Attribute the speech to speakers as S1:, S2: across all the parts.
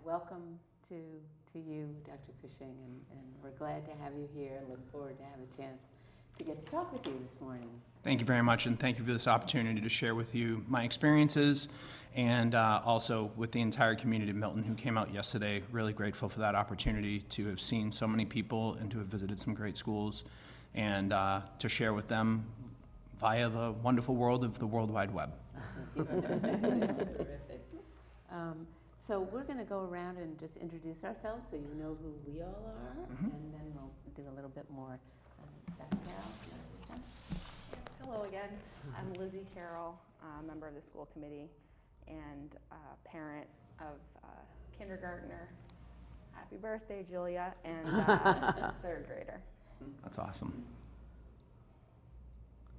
S1: welcome to you, Dr. Cushing, and we're glad to have you here and look forward to have a chance to get to talk with you this morning.
S2: Thank you very much, and thank you for this opportunity to share with you my experiences and also with the entire community of Milton who came out yesterday. Really grateful for that opportunity to have seen so many people and to have visited some great schools and to share with them via the wonderful world of the World Wide Web.
S1: Terrific. So we're going to go around and just introduce ourselves so you know who we all are, and then we'll do a little bit more. Dr. Carroll,
S3: Yes, hello again. I'm Lizzie Carroll, member of the school committee and parent of kindergartner. Happy birthday, Julia, and third grader.
S2: That's awesome.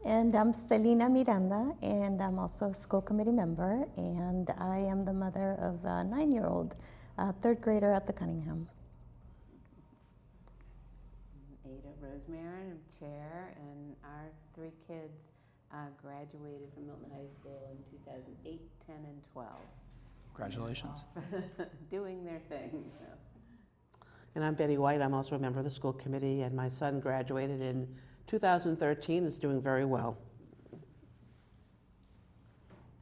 S4: And I'm Selena Miranda, and I'm also a school committee member, and I am the mother of a 9-year-old third grader at the Cunningham.
S1: Ada Rosemarin, I'm chair, and our 3 kids graduated from Milton High School in 2008, 10, and 12.
S2: Congratulations.
S1: Doing their thing. So.
S5: And I'm Betty White. I'm also a member of the school committee, and my son graduated in 2013 and is doing very well.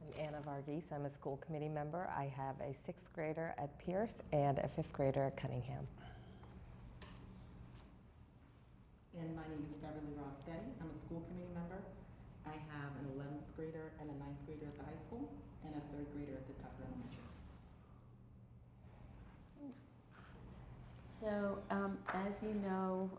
S6: I'm Anna Varghese. I'm a school committee member. I have a 6th grader at Pierce and a 5th grader at Cunningham.
S7: And my name is Beverly Rostetti. I'm a school committee member. I have an 11th grader and a 9th grader at the high school and a 3rd grader at the Tucker Elementary.
S1: So, as you know,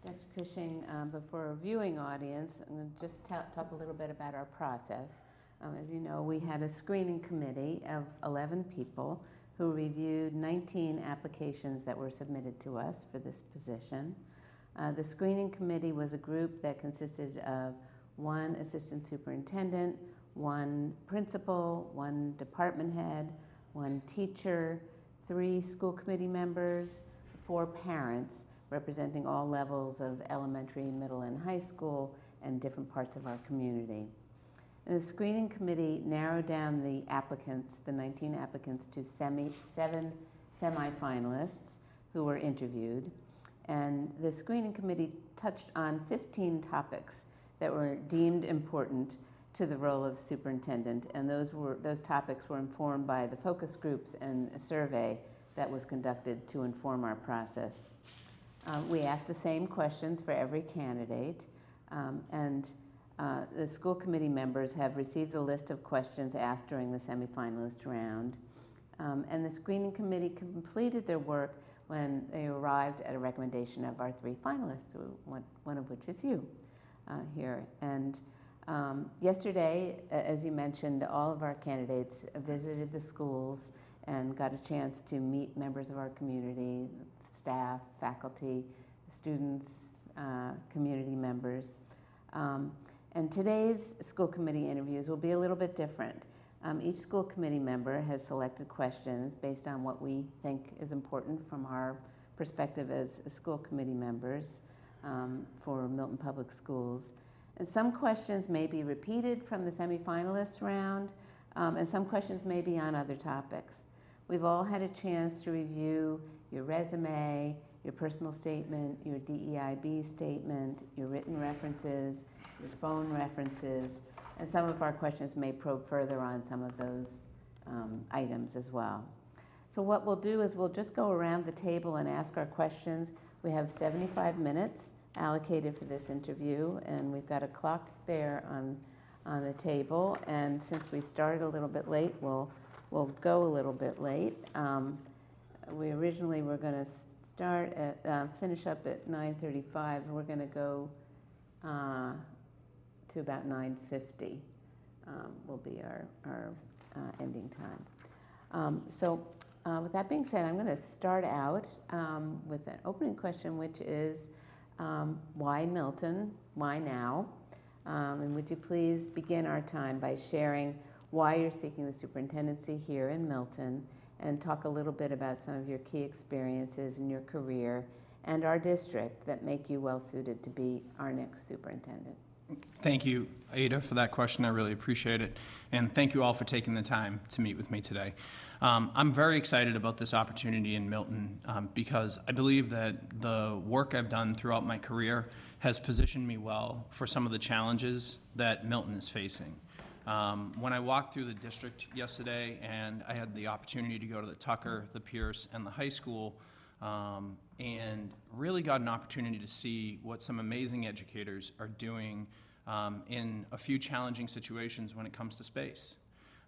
S1: Dr. Cushing, before a viewing audience, I'm going to just talk a little bit about our process. As you know, we had a screening committee of 11 people who reviewed 19 applications that were submitted to us for this position. The screening committee was a group that consisted of 1 assistant superintendent, 1 principal, 1 department head, 1 teacher, 3 school committee members, 4 parents, representing all levels of elementary, middle, and high school and different parts of our community. And the screening committee narrowed down the applicants, the 19 applicants, to 7 semifinalists who were interviewed. And the screening committee touched on 15 topics that were deemed important to the role of superintendent, and those topics were informed by the focus groups and a survey that was conducted to inform our process. We asked the same questions for every candidate, and the school committee members have received a list of questions asked during the semifinalist round, and the screening committee completed their work when they arrived at a recommendation of our 3 finalists, one of which is you here. And yesterday, as you mentioned, all of our candidates visited the schools and got a chance to meet members of our community, staff, faculty, students, community members. And today's school committee interviews will be a little bit different. Each school committee member has selected questions based on what we think is important from our perspective as school committee members for Milton Public Schools. And some questions may be repeated from the semifinalists round, and some questions may be on other topics. We've all had a chance to review your resume, your personal statement, your DEIB statement, your written references, your phone references, and some of our questions may probe further on some of those items as well. So what we'll do is we'll just go around the table and ask our questions. We have 75 minutes allocated for this interview, and we've got a clock there on the table. And since we started a little bit late, we'll go a little bit late. We originally were going to start at finish up at 9:35, and we're going to go to about 9:50 will be our ending time. So with that being said, I'm going to start out with an opening question, which is why Milton? Why now? And would you please begin our time by sharing why you're seeking the superintendency here in Milton, and talk a little bit about some of your key experiences in your career and our district that make you well suited to be our next superintendent.
S2: Thank you, Ada, for that question. I really appreciate it. And thank you all for taking the time to meet with me today. I'm very excited about this opportunity in Milton because I believe that the work I've done throughout my career has positioned me well for some of the challenges that Milton is facing. When I walked through the district yesterday and I had the opportunity to go to the Tucker, the Pierce, and the high school, and really got an opportunity to see what some amazing educators are doing in a few challenging situations when it comes to space.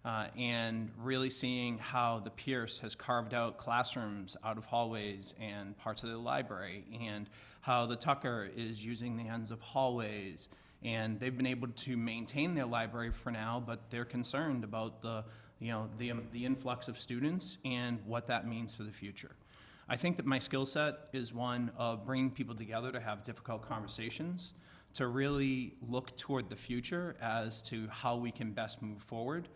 S2: And really seeing how the Pierce has carved out classrooms out of hallways and parts of the library, and how the Tucker is using the ends of hallways. And they've been able to maintain their library for now, but they're concerned about the influx of students and what that means for the future. I think that my skill set is one of bringing people together to have difficult conversations, to really look toward the future as to how we can best move forward,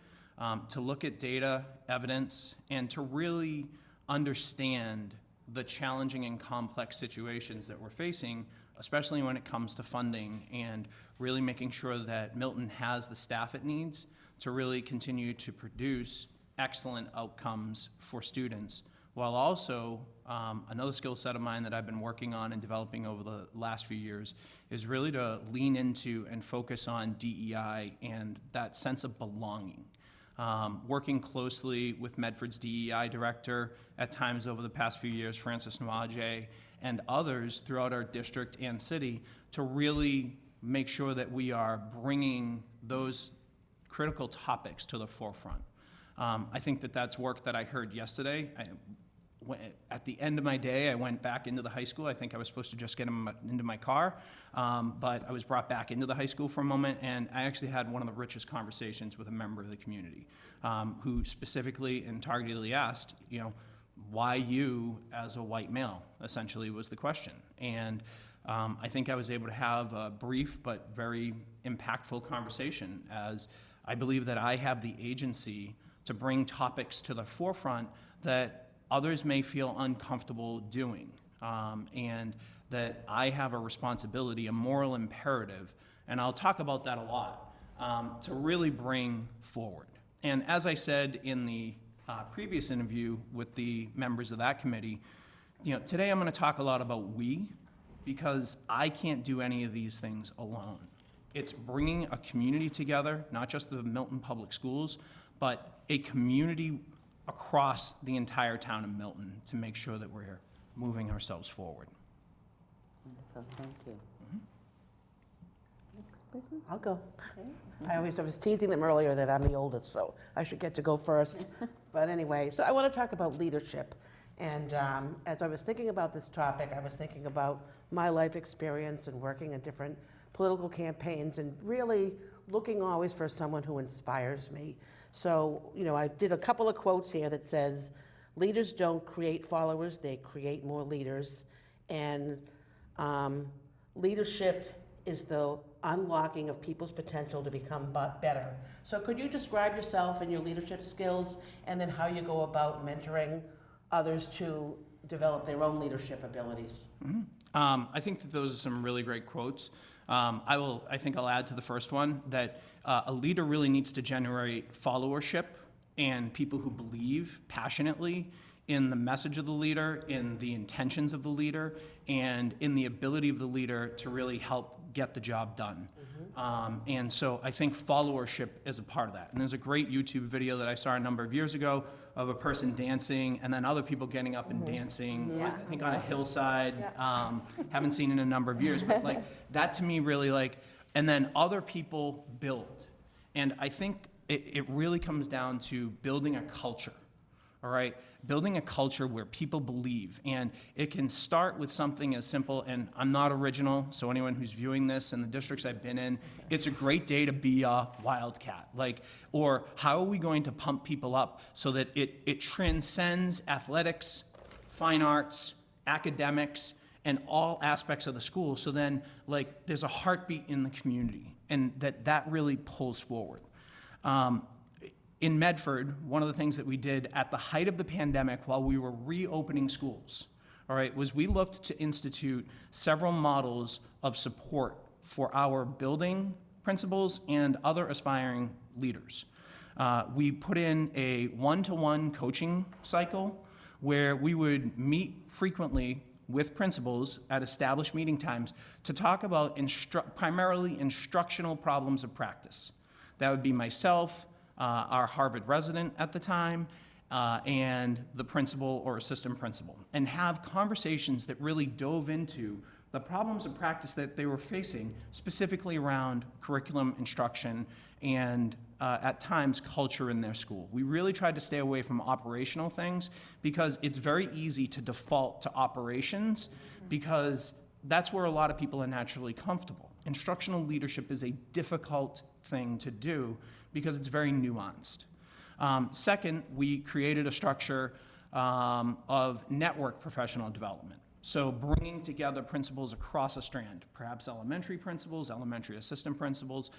S2: to look at data, evidence, and to really understand the challenging and complex situations that we're facing, especially when it comes to funding, and really making sure that Milton has the staff it needs to really continue to produce excellent outcomes for students, while also another skill set of mine that I've been working on and developing over the last few years is really to lean into and focus on DEI and that sense of belonging. Working closely with Medford's DEI director at times over the past few years, Francis Nwaje, and others throughout our district and city to really make sure that we are bringing those critical topics to the forefront. I think that that's work that I heard yesterday. At the end of my day, I went back into the high school. I think I was supposed to just get into my car, but I was brought back into the high school for a moment, and I actually had one of the richest conversations with a member of the community who specifically and targetedly asked, why you as a white male, essentially was the question. And I think I was able to have a brief but very impactful conversation, as I believe that I have the agency to bring topics to the forefront that others may feel uncomfortable doing, and that I have a responsibility, a moral imperative, and I'll talk about that a lot, to really bring forward. And as I said in the previous interview with the members of that committee, today I'm going to talk a lot about we, because I can't do any of these things alone. It's bringing a community together, not just the Milton Public Schools, but a community across the entire town of Milton to make sure that we're moving ourselves forward.
S1: Wonderful, thank you. Next person?
S5: I'll go.
S1: Okay.
S5: I was teasing them earlier that I'm the oldest, so I should get to go first. But anyway, so I want to talk about leadership. And as I was thinking about this topic, I was thinking about my life experience and working in different political campaigns and really looking always for someone who inspires me. So, I did a couple of quotes here that says, leaders don't create followers, they create more leaders. And leadership is the unlocking of people's potential to become better. So could you describe yourself and your leadership skills, and then how you go about mentoring others to develop their own leadership abilities?
S2: Mm-hmm. I think that those are some really great quotes. I think I'll add to the first one that a leader really needs to generate followership and people who believe passionately in the message of the leader, in the intentions of the leader, and in the ability of the leader to really help get the job done. Mm-hmm. And so I think followership is a part of that. And there's a great YouTube video that I saw a number of years ago of a person dancing and then other people getting up and dancing,
S3: Yeah.
S2: I think on a hillside.
S3: Yeah.
S2: Haven't seen it in a number of years, but that to me really and then other people build. And I think it really comes down to building a culture. All right, building a culture where people believe, and it can start with something as simple, and I'm not original, so anyone who's viewing this in the districts I've been in, it's a great day to be a wildcat, or how are we going to pump people up so that it transcends athletics, fine arts, academics, and all aspects of the school, so then there's a heartbeat in the community, and that really pulls forward. In Medford, one of the things that we did at the height of the pandemic while we were reopening schools, was we looked to institute several models of support for our building principals and other aspiring leaders. We put in a one-to-one coaching cycle where we would meet frequently with principals at established meeting times to talk about primarily instructional problems of practice. That would be myself, our Harvard resident at the time, and the principal or assistant principal, and have conversations that really dove into the problems of practice that they were facing, specifically around curriculum, instruction, and at times culture in their school. We really tried to stay away from operational things because it's very easy to default to operations because that's where a lot of people are naturally comfortable. Instructional leadership is a difficult thing to do because it's very nuanced. Second, we created a structure of network professional development. So bringing together principals across a strand, perhaps elementary principals, elementary assistant principals,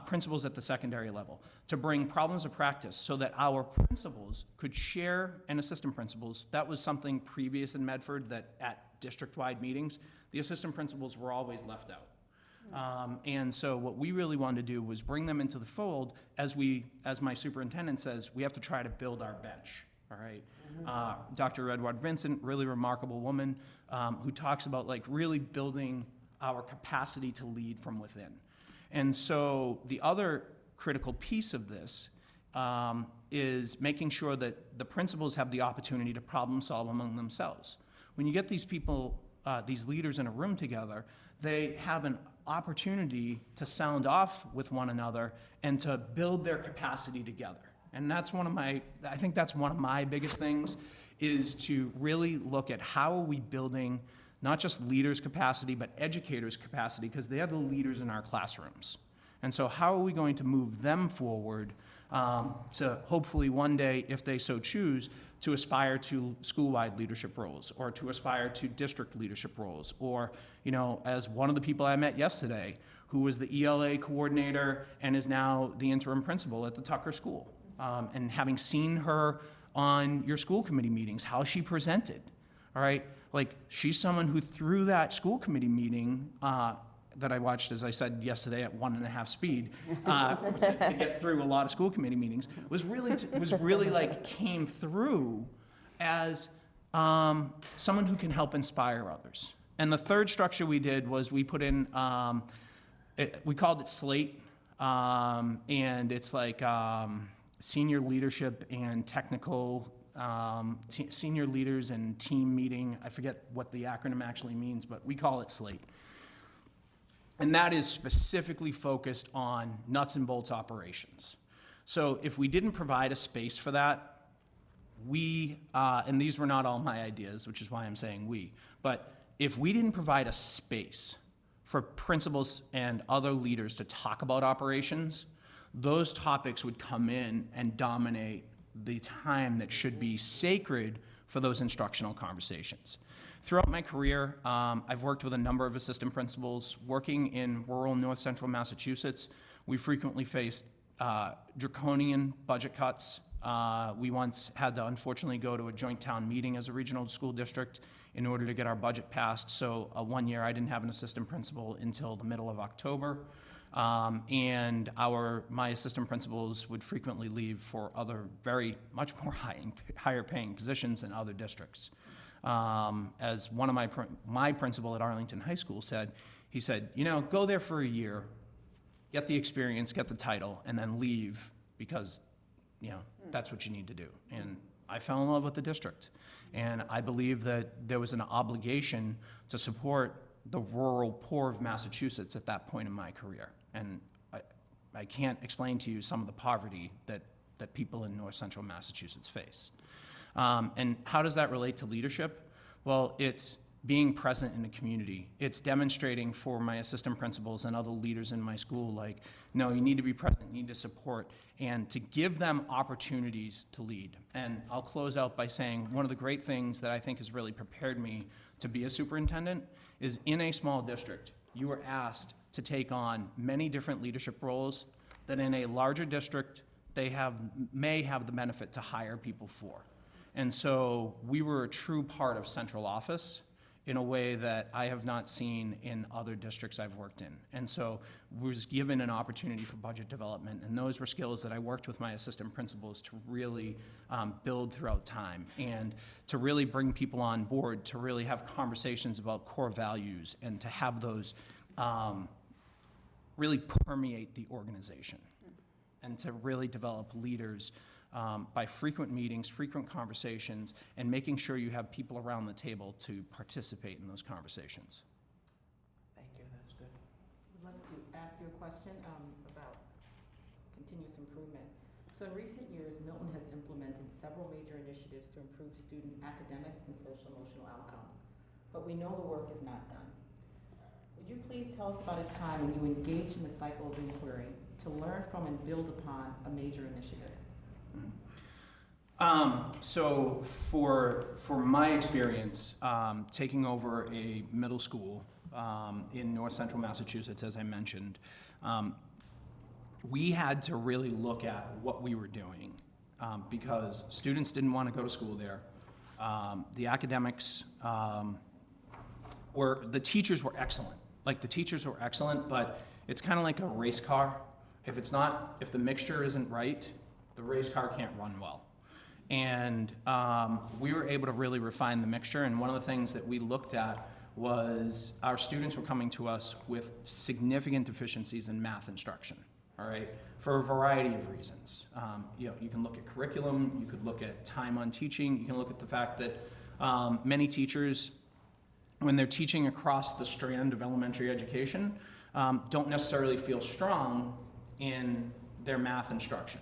S2: principals at the secondary level, to bring problems of practice so that our principals could share, and assistant principals. That was something previous in Medford that at district-wide meetings, the assistant principals were always left out. And so what we really wanted to do was bring them into the fold as my superintendent says, we have to try to build our bench, all right? Dr. Edward Vincent, really remarkable woman, who talks about like really building our capacity to lead from within. And so the other critical piece of this is making sure that the principals have the opportunity to problem solve among themselves. When you get these people, these leaders in a room together, they have an opportunity to sound off with one another and to build their capacity together. And that's I think that's one of my biggest things, is to really look at how are we building not just leaders' capacity, but educators' capacity, because they are the leaders in our classrooms. And so how are we going to move them forward to hopefully one day, if they so choose, to aspire to school-wide leadership roles, or to aspire to district leadership roles, or, you know, as one of the people I met yesterday, who was the ELA coordinator and is now the interim principal at the Tucker School. And having seen her on your school committee meetings, how she presented, all right? Like, she's someone who through that school committee meeting that I watched, as I said yesterday, at 1.5 speed, to get through a lot of school committee meetings, was really like came through as someone who can help inspire others. And the third structure we did was we put in, we called it SLATE, and it's like senior leadership and technical, senior leaders and team meeting. I forget what the acronym actually means, but we call it SLATE. And that is specifically focused on nuts and bolts operations. So if we didn't provide a space for that, and these were not all my ideas, which is why I'm saying we, but if we didn't provide a space for principals and other leaders to talk about operations, those topics would come in and dominate the time that should be sacred for those instructional conversations. Throughout my career, I've worked with a number of assistant principals. Working in rural north central Massachusetts, we frequently faced draconian budget cuts. We once had to unfortunately go to a joint town meeting as a regional school district in order to get our budget passed. So one year I didn't have an assistant principal until the middle of October. And my assistant principals would frequently leave for other very much more higher paying positions in other districts. As one of my principal at Arlington High School said, he said, you know, go there for a year, get the experience, get the title, and then leave because, you know, that's what you need to do. And I fell in love with the district. And I believe that there was an obligation to support the rural poor of Massachusetts at that point in my career. And I can't explain to you some of the poverty that people in north central Massachusetts face. And how does that relate to leadership? Well, it's being present in the community. It's demonstrating for my assistant principals and other leaders in my school, like, no, you need to be present, you need to support, and to give them opportunities to lead. And I'll close out by saying one of the great things that I think has really prepared me to be a superintendent is in a small district, you are asked to take on many different leadership roles that in a larger district, they may have the benefit to hire people for. And so we were a true part of central office in a way that I have not seen in other districts I've worked in. And so was given an opportunity for budget development, and those were skills that I worked with my assistant principals to really build throughout time, and to really bring people on board, to really have conversations about core values, and to have those really permeate the organization, and to really develop leaders by frequent meetings, frequent conversations, and making sure you have people around the table to participate in those conversations.
S5: Thank you, that's good.
S7: I'd like to ask you a question about continuous improvement. So in recent years, Milton has implemented several major initiatives to improve student academic and social emotional outcomes, but we know the work is not done. Would you please tell us about a time when you engaged in the cycle of inquiry to learn from and build upon a major initiative?
S2: So for my experience, taking over a middle school in north central Massachusetts, as I mentioned, we had to really look at what we were doing because students didn't want to go to school there. The academics the teachers were excellent. Like, the teachers were excellent, but it's kind of like a race car. If the mixture isn't right, the race car can't run well. And we were able to really refine the mixture, and one of the things that we looked at was our students were coming to us with significant deficiencies in math instruction, all right, for a variety of reasons. You can look at curriculum, you could look at time on teaching, you can look at the fact that many teachers, when they're teaching across the strand of elementary education, don't necessarily feel strong in their math instruction.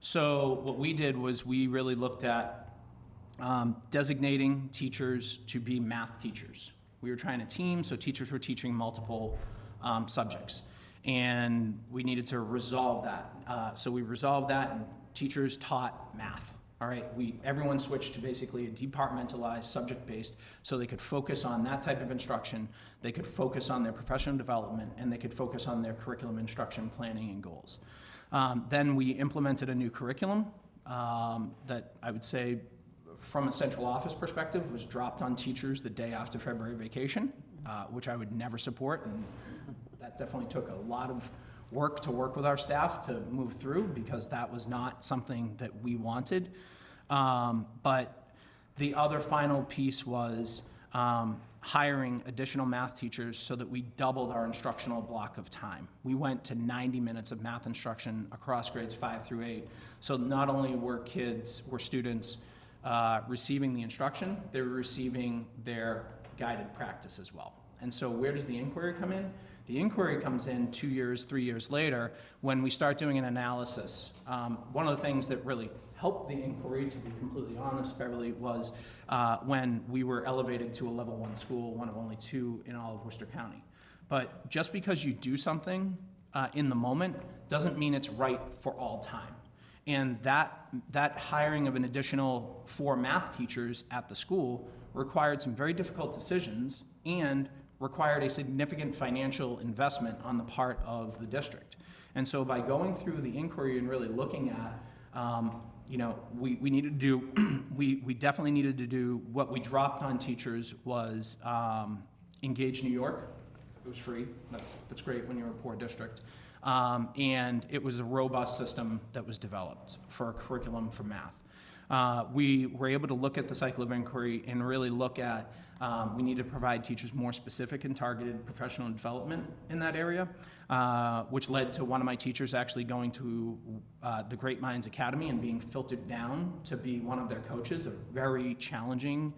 S2: So what we did was we really looked at designating teachers to be math teachers. We were trying to team, so teachers were teaching multiple subjects. And we needed to resolve that. So we resolved that, and teachers taught math. All right, everyone switched to basically a departmentalized, subject-based, so they could focus on that type of instruction, they could focus on their professional development, and they could focus on their curriculum instruction planning and goals. Then we implemented a new curriculum that I would say, from a central office perspective, was dropped on teachers the day after February vacation, which I would never support, and that definitely took a lot of work to work with our staff to move through, because that was not something that we wanted. But the other final piece was hiring additional math teachers so that we doubled our instructional block of time. We went to 90 minutes of math instruction across grades 5 through 8. So not only were students receiving the instruction, they were receiving their guided practice as well. And so where does the inquiry come in? The inquiry comes in 2 years, 3 years later, when we start doing an analysis. One of the things that really helped the inquiry, to be completely honest, Beverly, was when we were elevated to a level 1 school, one of only 2 in all of Worcester County. But just because you do something in the moment doesn't mean it's right for all time. And that hiring of an additional 4 math teachers at the school required some very difficult decisions and required a significant financial investment on the part of the district. And so by going through the inquiry and really looking at, we needed to do, we definitely needed to do, what we dropped on teachers was Engage New York. It was free. That's great when you're a poor district. And it was a robust system that was developed for a curriculum for math. We were able to look at the cycle of inquiry and really look at, we need to provide teachers more specific and targeted professional development in that area, which led to one of my teachers actually going to the Great Minds Academy and being filtered down to be one of their coaches, a very challenging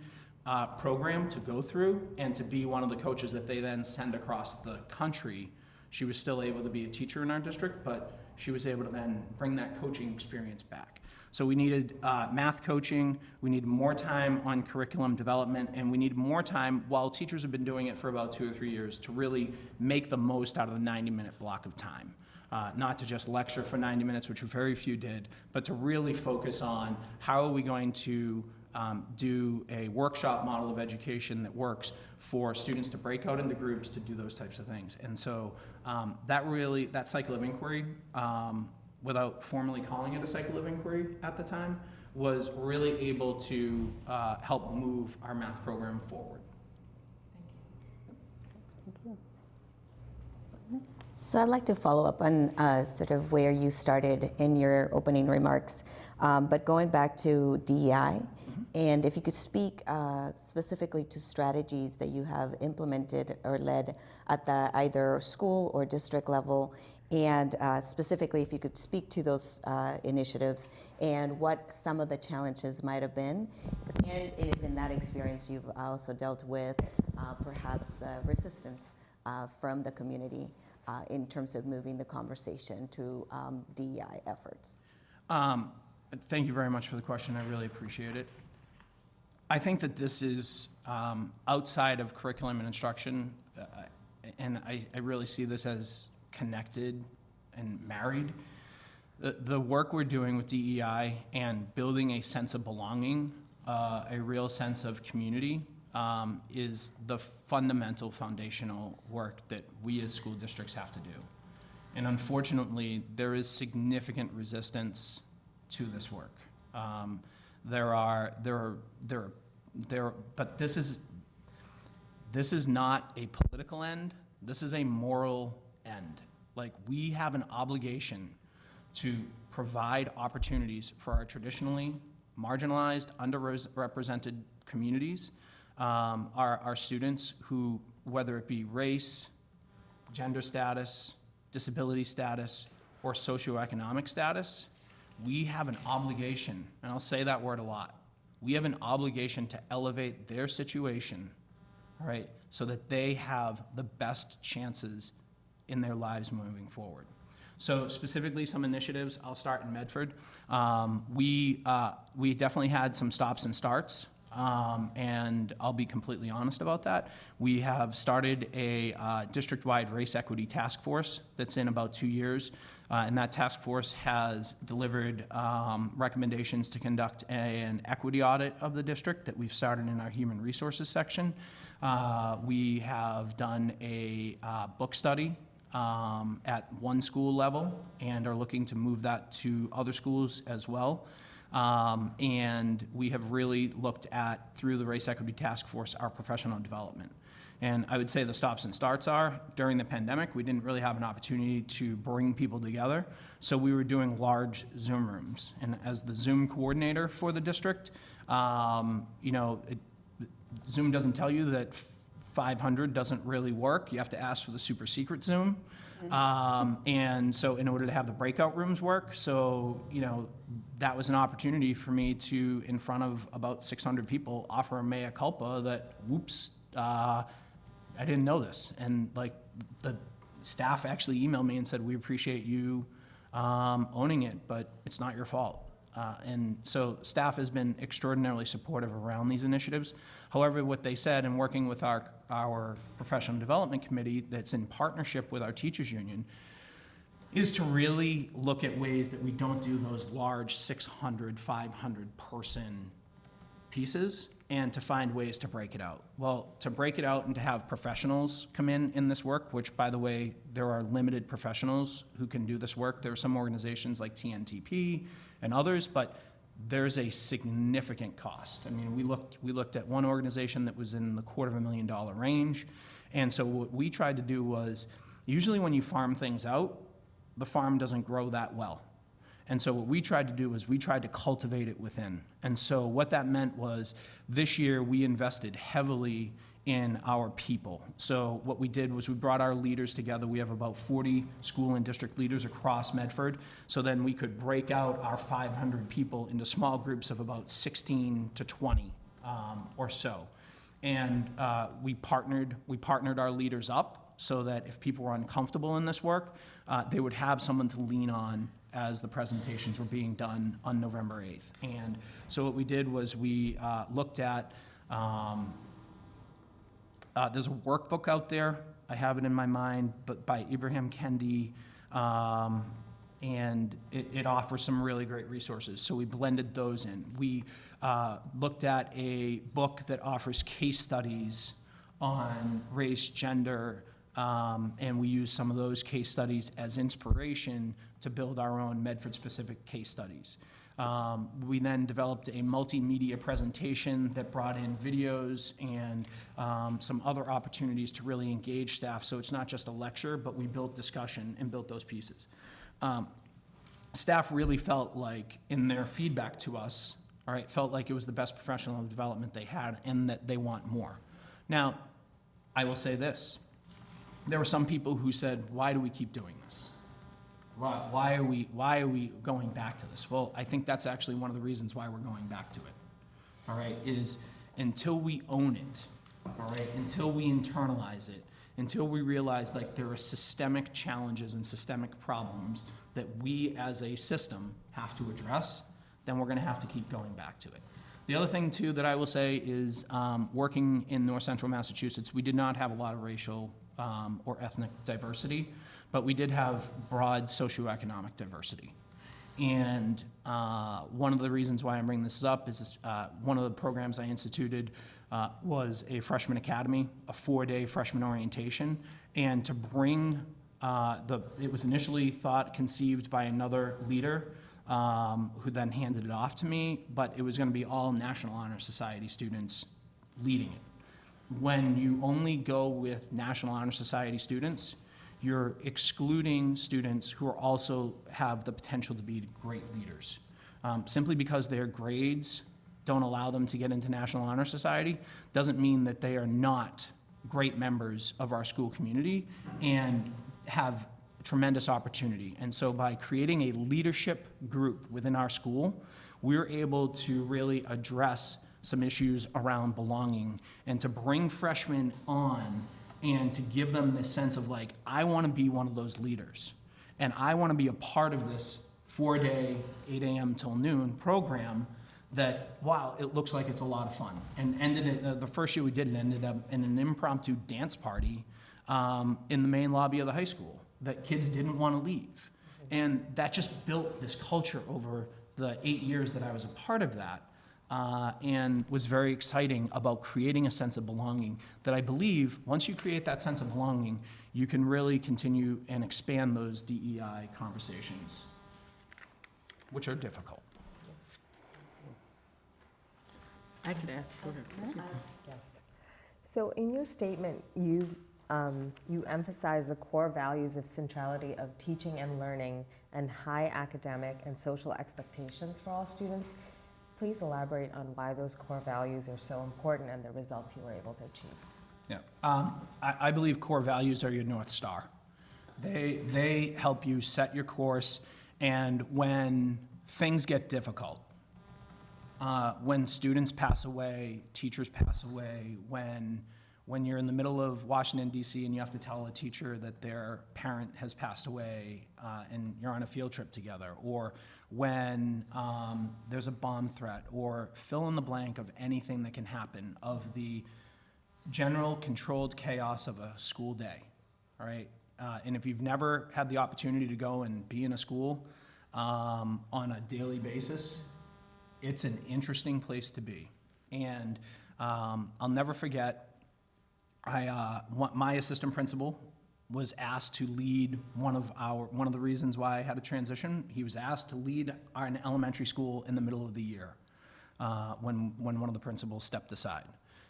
S2: program to go through, and to be one of the coaches that they then send across the country. She was still able to be a teacher in our district, but she was able to then bring that coaching experience back. So we needed math coaching, we needed more time on curriculum development, and we needed more time, while teachers have been doing it for about 2 or 3 years, to really make the most out of the 90-minute block of time. Not to just lecture for 90 minutes, which very few did, but to really focus on how are we going to do a workshop model of education that works for students to break out into groups to do those types of things. And so that cycle of inquiry, without formally calling it a cycle of inquiry at the time, was really able to help move our math program forward.
S4: So I'd like to follow up on sort of where you started in your opening remarks, but going back to DEI, and if you could speak specifically to strategies that you have implemented or led at the either school or district level, and specifically if you could speak to those initiatives and what some of the challenges might have been, and if in that experience you've also dealt with perhaps resistance from the community in terms of moving the conversation to DEI efforts.
S2: Thank you very much for the question. I really appreciate it. I think that this is outside of curriculum and instruction, and I really see this as connected and married. The work we're doing with DEI and building a sense of belonging, a real sense of community, is the fundamental foundational work that we as school districts have to do. And unfortunately, there is significant resistance to this work. But this is not a political end. This is a moral end. Like, we have an obligation to provide opportunities for our traditionally marginalized, underrepresented communities, our students who, whether it be race, gender status, disability status, or socioeconomic status, we have an obligation, and I'll say that word a lot, we have an obligation to elevate their situation, all right, so that they have the best chances in their lives moving forward. So specifically some initiatives, I'll start in Medford. We definitely had some stops and starts, and I'll be completely honest about that. We have started a district-wide race equity task force that's in about 2 years, and that task force has delivered recommendations to conduct an equity audit of the district that we've started in our human resources section. We have done a book study at one school level and are looking to move that to other schools as well. And we have really looked at, through the Race Equity Task Force, our professional development. And I would say the stops and starts are, during the pandemic, we didn't really have an opportunity to bring people together, so we were doing large Zoom rooms. And as the Zoom coordinator for the district, Zoom doesn't tell you that 500 doesn't really work. You have to ask for the super secret Zoom. And so in order to have the breakout rooms work, that was an opportunity for me to, in front of about 600 people, offer a mea culpa that, whoops, I didn't know this. And the staff actually emailed me and said, we appreciate you owning it, but it's not your fault. And so staff has been extraordinarily supportive around these initiatives. However, what they said, in working with our professional development committee that's in partnership with our teachers union, is to really look at ways that we don't do those large 600, 500 person pieces, and to find ways to break it out. Well, to break it out and to have professionals come in this work, which, by the way, there are limited professionals who can do this work. There are some organizations like TNTP and others, but there's a significant cost. I mean, we looked at one organization that was in the $250,000 range, and so what we tried to do was, usually when you farm things out, the farm doesn't grow that well. And so what we tried to do was we tried to cultivate it within. And so what that meant was, this year we invested heavily in our people. So what we did was we brought our leaders together. We have about 40 school and district leaders across Medford. So then we could break out our 500 people into small groups of about 16 to 20 or so. And we partnered our leaders up so that if people were uncomfortable in this work, they would have someone to lean on as the presentations were being done on November 8th. And so what we did was we looked at, there's a workbook out there, I have it in my mind, but by Ibrahim Kendi, and it offers some really great resources. So we blended those in. We looked at a book that offers case studies on race, gender, and we use some of those case studies as inspiration to build our own Medford-specific case studies. We then developed a multimedia presentation that brought in videos and some other opportunities to really engage staff. So it's not just a lecture, but we built discussion and built those pieces. Staff really felt like, in their feedback to us, all right, felt like it was the best professional development they had and that they want more. Now, I will say this. There were some people who said, why do we keep doing this? Why are we going back to this? Well, I think that's actually one of the reasons why we're going back to it, all right, is until we own it, all right, until we internalize it, until we realize like there are systemic challenges and systemic problems that we as a system have to address, then we're gonna have to keep going back to it. The other thing too that I will say is working in North Central Massachusetts, we did not have a lot of racial or ethnic diversity, but we did have broad socioeconomic diversity. And one of the reasons why I'm bringing this up is one of the programs I instituted was a freshman academy, a 4-day freshman orientation, and to bring it was initially conceived by another leader who then handed it off to me, but it was going to be all National Honor Society students leading it. When you only go with National Honor Society students, you're excluding students who are also have the potential to be great leaders. Simply because their grades don't allow them to get into National Honor Society doesn't mean that they are not great members of our school community and have tremendous opportunity. And so by creating a leadership group within our school, we're able to really address some issues around belonging and to bring freshmen on and to give them this sense of like, I want to be one of those leaders and I want to be a part of this 4-day, 8 a.m. till noon program that, wow, it looks like it's a lot of fun. And the first year we did it ended up in an impromptu dance party in the main lobby of the high school that kids didn't want to leave. And that just built this culture over the 8 years that I was a part of that. And was very exciting about creating a sense of belonging that I believe once you create that sense of belonging, you can really continue and expand those DEI conversations, which are difficult.
S5: I could ask, go ahead.
S6: Yes. So in your statement, you emphasize the core values of centrality of teaching and learning and high academic and social expectations for all students. Please elaborate on why those core values are so important and the results you were able to achieve.
S2: Yeah, I believe core values are your North Star. They help you set your course, and when things get difficult, when students pass away, teachers pass away, when you're in the middle of Washington, D.C., and you have to tell a teacher that their parent has passed away and you're on a field trip together, or when there's a bomb threat, or fill in the blank of anything that can happen of the general controlled chaos of a school day, all right? And if you've never had the opportunity to go and be in a school on a daily basis, it's an interesting place to be. And I'll never forget, my assistant principal was asked to lead one of the reasons why I had a transition. He was asked to lead an elementary school in the middle of the year when one of the principals stepped aside.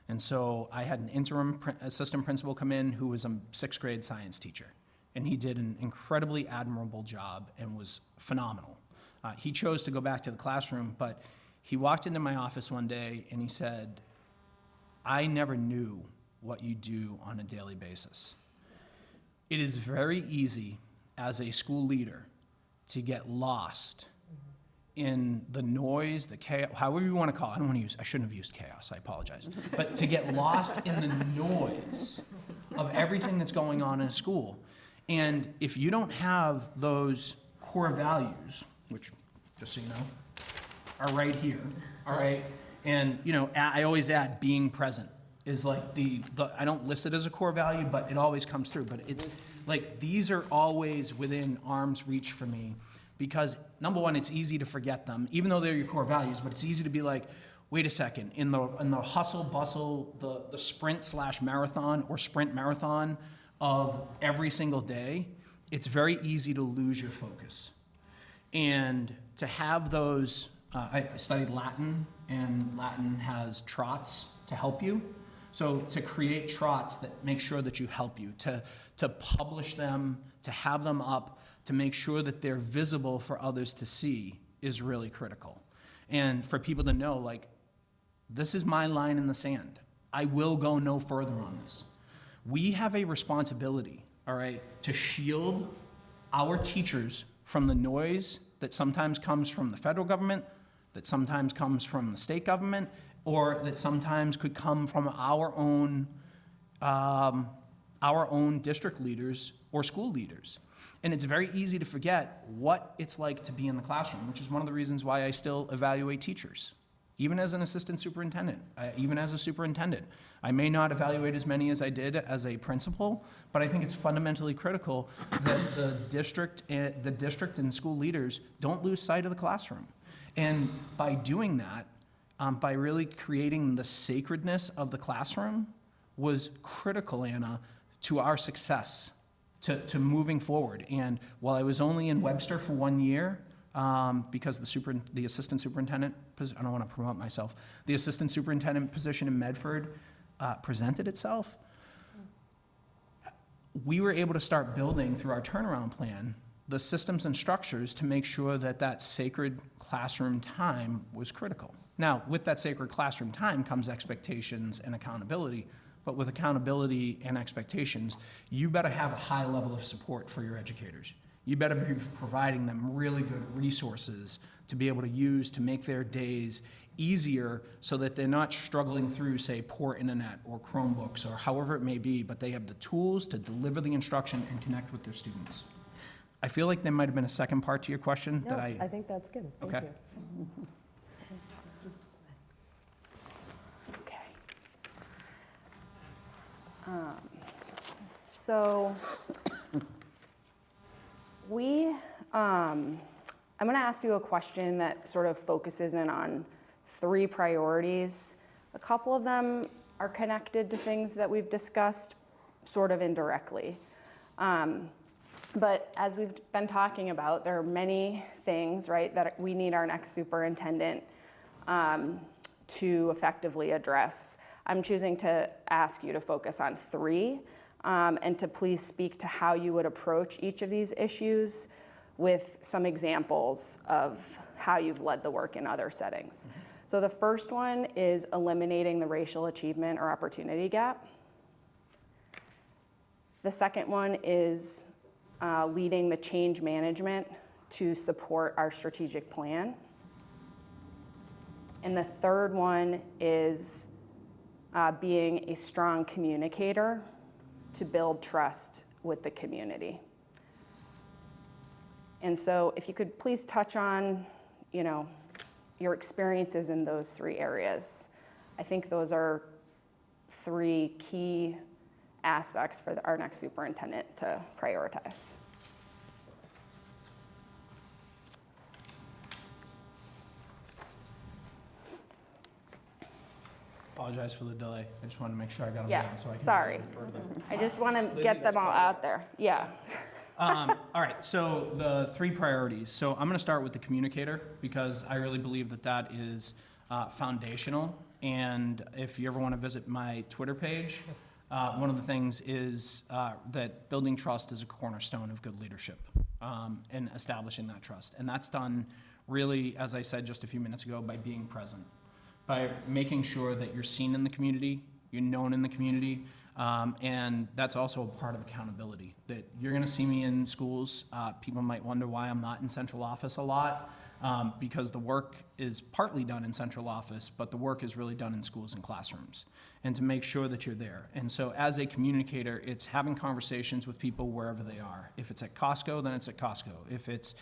S2: And so I had an interim assistant principal come in who was a 6th grade science teacher. And he did an incredibly admirable job and was phenomenal. He chose to go back to the classroom, but he walked into my office one day and he said, I never knew what you do on a daily basis. It is very easy as a school leader to get lost in the noise, the chaos, however you want to call it. I shouldn't have used chaos, I apologize. But to get lost in the noise of everything that's going on in a school. And if you don't have those core values, which, just so you know, are right here, all right? And, I always add being present is like I don't list it as a core value, but it always comes through. But it's like these are always within arm's reach for me because, number one, it's easy to forget them, even though they're your core values, but it's easy to be like, wait a second, in the hustle bustle, the sprint/marathon or sprint marathon of every single day, it's very easy to lose your focus. And to have those, I studied Latin, and Latin has trots to help you. So to create trots that make sure that you help you, to publish them, to have them up, to make sure that they're visible for others to see is really critical. And for people to know, like, this is my line in the sand. I will go no further on this. We have a responsibility, all right, to shield our teachers from the noise that sometimes comes from the federal government, that sometimes comes from the state government, or that sometimes could come from our own district leaders or school leaders. And it's very easy to forget what it's like to be in the classroom, which is one of the reasons why I still evaluate teachers. Even as an assistant superintendent, even as a superintendent. I may not evaluate as many as I did as a principal, but I think it's fundamentally critical that the district and school leaders don't lose sight of the classroom. And by doing that, by really creating the sacredness of the classroom was critical, Anna, to our success, to moving forward. And while I was only in Webster for 1 year, because the assistant superintendent, I don't want to promote myself, the assistant superintendent position in Medford presented itself, we were able to start building through our turnaround plan the systems and structures to make sure that that sacred classroom time was critical. Now, with that sacred classroom time comes expectations and accountability, but with accountability and expectations, you better have a high level of support for your educators. You better be providing them really good resources to be able to use to make their days easier so that they're not struggling through, say, poor internet or Chromebooks or however it may be, but they have the tools to deliver the instruction and connect with their students. I feel like there might have been a second part to your question that
S6: I think that's good. Thank
S2: Okay.
S6: you.
S3: Okay. So I'm going to ask you a question that sort of focuses in on 3 priorities. A couple of them are connected to things that we've discussed sort of indirectly. But as we've been talking about, there are many things, right, that we need our next superintendent to effectively address. I'm choosing to ask you to focus on 3 and to please speak to how you would approach each of these issues with some examples of how you've led the work in other settings. Mm-hmm. So the first one is eliminating the racial achievement or opportunity gap. The second one is leading the change management to support our strategic plan. And the third one is being a strong communicator to build trust with the community. And so if you could please touch on, your experiences in those 3 areas. I think those are 3 key aspects for our next superintendent to prioritize.
S2: Apologize for the delay. I just wanted to make sure I got them
S3: Yeah,
S2: down so I can
S3: sorry.
S2: refer to them.
S3: I just want to
S2: Lizzie,
S3: get
S2: that's
S3: them all
S2: fine.
S3: out there. Yeah.
S2: All right, so the 3 priorities. So I'm going to start with the communicator because I really believe that that is foundational. And if you ever want to visit my Twitter page, one of the things is that building trust is a cornerstone of good leadership and establishing that trust. And that's done really, as I said just a few minutes ago, by being present, by making sure that you're seen in the community, you're known in the community, and that's also a part of accountability, that you're going to see me in schools. People might wonder why I'm not in central office a lot, because the work is partly done in central office, but the work is really done in schools and classrooms, and to make sure that you're there. And so as a communicator, it's having conversations with people wherever they are. If it's at Costco, then it's at Costco. If it's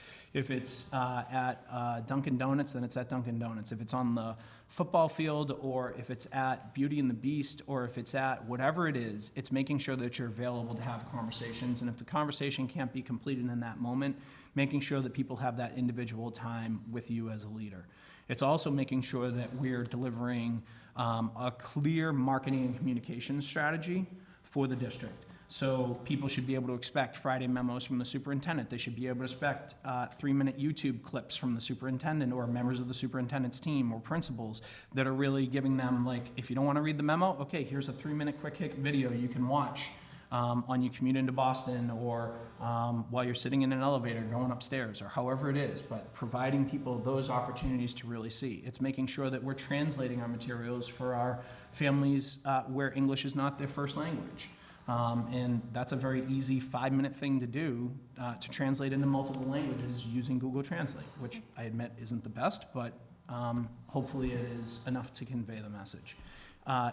S2: at Dunkin' Donuts, then it's at Dunkin' Donuts. If it's on the football field, or if it's at Beauty and the Beast, or if it's at whatever it is, it's making sure that you're available to have conversations. And if the conversation can't be completed in that moment, making sure that people have that individual time with you as a leader. It's also making sure that we're delivering a clear marketing and communication strategy for the district. So people should be able to expect Friday memos from the superintendent. They should be able to expect 3-minute YouTube clips from the superintendent or members of the superintendent's team or principals that are really giving them, like, if you don't want to read the memo, okay, here's a 3-minute quick hit video you can watch on your commute into Boston, or while you're sitting in an elevator going upstairs, or however it is, but providing people those opportunities to really see. It's making sure that we're translating our materials for our families where English is not their first language. And that's a very easy 5-minute thing to do, to translate into multiple languages using Google Translate, which I admit isn't the best, but hopefully it is enough to convey the message.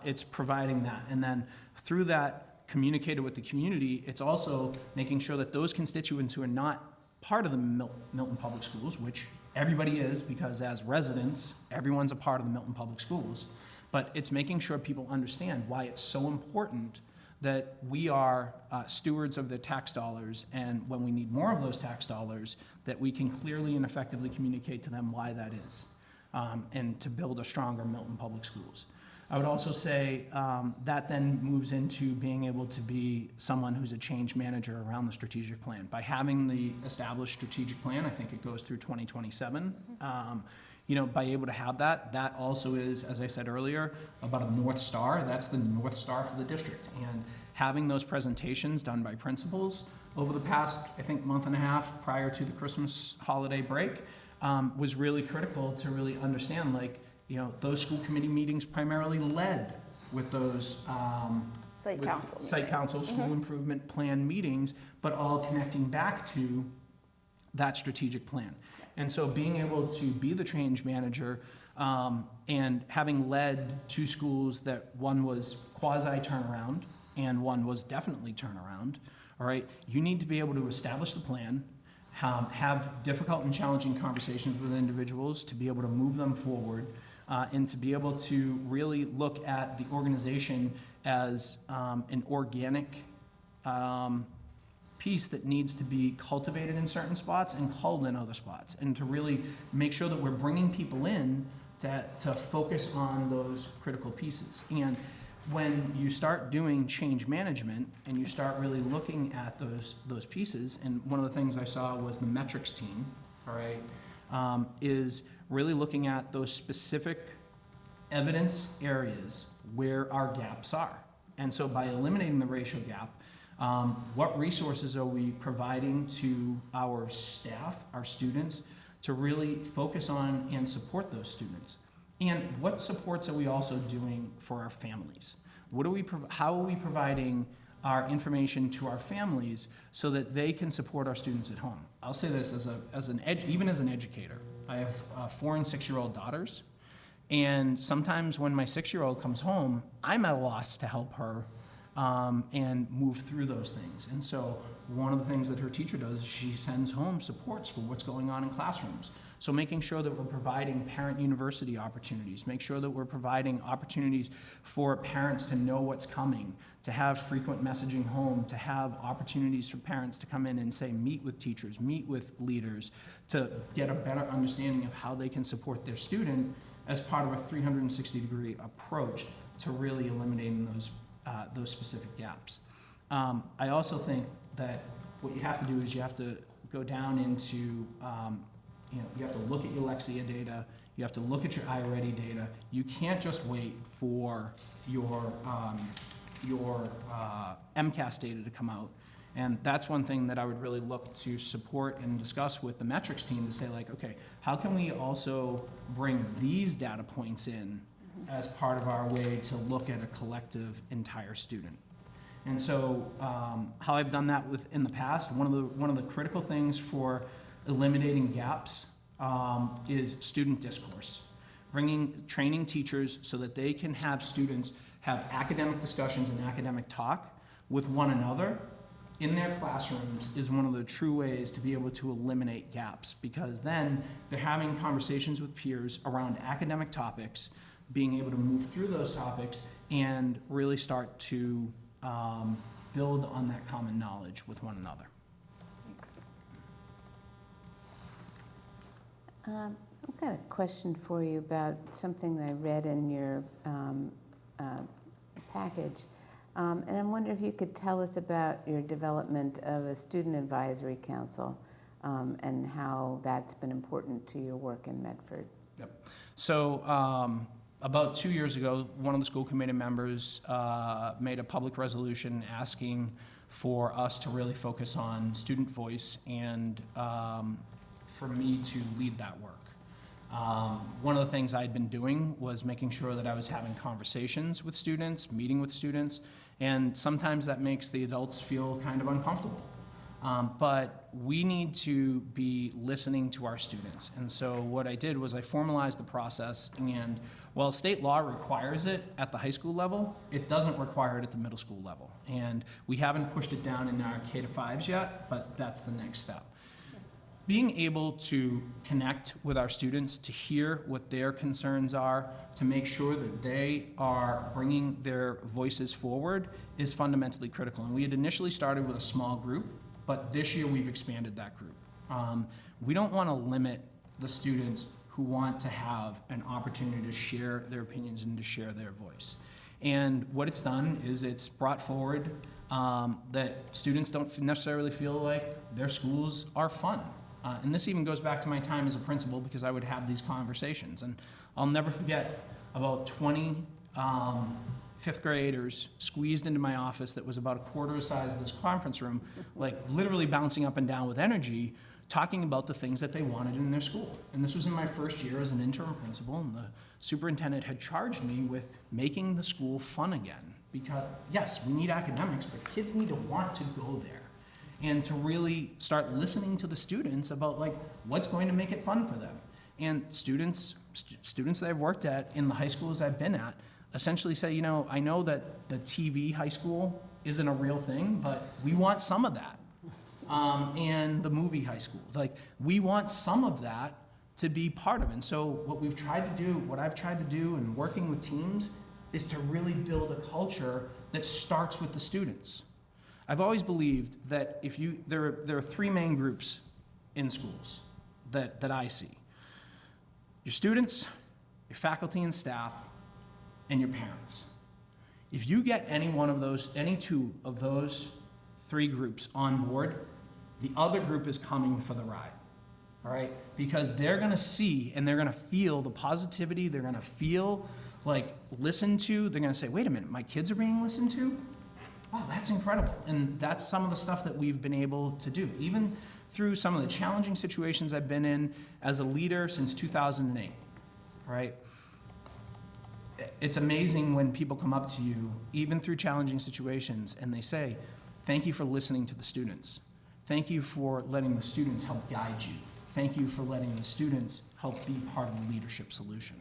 S2: It's providing that, and then through that, communicated with the community, it's also making sure that those constituents who are not part of the Milton Public Schools, which everybody is, because as residents, everyone's a part of the Milton Public Schools, but it's making sure people understand why it's so important that we are stewards of their tax dollars, and when we need more of those tax dollars, that we can clearly and effectively communicate to them why that is, and to build a stronger Milton Public Schools. I would also say that then moves into being able to be someone who's a change manager around the strategic plan. By having the established strategic plan, I think it goes through 2027, by able to have that, that also is, as I said earlier, about a North Star. That's the North Star for the district. And having those presentations done by principals over the past, I think, month and a half prior to the Christmas holiday break was really critical to really understand, like, those school committee meetings primarily led with those
S3: Site council
S2: site council, school improvement plan meetings, but all connecting back to that strategic plan. And so being able to be the change manager and having led 2 schools that one was quasi turnaround and one was definitely turnaround, all right, you need to be able to establish the plan, have difficult and challenging conversations with individuals to be able to move them forward, and to be able to really look at the organization as an organic piece that needs to be cultivated in certain spots and culled in other spots, and to really make sure that we're bringing people in to focus on those critical pieces. And when you start doing change management and you start really looking at those pieces, and one of the things I saw was the metrics team, all right, is really looking at those specific evidence areas where our gaps are. And so by eliminating the racial gap, what resources are we providing to our staff, our students, to really focus on and support those students? And what supports are we also doing for our families? How are we providing our information to our families so that they can support our students at home? I'll say this even as an educator. I have 4 and 6-year-old daughters, and sometimes when my 6-year-old comes home, I'm at a loss to help her and move through those things. And so one of the things that her teacher does is she sends home supports for what's going on in classrooms. So making sure that we're providing parent university opportunities, make sure that we're providing opportunities for parents to know what's coming, to have frequent messaging home, to have opportunities for parents to come in and say, meet with teachers, meet with leaders, to get a better understanding of how they can support their student as part of a 360-degree approach to really eliminating those specific gaps. I also think that what you have to do is you have to go down into you have to look at your Lexia data, you have to look at your iReady data. You can't just wait for your MCAS data to come out. And that's one thing that I would really look to support and discuss with the metrics team to say, like, okay, how can we also bring these data points in as part of our way to look at a collective entire student? And so how I've done that in the past, one of the critical things for eliminating gaps is student discourse. Training teachers so that they can have students have academic discussions and academic talk with one another in their classrooms is one of the true ways to be able to eliminate gaps, because then they're having conversations with peers around academic topics, being able to move through those topics and really start to build on that common knowledge with one another.
S3: Thanks.
S1: I've got a question for you about something that I read in your package. And I'm wondering if you could tell us about your development of a student advisory council and how that's been important to your work in Medford.
S2: Yep. So about 2 years ago, one of the school committee members made a public resolution asking for us to really focus on student voice and for me to lead that work. One of the things I'd been doing was making sure that I was having conversations with students, meeting with students, and sometimes that makes the adults feel kind of uncomfortable. But we need to be listening to our students. And so what I did was I formalized the process, and while state law requires it at the high school level, it doesn't require it at the middle school level. And we haven't pushed it down in our K-5s yet, but that's the next step. Being able to connect with our students, to hear what their concerns are, to make sure that they are bringing their voices forward is fundamentally critical. And we had initially started with a small group, but this year we've expanded that group. We don't want to limit the students who want to have an opportunity to share their opinions and to share their voice. And what it's done is it's brought forward that students don't necessarily feel like their schools are fun. And this even goes back to my time as a principal because I would have these conversations. And I'll never forget about 20 fifth graders squeezed into my office that was about a quarter the size of this conference room, like literally bouncing up and down with energy, talking about the things that they wanted in their school. And this was in my first year as an interim principal, and the superintendent had charged me with making the school fun again. Because yes, we need academics, but kids need to want to go there. And to really start listening to the students about like what's going to make it fun for them. And students that I've worked at in the high schools I've been at essentially say, you know, I know that the TV high school isn't a real thing, but we want some of that. And the movie high school, like we want some of that to be part of it. And so what I've tried to do in working with teams is to really build a culture that starts with the students. I've always believed that there are three main groups in schools that I see. Your students, your faculty and staff, and your parents. If you get any two of those three groups on board, the other group is coming for the ride, all right? Because they're gonna see and they're gonna feel the positivity, they're gonna feel like listened to, they're gonna say, wait a minute, my kids are being listened to? Wow, that's incredible. And that's some of the stuff that we've been able to do, even through some of the challenging situations I've been in as a leader since 2008, right? It's amazing when people come up to you, even through challenging situations, and they say, thank you for listening to the students. Thank you for letting the students help guide you. Thank you for letting the students help be part of the leadership solution.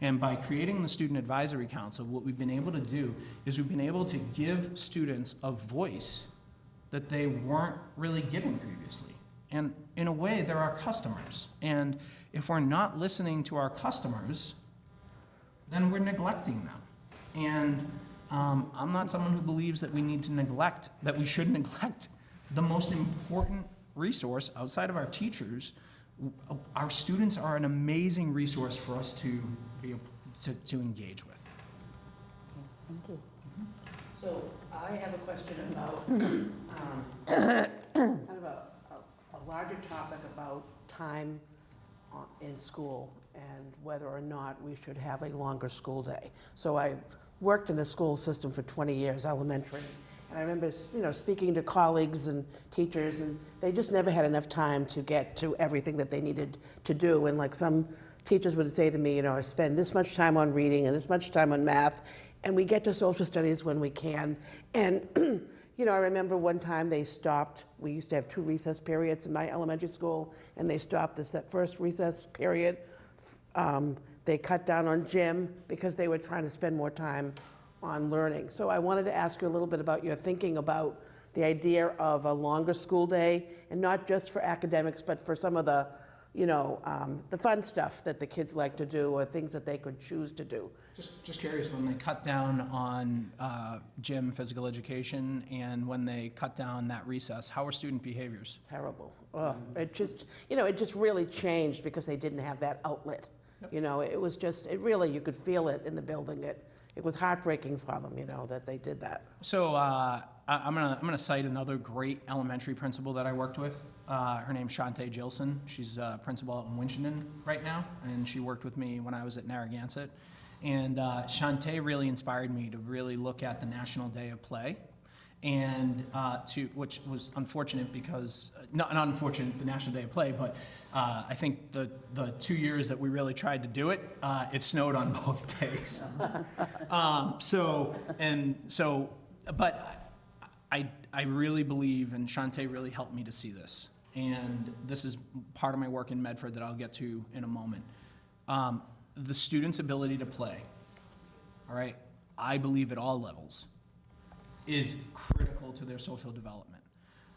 S2: And by creating the Student Advisory Council, what we've been able to do is we've been able to give students a voice that they weren't really given previously. And in a way, they're our customers. And if we're not listening to our customers, then we're neglecting them. And I'm not someone who believes that we should neglect the most important resource outside of our teachers. Our students are an amazing resource for us to engage with.
S1: Thank you.
S5: So I have a question about kind of a larger topic about time in school and whether or not we should have a longer school day. So I worked in the school system for 20 years, elementary, and I remember, speaking to colleagues and teachers, and they just never had enough time to get to everything that they needed to do. And like some teachers would say to me, I spend this much time on reading and this much time on math, and we get to social studies when we can. And I remember one time they stopped. We used to have 2 recess periods in my elementary school, and they stopped that first recess period. They cut down on gym because they were trying to spend more time on learning. So I wanted to ask you a little bit about your thinking about the idea of a longer school day, and not just for academics, but for some of the, the fun stuff that the kids like to do or things that they could choose to do.
S2: Just curious, when they cut down on gym, physical education, and when they cut down that recess, how are student behaviors?
S5: Terrible. It just really changed because they didn't have that outlet. You know, it was just, it really, you could feel it in the building. It was heartbreaking for them, you know, that they did that.
S2: So I'm gonna cite another great elementary principal that I worked with. Her name's Shantae Gilson. She's principal out in Winchendon right now, and she worked with me when I was at Narragansett. And Shantae really inspired me to really look at the National Day of Play, and which was unfortunate because not unfortunate the National Day of Play, but I think the 2 years that we really tried to do it, it snowed on both days. But I really believe, and Shantae really helped me to see this, and this is part of my work in Medford that I'll get to in a moment. The student's ability to play, all right, I believe at all levels, is critical to their social development.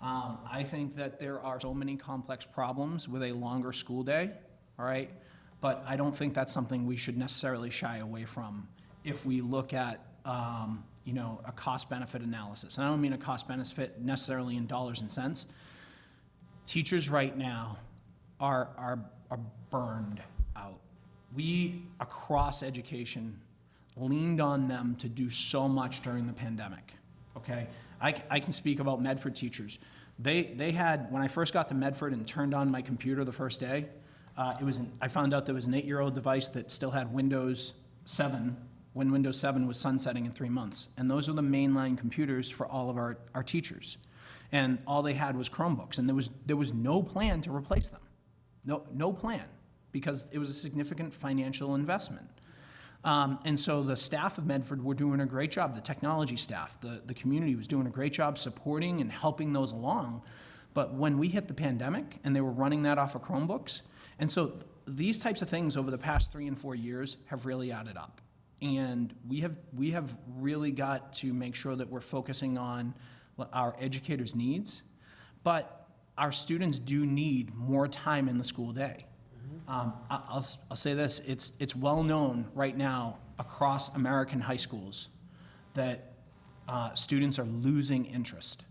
S2: I think that there are so many complex problems with a longer school day, all right, but I don't think that's something we should necessarily shy away from if we look at you know, a cost-benefit analysis. And I don't mean a cost-benefit necessarily in dollars and cents. Teachers right now are burned out. We, across education, leaned on them to do so much during the pandemic, okay? I can speak about Medford teachers. They had, when I first got to Medford and turned on my computer the first day, I found out there was an 8-year-old device that still had Windows 7 when Windows 7 was sunsetting in 3 months. And those were the mainline computers for all of our teachers. And all they had was Chromebooks, and there was no plan to replace them. No plan, because it was a significant financial investment. And so the staff of Medford were doing a great job, the technology staff, the community was doing a great job supporting and helping those along. But when we hit the pandemic and they were running that off of Chromebooks, and so these types of things over the past 3 and 4 years have really added up. And we have really got to make sure that we're focusing on our educators' needs, but our students do need more time in the school day. I'll say this, it's well known right now across American high schools that students are losing interest,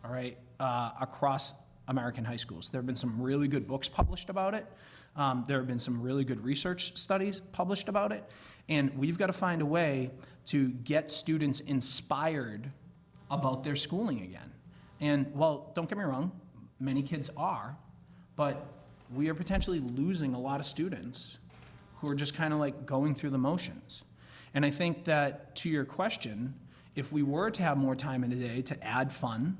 S2: all right, across American high schools. There have been some really good books published about it. There have been some really good research studies published about it, and we've got to find a way to get students inspired about their schooling again. And, well, don't get me wrong, many kids are, but we are potentially losing a lot of students who are just kind of like going through the motions. And I think that, to your question, if we were to have more time in a day to add fun,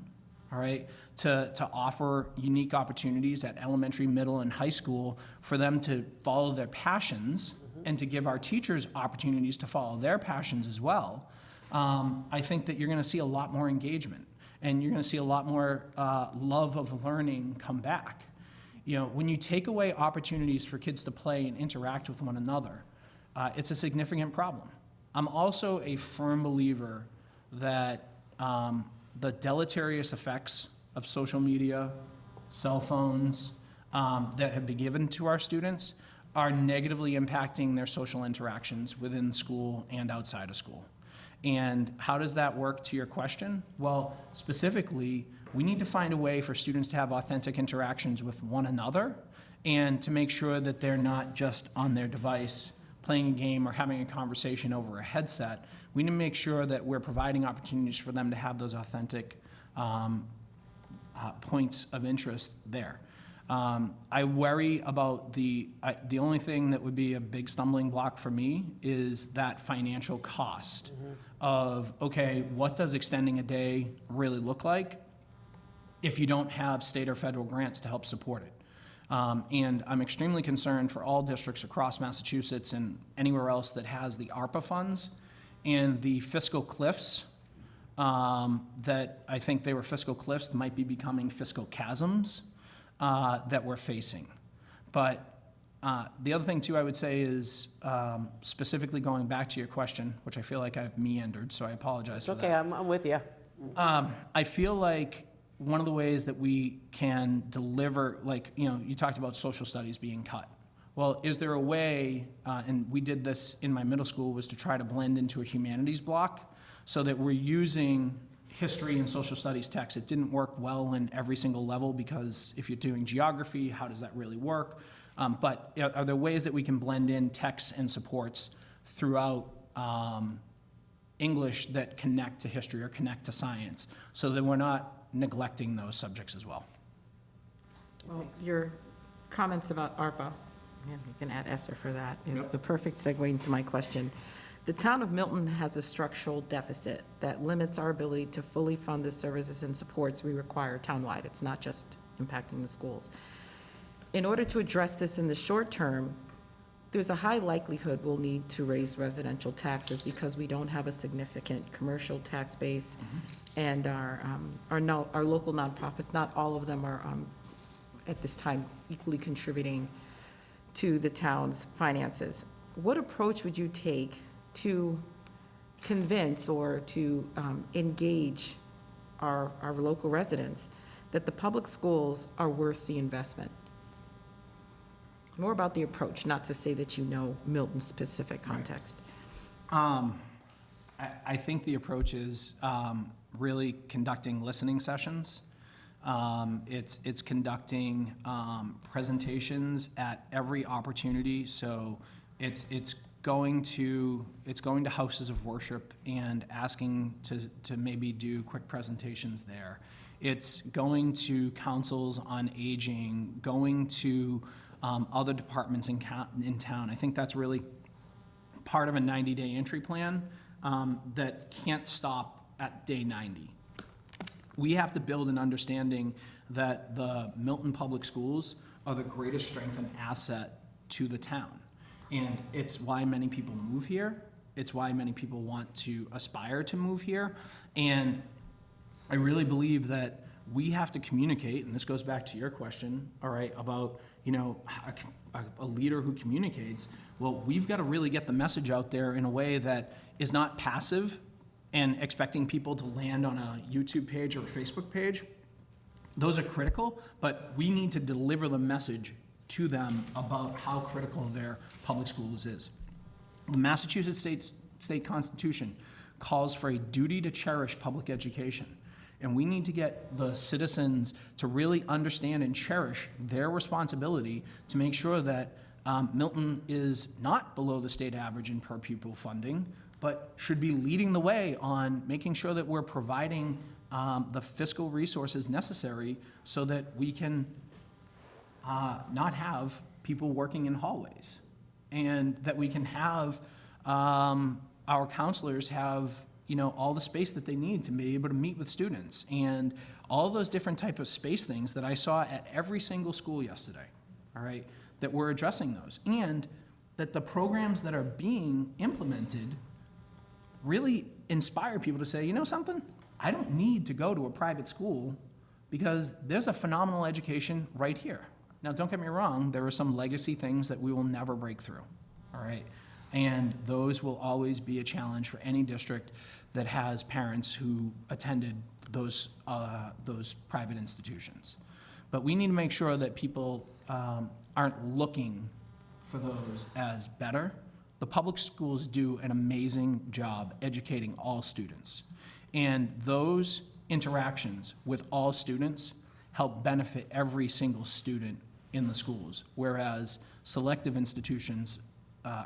S2: all right, to offer unique opportunities at elementary, middle, and high school for them to follow their passions and to give our teachers opportunities to follow their passions as well, I think that you're going to see a lot more engagement, and you're going to see a lot more love of learning come back. You know, when you take away opportunities for kids to play and interact with one another, it's a significant problem. I'm also a firm believer that the deleterious effects of social media, cell phones that have been given to our students are negatively impacting their social interactions within school and outside of school. And how does that work, to your question? Well, specifically, we need to find a way for students to have authentic interactions with one another and to make sure that they're not just on their device playing a game or having a conversation over a headset. We need to make sure that we're providing opportunities for them to have those authentic points of interest there. I worry about the only thing that would be a big stumbling block for me is that financial cost of, okay, what does extending a day really look like if you don't have state or federal grants to help support it? And I'm extremely concerned for all districts across Massachusetts and anywhere else that has the ARPA funds and the fiscal cliffs that I think they were fiscal cliffs might be becoming fiscal chasms that we're facing. But the other thing, too, I would say is specifically going back to your question, which I feel like I've meandered, so I apologize for that.
S5: Okay, I'm with you.
S2: I feel like one of the ways that we can deliver, like, you know, you talked about social studies being cut. Well, is there a way, and we did this in my middle school, was to try to blend into a humanities block so that we're using history and social studies texts. It didn't work well in every single level because if you're doing geography, how does that really work? But are there ways that we can blend in texts and supports throughout English that connect to history or connect to science, so that we're not neglecting those subjects as well?
S7: Well, your comments about ARPA, and you can add Esther for that, is the perfect segue into my question. The town of Milton has a structural deficit that limits our ability to fully fund the services and supports we require townwide. It's not just impacting the schools. In order to address this in the short term, there's a high likelihood we'll need to raise residential taxes because we don't have a significant commercial tax base. And our local nonprofits, not all of them are at this time equally contributing to the town's finances. What approach would you take to convince or to engage our local residents that the public schools are worth the investment? More about the approach, not to say that you know Milton's specific context.
S2: I think the approach is really conducting listening sessions. It's conducting presentations at every opportunity. So it's going to houses of worship and asking to maybe do quick presentations there. It's going to councils on aging, going to other departments in town. I think that's really part of a 90-day entry plan that can't stop at day 90. We have to build an understanding that the Milton Public Schools are the greatest strength and asset to the town. And it's why many people move here. It's why many people want to aspire to move here. And I really believe that we have to communicate, and this goes back to your question, all right, about, a leader who communicates. Well, we've got to really get the message out there in a way that is not passive and expecting people to land on a YouTube page or a Facebook page. Those are critical, but we need to deliver the message to them about how critical their public schools is. The Massachusetts State Constitution calls for a duty to cherish public education. And we need to get the citizens to really understand and cherish their responsibility to make sure that Milton is not below the state average in per pupil funding, but should be leading the way on making sure that we're providing the fiscal resources necessary so that we can not have people working in hallways, and that we can have our counselors have all the space that they need to be able to meet with students, and all those different type of space things that I saw at every single school yesterday, all right, that we're addressing those, and that the programs that are being implemented really inspire people to say, something, I don't need to go to a private school because there's a phenomenal education right here. Now, don't get me wrong, there are some legacy things that we will never break through, all right? And those will always be a challenge for any district that has parents who attended those private institutions. But we need to make sure that people aren't looking for those as better. The public schools do an amazing job educating all students. And those interactions with all students help benefit every single student in the schools, whereas selective institutions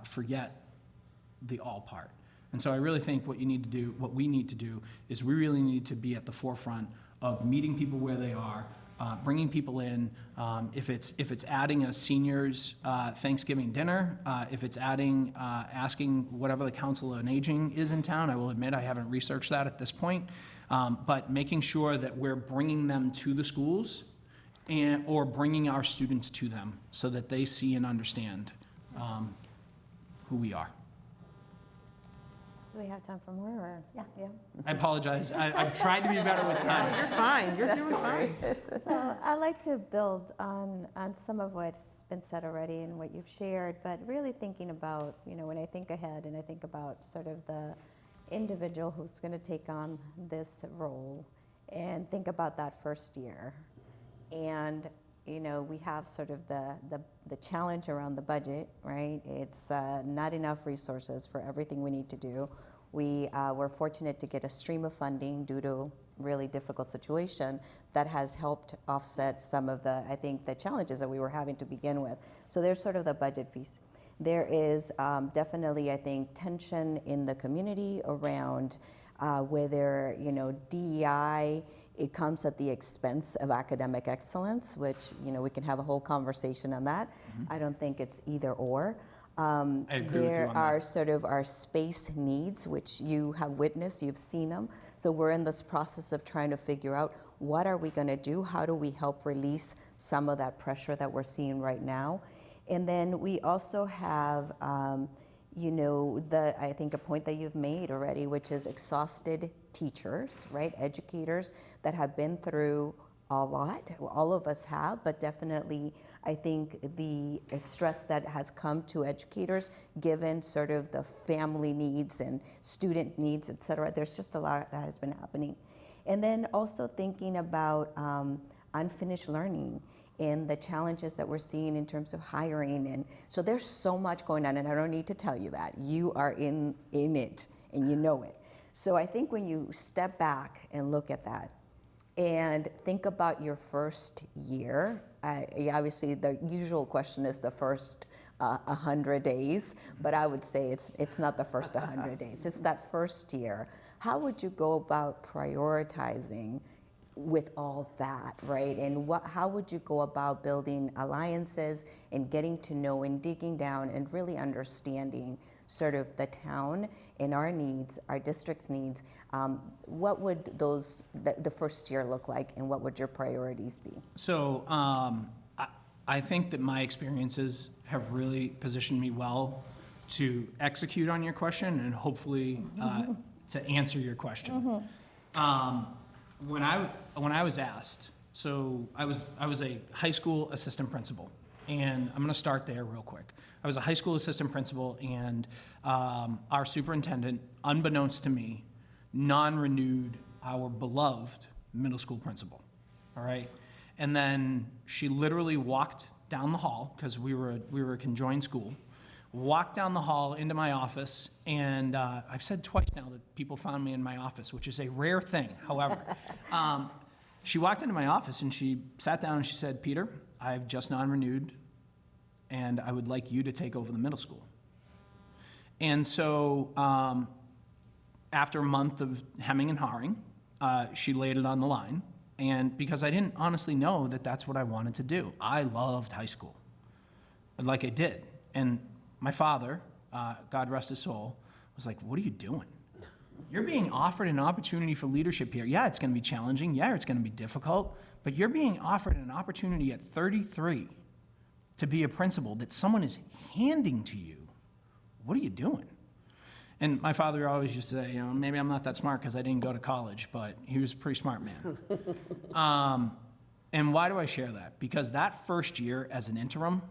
S2: forget the all part. And so I really think what we need to do is we really need to be at the forefront of meeting people where they are, bringing people in. If it's adding a seniors Thanksgiving dinner, if it's adding, asking whatever the Council on Aging is in town, I will admit I haven't researched that at this point, but making sure that we're bringing them to the schools or bringing our students to them so that they see and understand who we are.
S4: Do we have time for more, or? Yeah.
S2: I apologize. I've tried to be better with time.
S7: You're fine, you're doing fine.
S8: Well, I'd like to build on some of what's been said already and what you've shared, but really thinking about, when I think ahead and I think about sort of the individual who's going to take on this role and think about that first year. And, we have sort of the challenge around the budget, right? It's not enough resources for everything we need to do. We're fortunate to get a stream of funding due to
S4: really difficult situation that has helped offset some of the, I think, the challenges that we were having to begin with. So there's sort of the budget piece. There is definitely, I think, tension in the community around whether, DEI, it comes at the expense of academic excellence, which, we can have a whole conversation on that. I don't think it's either or.
S2: I agree with you
S4: There
S2: on
S4: are
S2: that.
S4: sort of our space needs, which you have witnessed, you've seen them. So we're in this process of trying to figure out what are we going to do? How do we help release some of that pressure that we're seeing right now? And then we also have, I think a point that you've made already, which is exhausted teachers, right? Educators that have been through a lot. All of us have, but definitely I think the stress that has come to educators, given sort of the family needs and student needs, et cetera, there's just a lot that has been happening. And then also thinking about unfinished learning and the challenges that we're seeing in terms of hiring. And so there's so much going on, and I don't need to tell you that. You are in it, and you know it. So I think when you step back and look at that, and think about your first year. Obviously, the usual question is the first 100 days, but I would say it's not the first 100 days. It's that first year. How would you go about prioritizing with all that, right? And how would you go about building alliances and getting to know and digging down and really understanding sort of the town and our needs, our district's needs? What would the first year look like, and what would your priorities be?
S2: So I think that my experiences have really positioned me well to execute on your question and hopefully to answer your question. When I was asked, so I was a high school assistant principal, and I'm going to start there real quick. I was a high school assistant principal, and our superintendent, unbeknownst to me, non-renewed our beloved middle school principal, all right? And then she literally walked down the hall, because we were a conjoined school, walked down the hall into my office, and I've said twice now that people found me in my office, which is a rare thing, however. She walked into my office, and she sat down, and she said, "Peter, I've just non-renewed, and I would like you to take over the middle school." And so after a month of hemming and hawing, she laid it on the line. And because I didn't honestly know that that's what I wanted to do. I loved high school, like I did. And my father, God rest his soul, was like, "What are you doing? You're being offered an opportunity for leadership here. Yeah, it's going to be challenging. Yeah, it's going to be difficult. But you're being offered an opportunity at 33 to be a principal that someone is handing to you. What are you doing?" And my father always used to say, maybe I'm not that smart because I didn't go to college, but he was a pretty smart man. And why do I share that? Because that first year as an interim,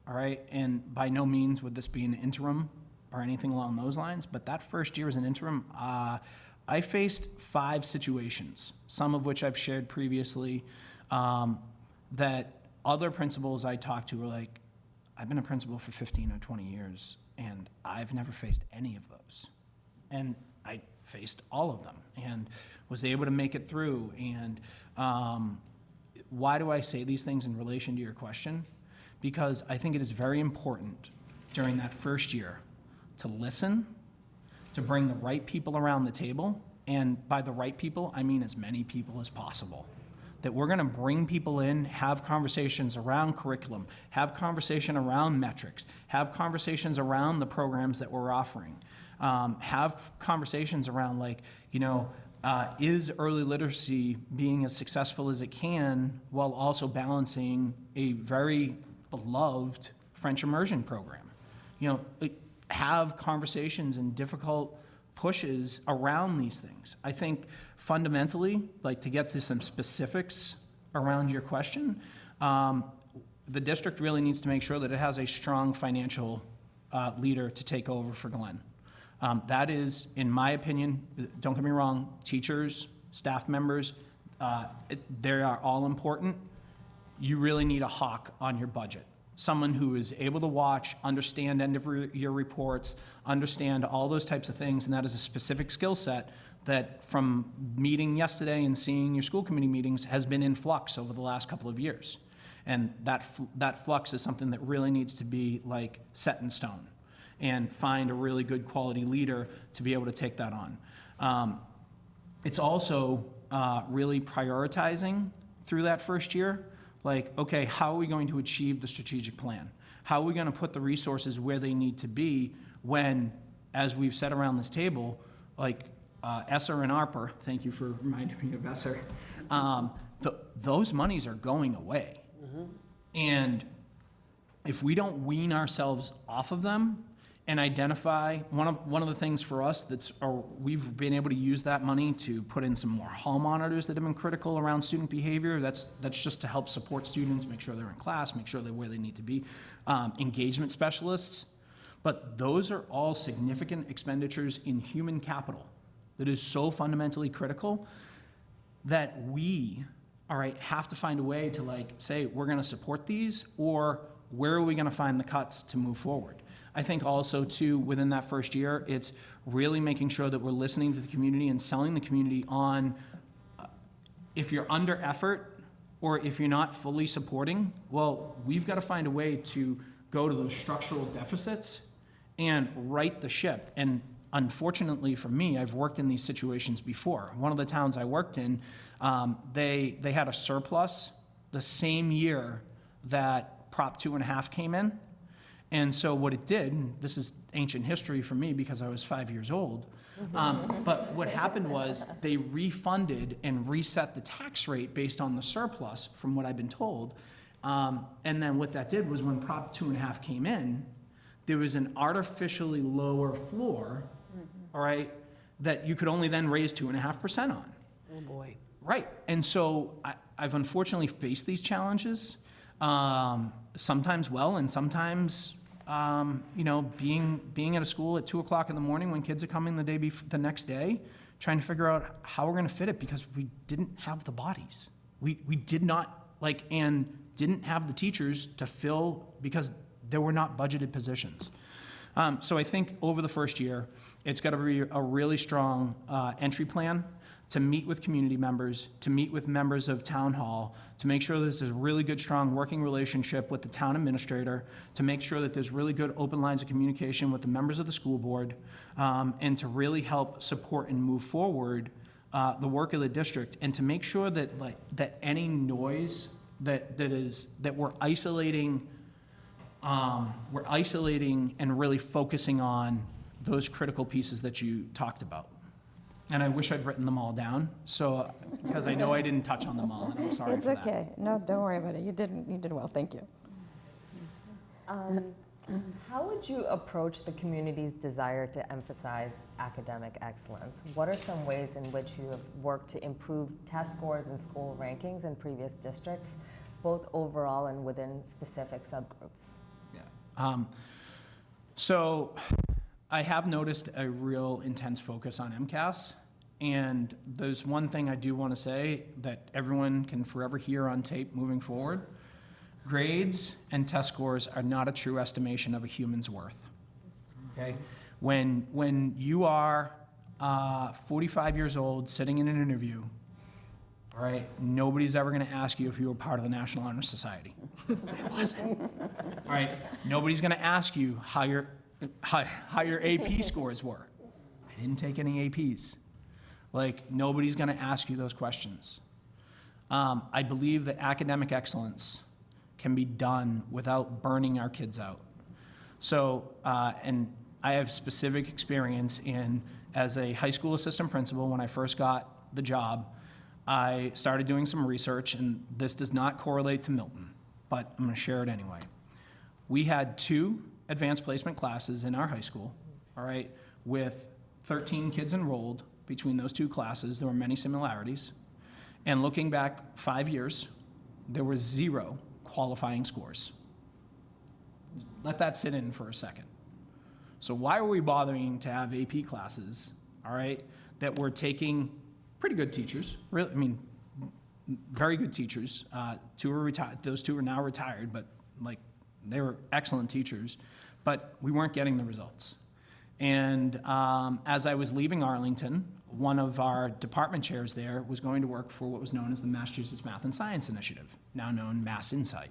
S2: all right, and by no means would this be an interim or anything along those lines, but that first year as an interim, I faced 5 situations, some of which I've shared previously, that other principals I talked to were like, "I've been a principal for 15 or 20 years, and I've never faced any of those." And I faced all of them and was able to make it through. And why do I say these things in relation to your question? Because I think it is very important during that first year to listen, to bring the right people around the table. And by the right people, I mean as many people as possible. That we're going to bring people in, have conversations around curriculum, have conversation around metrics, have conversations around the programs that we're offering, have conversations around is early literacy being as successful as it can while also balancing a very beloved French immersion program. Have conversations and difficult pushes around these things. I think fundamentally, to get to some specifics around your question, the district really needs to make sure that it has a strong financial leader to take over for Glenn. That is, in my opinion, don't get me wrong, teachers, staff members, they are all important. You really need a hawk on your budget. someone who is able to watch, understand end of year reports, understand all those types of things, and that is a specific skill set that from meeting yesterday and seeing your school committee meetings has been in flux over the last couple of years. And that flux is something that really needs to be like set in stone and find a really good quality leader to be able to take that on. It's also really prioritizing through that first year, like, okay, how are we going to achieve the strategic plan? How are we going to put the resources where they need to be when, as we've said around this table, like ESSER and ARPA, thank you for reminding me of ESSER, those monies are going away. And if we don't wean ourselves off of them and identify, one of the things for us we've been able to use that money to put in some more hall monitors that have been critical around student behavior. That's just to help support students, make sure they're in class, make sure they're where they need to be. Engagement specialists, but those are all significant expenditures in human capital that is so fundamentally critical that we, all right, have to find a way to like say we're going to support these, or where are we going to find the cuts to move forward? I think also too, within that first year, it's really making sure that we're listening to the community and selling the community on if you're under effort or if you're not fully supporting, well, we've got to find a way to go to those structural deficits and right the ship. And unfortunately for me, I've worked in these situations before. One of the towns I worked in, they had a surplus the same year that Prop 2.5 came in. And so what it did, and this is ancient history for me because I was 5 years old, but what happened was they refunded and reset the tax rate based on the surplus, from what I've been told. And then what that did was when Prop 2.5 came in, there was an artificially lower floor, all right, that you could only then raise 2.5% on.
S5: Oh, boy.
S2: Right. And so I've unfortunately faced these challenges, sometimes well, and sometimes, being at a school at 2 o'clock in the morning when kids are coming the next day, trying to figure out how we're going to fit it because we didn't have the bodies. We did not and didn't have the teachers to fill because there were not budgeted positions. So I think over the first year, it's got to be a really strong entry plan to meet with community members, to meet with members of town hall, to make sure there's a really good, strong working relationship with the town administrator, to make sure that there's really good open lines of communication with the members of the school board, and to really help support and move forward the work of the district, and to make sure that that any noise that we're isolating and really focusing on those critical pieces that you talked about. And I wish I'd written them all down, so because I know I didn't touch on them all, and I'm sorry
S8: It's
S2: for that.
S8: okay. No, don't worry about it. You did well. Thank you.
S6: How would you approach the community's desire to emphasize academic excellence? What are some ways in which you have worked to improve test scores and school rankings in previous districts, both overall and within specific subgroups?
S2: Yeah. So I have noticed a real intense focus on MCAS, and there's one thing I do want to say that everyone can forever hear on tape moving forward. Grades and test scores are not a true estimation of a human's worth, okay? When you are 45 years old, sitting in an interview, all right, nobody's ever going to ask you if you were part of the National Honor Society. I wasn't. All right, nobody's going to ask you how your AP scores were. I didn't take any APs. Nobody's going to ask you those questions. I believe that academic excellence can be done without burning our kids out. So, and I have specific experience as a high school assistant principal, when I first got the job, I started doing some research, and this does not correlate to Milton, but I'm going to share it anyway. We had 2 advanced placement classes in our high school, all right, with 13 kids enrolled between those 2 classes. There were many similarities. And looking back 5 years, there were 0 qualifying scores. Let that sit in for a second. So why are we bothering to have AP classes, all right, that we're taking pretty good teachers, really, very good teachers. 2 are retired. Those 2 are now retired, but They were excellent teachers, but we weren't getting the results. And as I was leaving Arlington, one of our department chairs there was going to work for what was known as the Massachusetts Math and Science Initiative, now known Mass Insight.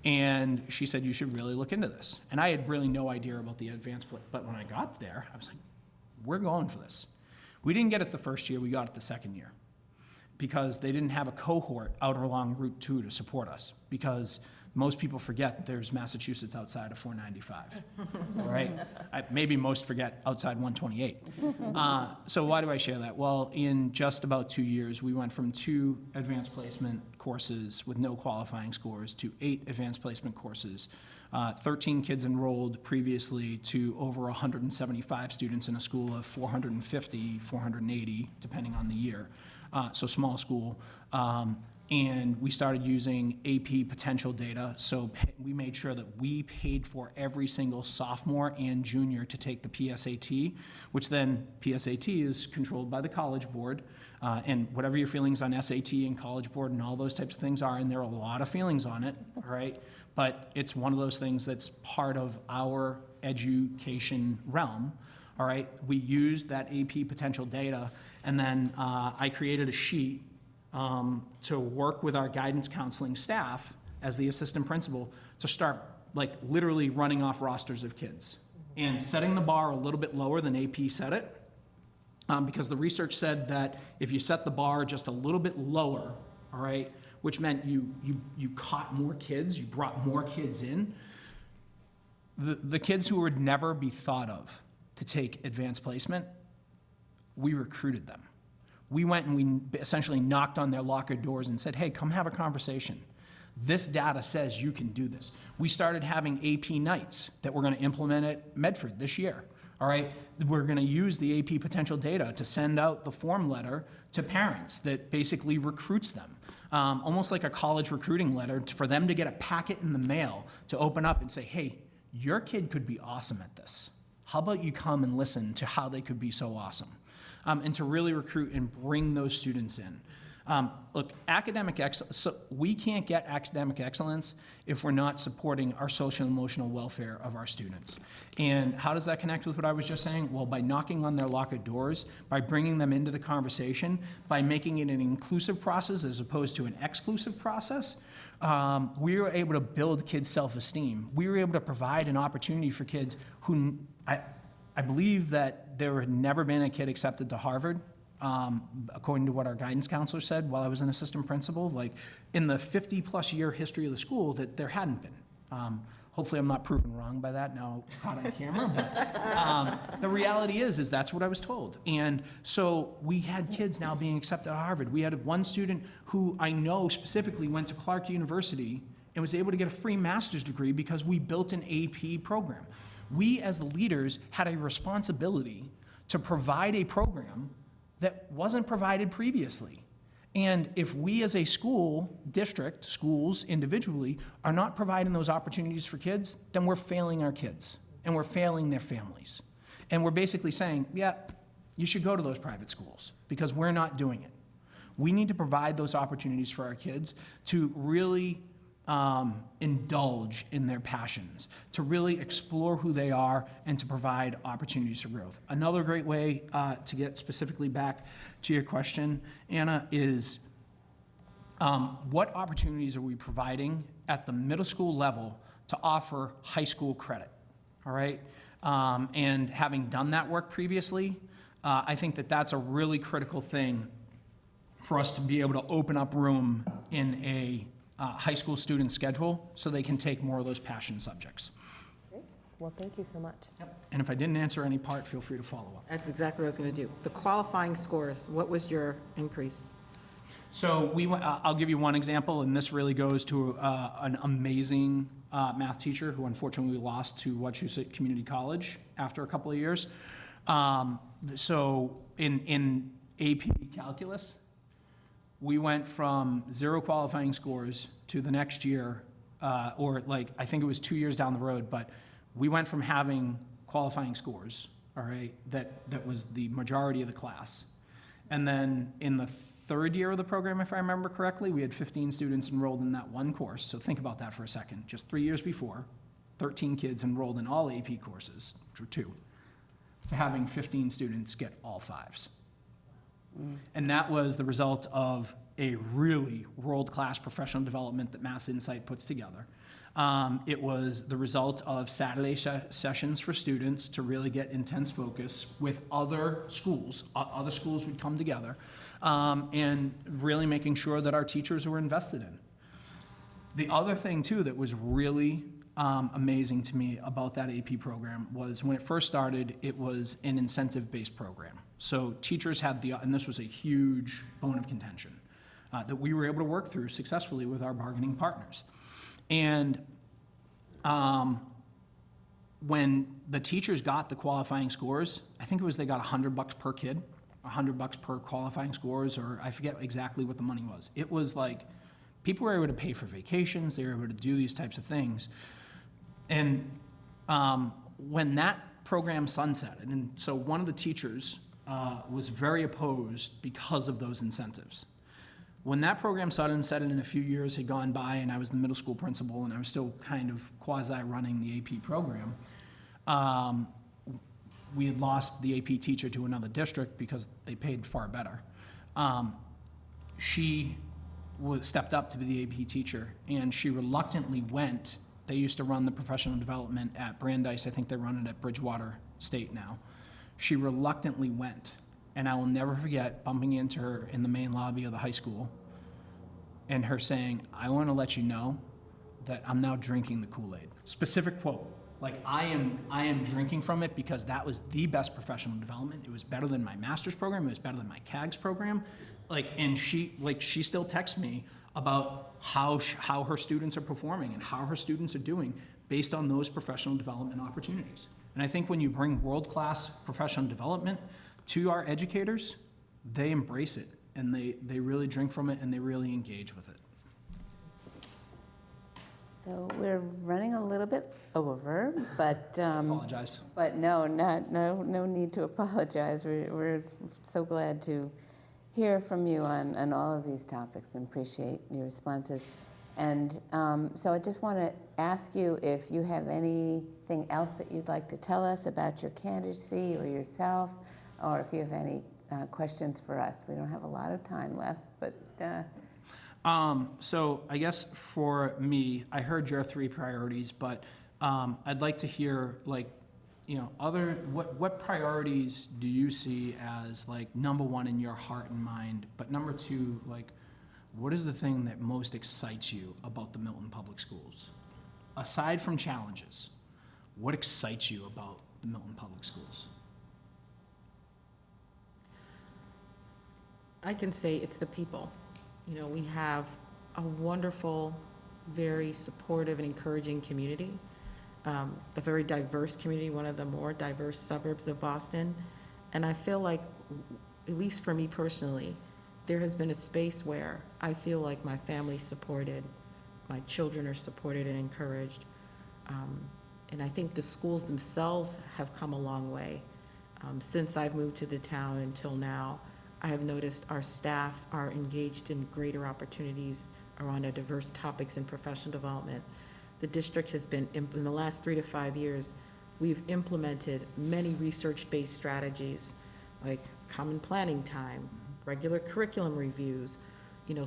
S2: And she said, you should really look into this. And I had really no idea about the advanced, but when I got there, I was like, we're going for this. We didn't get it the first year, we got it the second year. Because they didn't have a cohort out along Route 2 to support us. Because most people forget there's Massachusetts outside of 495, right? Maybe most forget outside 128. So why do I share that? Well, in just about 2 years, we went from 2 advanced placement courses with no qualifying scores to 8 advanced placement courses, 13 kids enrolled previously to over 175 students in a school of 450, 480, depending on the year. So small school. And we started using AP potential data, so we made sure that we paid for every single sophomore and junior to take the PSAT, which then PSAT is controlled by the College Board, and whatever your feelings on SAT and College Board and all those types of things are, and there are a lot of feelings on it, all right? But it's one of those things that's part of our education realm, all right? We used that AP potential data, and then I created a sheet to work with our guidance counseling staff as the assistant principal to start like literally running off rosters of kids and setting the bar a little bit lower than AP set it, because the research said that if you set the bar just a little bit lower, all right, which meant you caught more kids, you brought more kids in, the kids who would never be thought of to take advanced placement, we recruited them. We went and we essentially knocked on their locker doors and said, hey, come have a conversation. This data says you can do this. We started having AP nights that we're going to implement at Medford this year. All right, we're going to use the AP potential data to send out the form letter to parents that basically recruits them. Almost like a college recruiting letter for them to get a packet in the mail to open up and say, hey, your kid could be awesome at this. How about you come and listen to how they could be so awesome? And to really recruit and bring those students in. Look, academic excellence, so we can't get academic excellence if we're not supporting our social and emotional welfare of our students. And how does that connect with what I was just saying? Well, by knocking on their locker doors, by bringing them into the conversation, by making it an inclusive process as opposed to an exclusive process, we were able to build kids' self-esteem. We were able to provide an opportunity for kids who, I believe that there had never been a kid accepted to Harvard, according to what our guidance counselor said while I was an assistant principal, like in the 50-plus year history of the school, that there hadn't been. Hopefully I'm not proven wrong by that now caught on camera, but the reality is that's what I was told. And so we had kids now being accepted at Harvard. We had one student who I know specifically went to Clark University and was able to get a free master's degree because we built an AP program. We as the leaders had a responsibility to provide a program that wasn't provided previously. And if we as a school district, schools individually, are not providing those opportunities for kids, then we're failing our kids and we're failing their families. And we're basically saying, yeah, you should go to those private schools because we're not doing it. We need to provide those opportunities for our kids to really indulge in their passions, to really explore who they are, and to provide opportunities for growth. Another great way to get specifically back to your question, Anna, is what opportunities are we providing at the middle school level to offer high school credit, all right? And having done that work previously, I think that that's a really critical thing for us to be able to open up room in a high school student schedule so they can take more of those passion subjects.
S6: Great. Well, thank you so much.
S2: Yep. And if I didn't answer any part, feel free to follow up.
S7: That's exactly what I was going to do. The qualifying scores, what was your increase?
S2: So I'll give you one example, and this really goes to an amazing math teacher who unfortunately we lost to Wachusett Community College after a couple of years. So in AP Calculus, we went from 0 qualifying scores to the next year, or like I think it was 2 years down the road, but we went from having qualifying scores, all right, that was the majority of the class. And then in the third year of the program, if I remember correctly, we had 15 students enrolled in that one course. So think about that for a second. Just 3 years before, 13 kids enrolled in all AP courses, which were 2, to having 15 students get all 5s. And that was the result of a really world-class professional development that Mass Insight puts together. It was the result of Saturday sessions for students to really get intense focus with other schools. Other schools would come together, and really making sure that our teachers were invested in. The other thing, too, that was really amazing to me about that AP program was when it first started, it was an incentive-based program. So teachers had and this was a huge bone of contention that we were able to work through successfully with our bargaining partners. And when the teachers got the qualifying scores, I think it was they got $100 per kid, $100 per qualifying scores, or I forget exactly what the money was. It was like people were able to pay for vacations, they were able to do these types of things. And when that program sunsetted, and so one of the teachers was very opposed because of those incentives. When that program sunsetted and a few years had gone by and I was the middle school principal and I was still kind of quasi-running the AP program, we had lost the AP teacher to another district because they paid far better. She stepped up to be the AP teacher, and she reluctantly went. They used to run the professional development at Brandeis. I think they run it at Bridgewater State now. She reluctantly went, and I will never forget bumping into her in the main lobby of the high school and her saying, "I want to let you know that I'm now drinking the Kool-Aid." Specific quote. Like, I am drinking from it because that was the best professional development. It was better than my master's program. It was better than my CAGS program. And she still texts me about how her students are performing and how her students are doing based on those professional development opportunities. And I think when you bring world-class professional development to our educators, they embrace it, and they really drink from it, and they really engage with it.
S1: So we're running a little bit over, but
S2: Apologize.
S1: but no need to apologize. We're so glad to hear from you on all of these topics and appreciate your responses. And so I just want to ask you if you have anything else that you'd like to tell us about your candidacy or yourself, or if you have any questions for us. We don't have a lot of time left, but.
S2: So I guess for me, I heard your 3 priorities, but I'd like to hear, like, what priorities do you see as, like, number 1 in your heart and mind, but number 2, like, what is the thing that most excites you about the Milton Public Schools? Aside from challenges, what excites you about the Milton Public Schools?
S7: I can say it's the people. We have a wonderful, very supportive and encouraging community, a very diverse community, one of the more diverse suburbs of Boston. And I feel like, at least for me personally, there has been a space where I feel like my family's supported, my children are supported and encouraged. And I think the schools themselves have come a long way. Since I've moved to the town until now, I have noticed our staff are engaged in greater opportunities around our diverse topics in professional development. The district has been, in the last 3 to 5 years, we've implemented many research-based strategies like common planning time, regular curriculum reviews,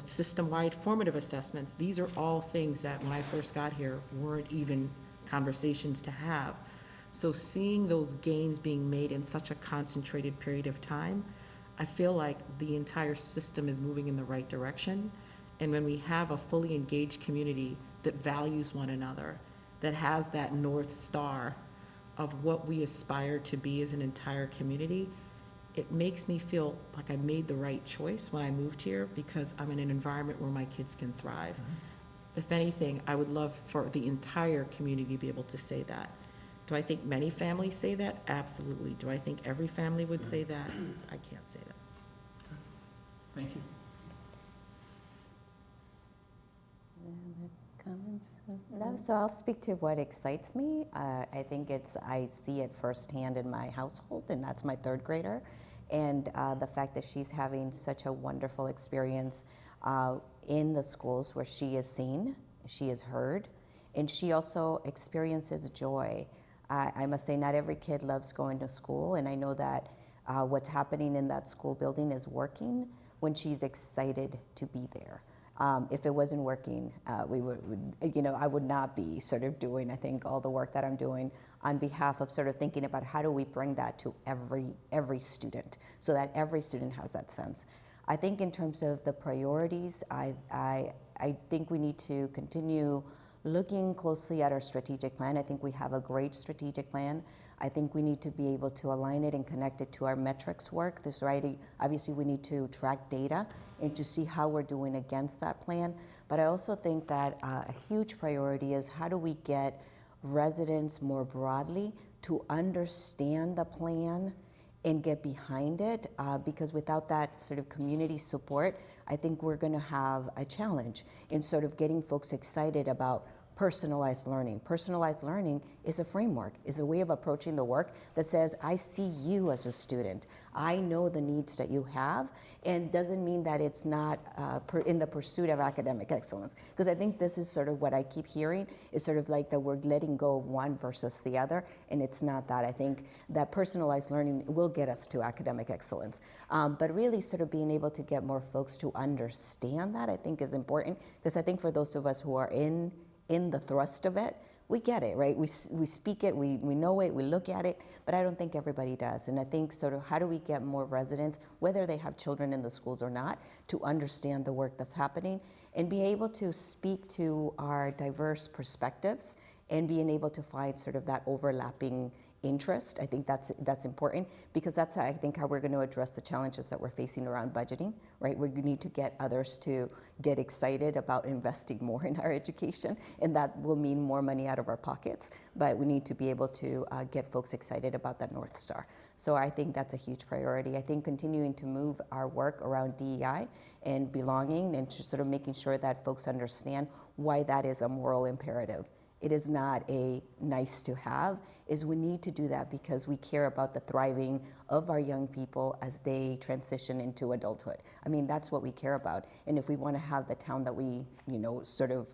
S7: system-wide formative assessments. These are all things that when I first got here weren't even conversations to have. So seeing those gains being made in such a concentrated period of time, I feel like the entire system is moving in the right direction. And when we have a fully engaged community that values one another, that has that North Star of what we aspire to be as an entire community, it makes me feel like I made the right choice when I moved here because I'm in an environment where my kids can thrive. Mm-hmm. If anything, I would love for the entire community to be able to say that. Do I think many families say that? Absolutely. Do I think every family would say that? I can't say that.
S2: Thank you.
S1: Other comments?
S8: No, so I'll speak to what excites me. I think I see it firsthand in my household, and that's my 3rd grader.
S4: and the fact that she's having such a wonderful experience in the schools where she is seen, she is heard, and she also experiences joy. I must say, not every kid loves going to school, and I know that what's happening in that school building is working when she's excited to be there. If it wasn't working, I would not be sort of doing, I think, all the work that I'm doing on behalf of sort of thinking about how do we bring that to every student so that every student has that sense. I think in terms of the priorities, I think we need to continue looking closely at our strategic plan. I think we have a great strategic plan. I think we need to be able to align it and connect it to our metrics work. Obviously, we need to track data and to see how we're doing against that plan. But I also think that a huge priority is how do we get residents more broadly to understand the plan and get behind it, because without that sort of community support, I think we're going to have a challenge in sort of getting folks excited about personalized learning. Personalized learning is a framework, is a way of approaching the work that says, I see you as a student. I know the needs that you have, and doesn't mean that it's not in the pursuit of academic excellence. Because I think this is sort of what I keep hearing, is sort of like that we're letting go of one versus the other, and it's not that. I think that personalized learning will get us to academic excellence. But really sort of being able to get more folks to understand that, I think, is important, because I think for those of us who are in the thrust of it, we get it, right? We speak it, we know it, we look at it, but I don't think everybody does. And I think sort of how do we get more residents, whether they have children in the schools or not, to understand the work that's happening and be able to speak to our diverse perspectives and being able to find sort of that overlapping interest. I think that's important, because that's, I think, how we're going to address the challenges that we're facing around budgeting, right? We need to get others to get excited about investing more in our education, and that will mean more money out of our pockets, but we need to be able to get folks excited about that North Star. So I think that's a huge priority. I think continuing to move our work around DEI and belonging, and sort of making sure that folks understand why that is a moral imperative. It is not a nice to have, is we need to do that because we care about the thriving of our young people as they transition into adulthood. I mean, that's what we care about. And if we want to have the town that we, sort of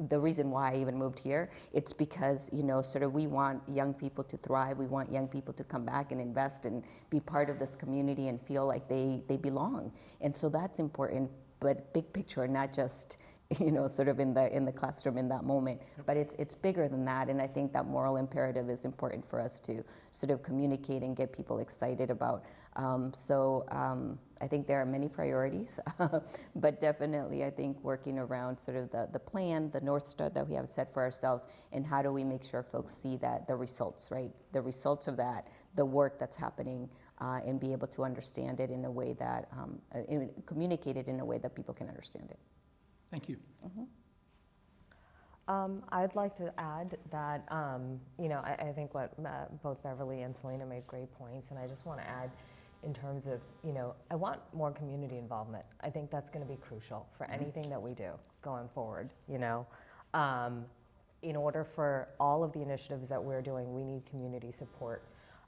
S4: the reason why I even moved here, it's because, sort of we want young people to thrive. We want young people to come back and invest and be part of this community and feel like they belong. And so that's important, but big picture, not just sort of in the classroom in that moment. But it's bigger than that, and I think that moral imperative is important for us to sort of communicate and get people excited about. I think there are many priorities, but definitely I think working around sort of the plan, the North Star that we have set for ourselves, and how do we make sure folks see that the results, right? The results of that, the work that's happening, and be able to understand it in a way that, communicate it in a way that people can understand it.
S2: Thank you.
S6: I'd like to add that, I think what both Beverly and Selena made great points, and I just want to add in terms of, I want more community involvement. I think that's going to be crucial for anything that we do going forward, in order for all of the initiatives that we're doing, we need community support.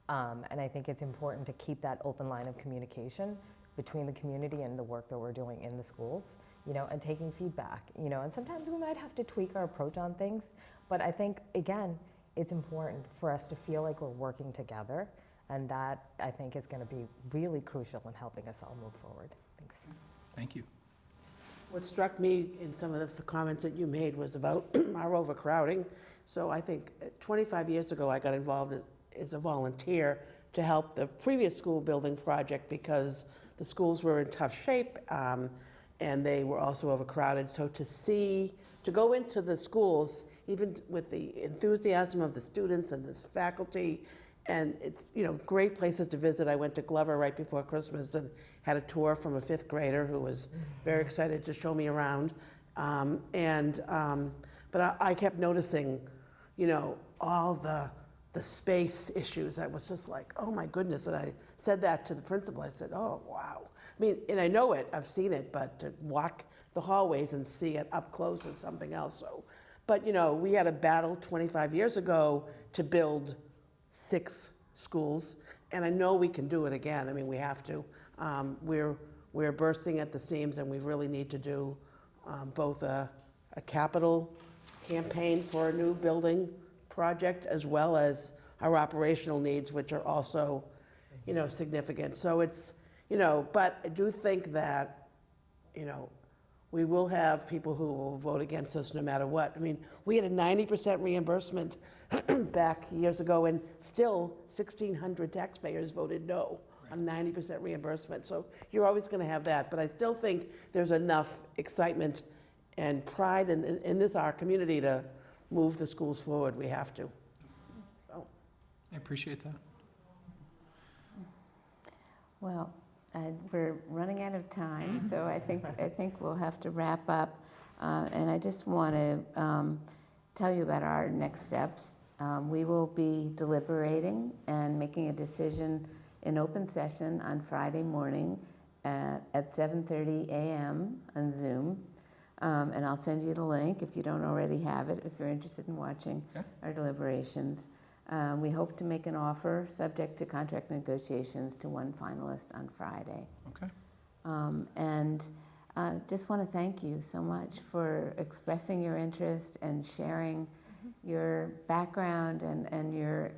S6: And I think it's important to keep that open line of communication between the community and the work that we're doing in the schools. And taking feedback, and sometimes we might have to tweak our approach on things, but I think, again, it's important for us to feel like we're working together, and that, I think, is going to be really crucial in helping us all move forward. Thanks.
S2: Thank you.
S5: What struck me in some of the comments that you made was about our overcrowding. So I think 25 years ago, I got involved as a volunteer to help the previous school building project because the schools were in tough shape. And they were also overcrowded. So to go into the schools, even with the enthusiasm of the students and this faculty, and it's, great places to visit. I went to Glover right before Christmas and had a tour from a 5th grader who was very excited to show me around. But I kept noticing, all the space issues. I was just like, oh my goodness. And I said that to the principal. I said, oh, wow. I mean, and I know it, I've seen it, but to walk the hallways and see it up close is something else. So, but we had a battle 25 years ago to build 6 schools, and I know we can do it again. I mean, we have to. We're bursting at the seams, and we really need to do both a capital campaign for a new building project, as well as our operational needs, which are also, significant. So it's, but I do think that, we will have people who will vote against us no matter what. I mean, we had a 90% reimbursement back years ago, and still 1,600 taxpayers voted no on 90% reimbursement. So you're always going to have that. But I still think there's enough excitement and pride in this, our community, to move the schools forward. We have to. So.
S2: I appreciate that.
S1: Well, we're running out of time, so I think we'll have to wrap up. And I just want to tell you about our next steps. We will be deliberating and making a decision in open session on Friday morning at 7:30 a.m. on Zoom. And I'll send you the link if you don't already have it, if you're interested in watching our deliberations. We hope to make an offer subject to contract negotiations to one finalist on Friday.
S2: Okay.
S1: And just want to thank you so much for expressing your interest and sharing your background and your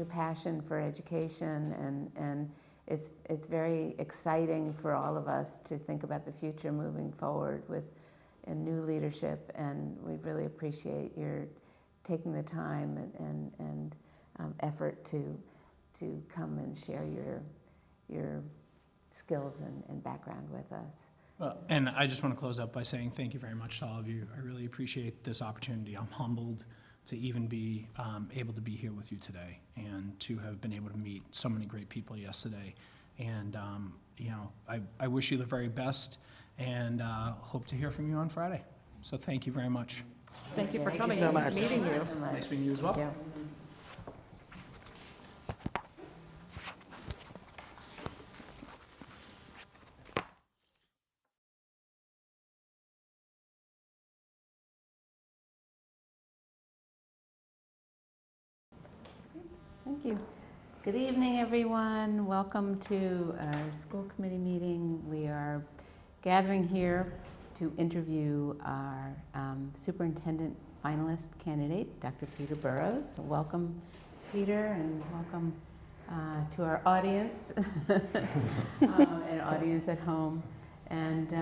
S1: passion for education. And it's very exciting for all of us to think about the future moving forward with a new leadership. And we really appreciate your taking the time and effort to come and share your skills and background with us.
S2: Well, and I just want to close up by saying thank you very much to all of you. I really appreciate this opportunity. I'm humbled to even be able to be here with you today and to have been able to meet so many great people yesterday. And, I wish you the very best and hope to hear from you on Friday. So thank you very much.
S7: Thank you for
S5: Thank you
S7: coming.
S5: so
S7: Nice
S5: much.
S7: meeting you.
S2: Nice meeting you as well.
S4: Yeah.
S1: Thank you. Good evening, everyone. Welcome to our school committee meeting. We are gathering here to interview our superintendent finalist candidate, Dr. Peter Burrows. Welcome, Peter, and welcome to our audience and audience at home. And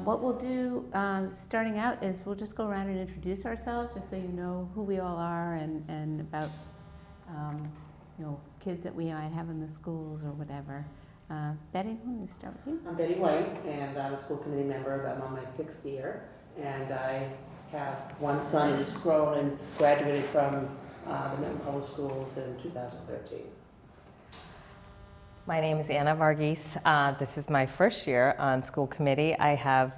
S1: what we'll do starting out is we'll just go around and introduce ourselves, just so you know who we all are and about kids that we might have in the schools or whatever. Betty, let me start with you.
S5: I'm Betty White, and I'm a school committee member. I'm on my 6th year, and I have one son who's grown and graduated from the Milton Public Schools in 2013.
S6: My name is Anna Varghese. This is my first year on school committee. I have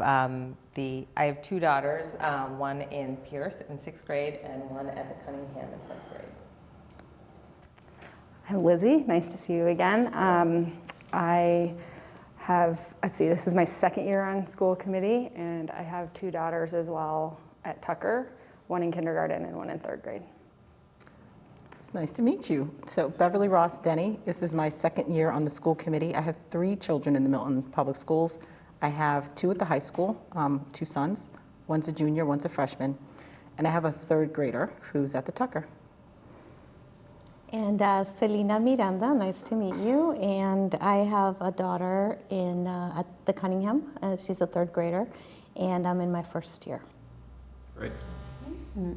S6: two daughters, one in Pierce in 6th grade and one at the Cunningham in 5th grade.
S3: I'm Lizzie, nice to see you again. I have, this is my 2nd year on school committee, and I have 2 daughters as well at Tucker, one in kindergarten and one in 3rd grade.
S9: It's nice to meet you. So Beverly Ross Denny, this is my 2nd year on the school committee. I have 3 children in the Milton Public Schools. I have 2 at the high school, 2 sons. One's a junior, one's a freshman. And I have a 3rd grader who's at the Tucker.
S8: And Selena Miranda, nice to meet you. And I have a daughter at the Cunningham. She's a 3rd grader, and I'm in my 1st year.
S2: Great.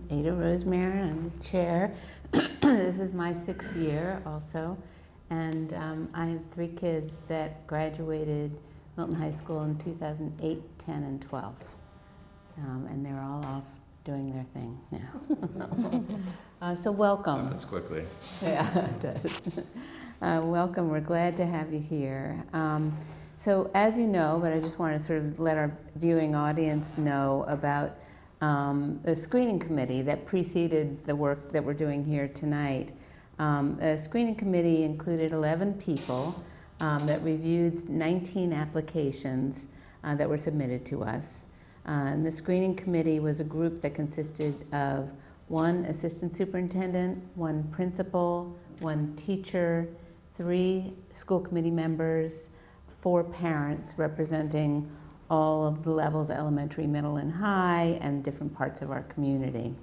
S1: Ada Rosemary, I'm the chair. This is my 6th year also. And I have 3 kids that graduated Milton High School in 2008, 10, and 12. And they're all off doing their thing now. So welcome.
S10: That's quickly.
S1: Yeah, it does. Welcome. We're glad to have you here. So as you know, but I just want to sort of let our viewing audience know about the screening committee that preceded the work that we're doing here tonight. The screening committee included 11 people that reviewed 19 applications that were submitted to us. And the screening committee was a group that consisted of 1 assistant superintendent, 1 principal, 1 teacher, 3 school committee members, 4 parents representing all of the levels, elementary, middle, and high, and different parts of our community.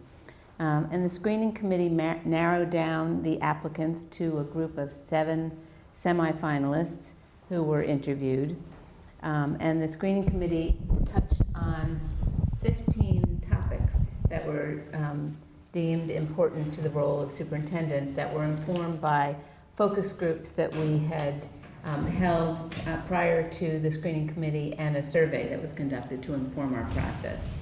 S1: And the screening committee narrowed down the applicants to a group of 7 semifinalists who were interviewed. And the screening committee touched on 15 topics that were deemed important to the role of superintendent, that were informed by focus groups that we had held prior to the screening committee, and a survey that was conducted to inform our process.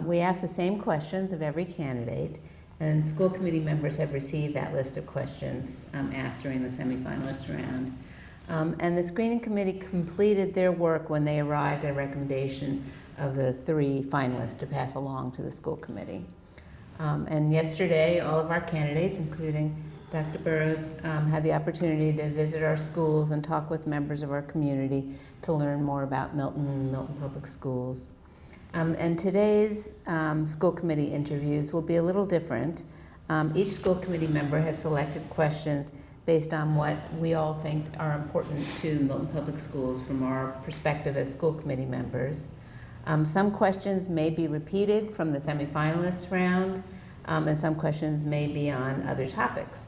S1: We asked the same questions of every candidate, and school committee members have received that list of questions asked during the semifinalist round. And the screening committee completed their work when they arrived at a recommendation of the 3 finalists to pass along to the school committee. And yesterday, all of our candidates, including Dr. Burrows, had the opportunity to visit our schools and talk with members of our community to learn more about Milton and Milton Public Schools. And today's school committee interviews will be a little different. Each school committee member has selected questions based on what we all think are important to Milton Public Schools from our perspective as school committee members. Some questions may be repeated from the semifinalists round, and some questions may be on other topics.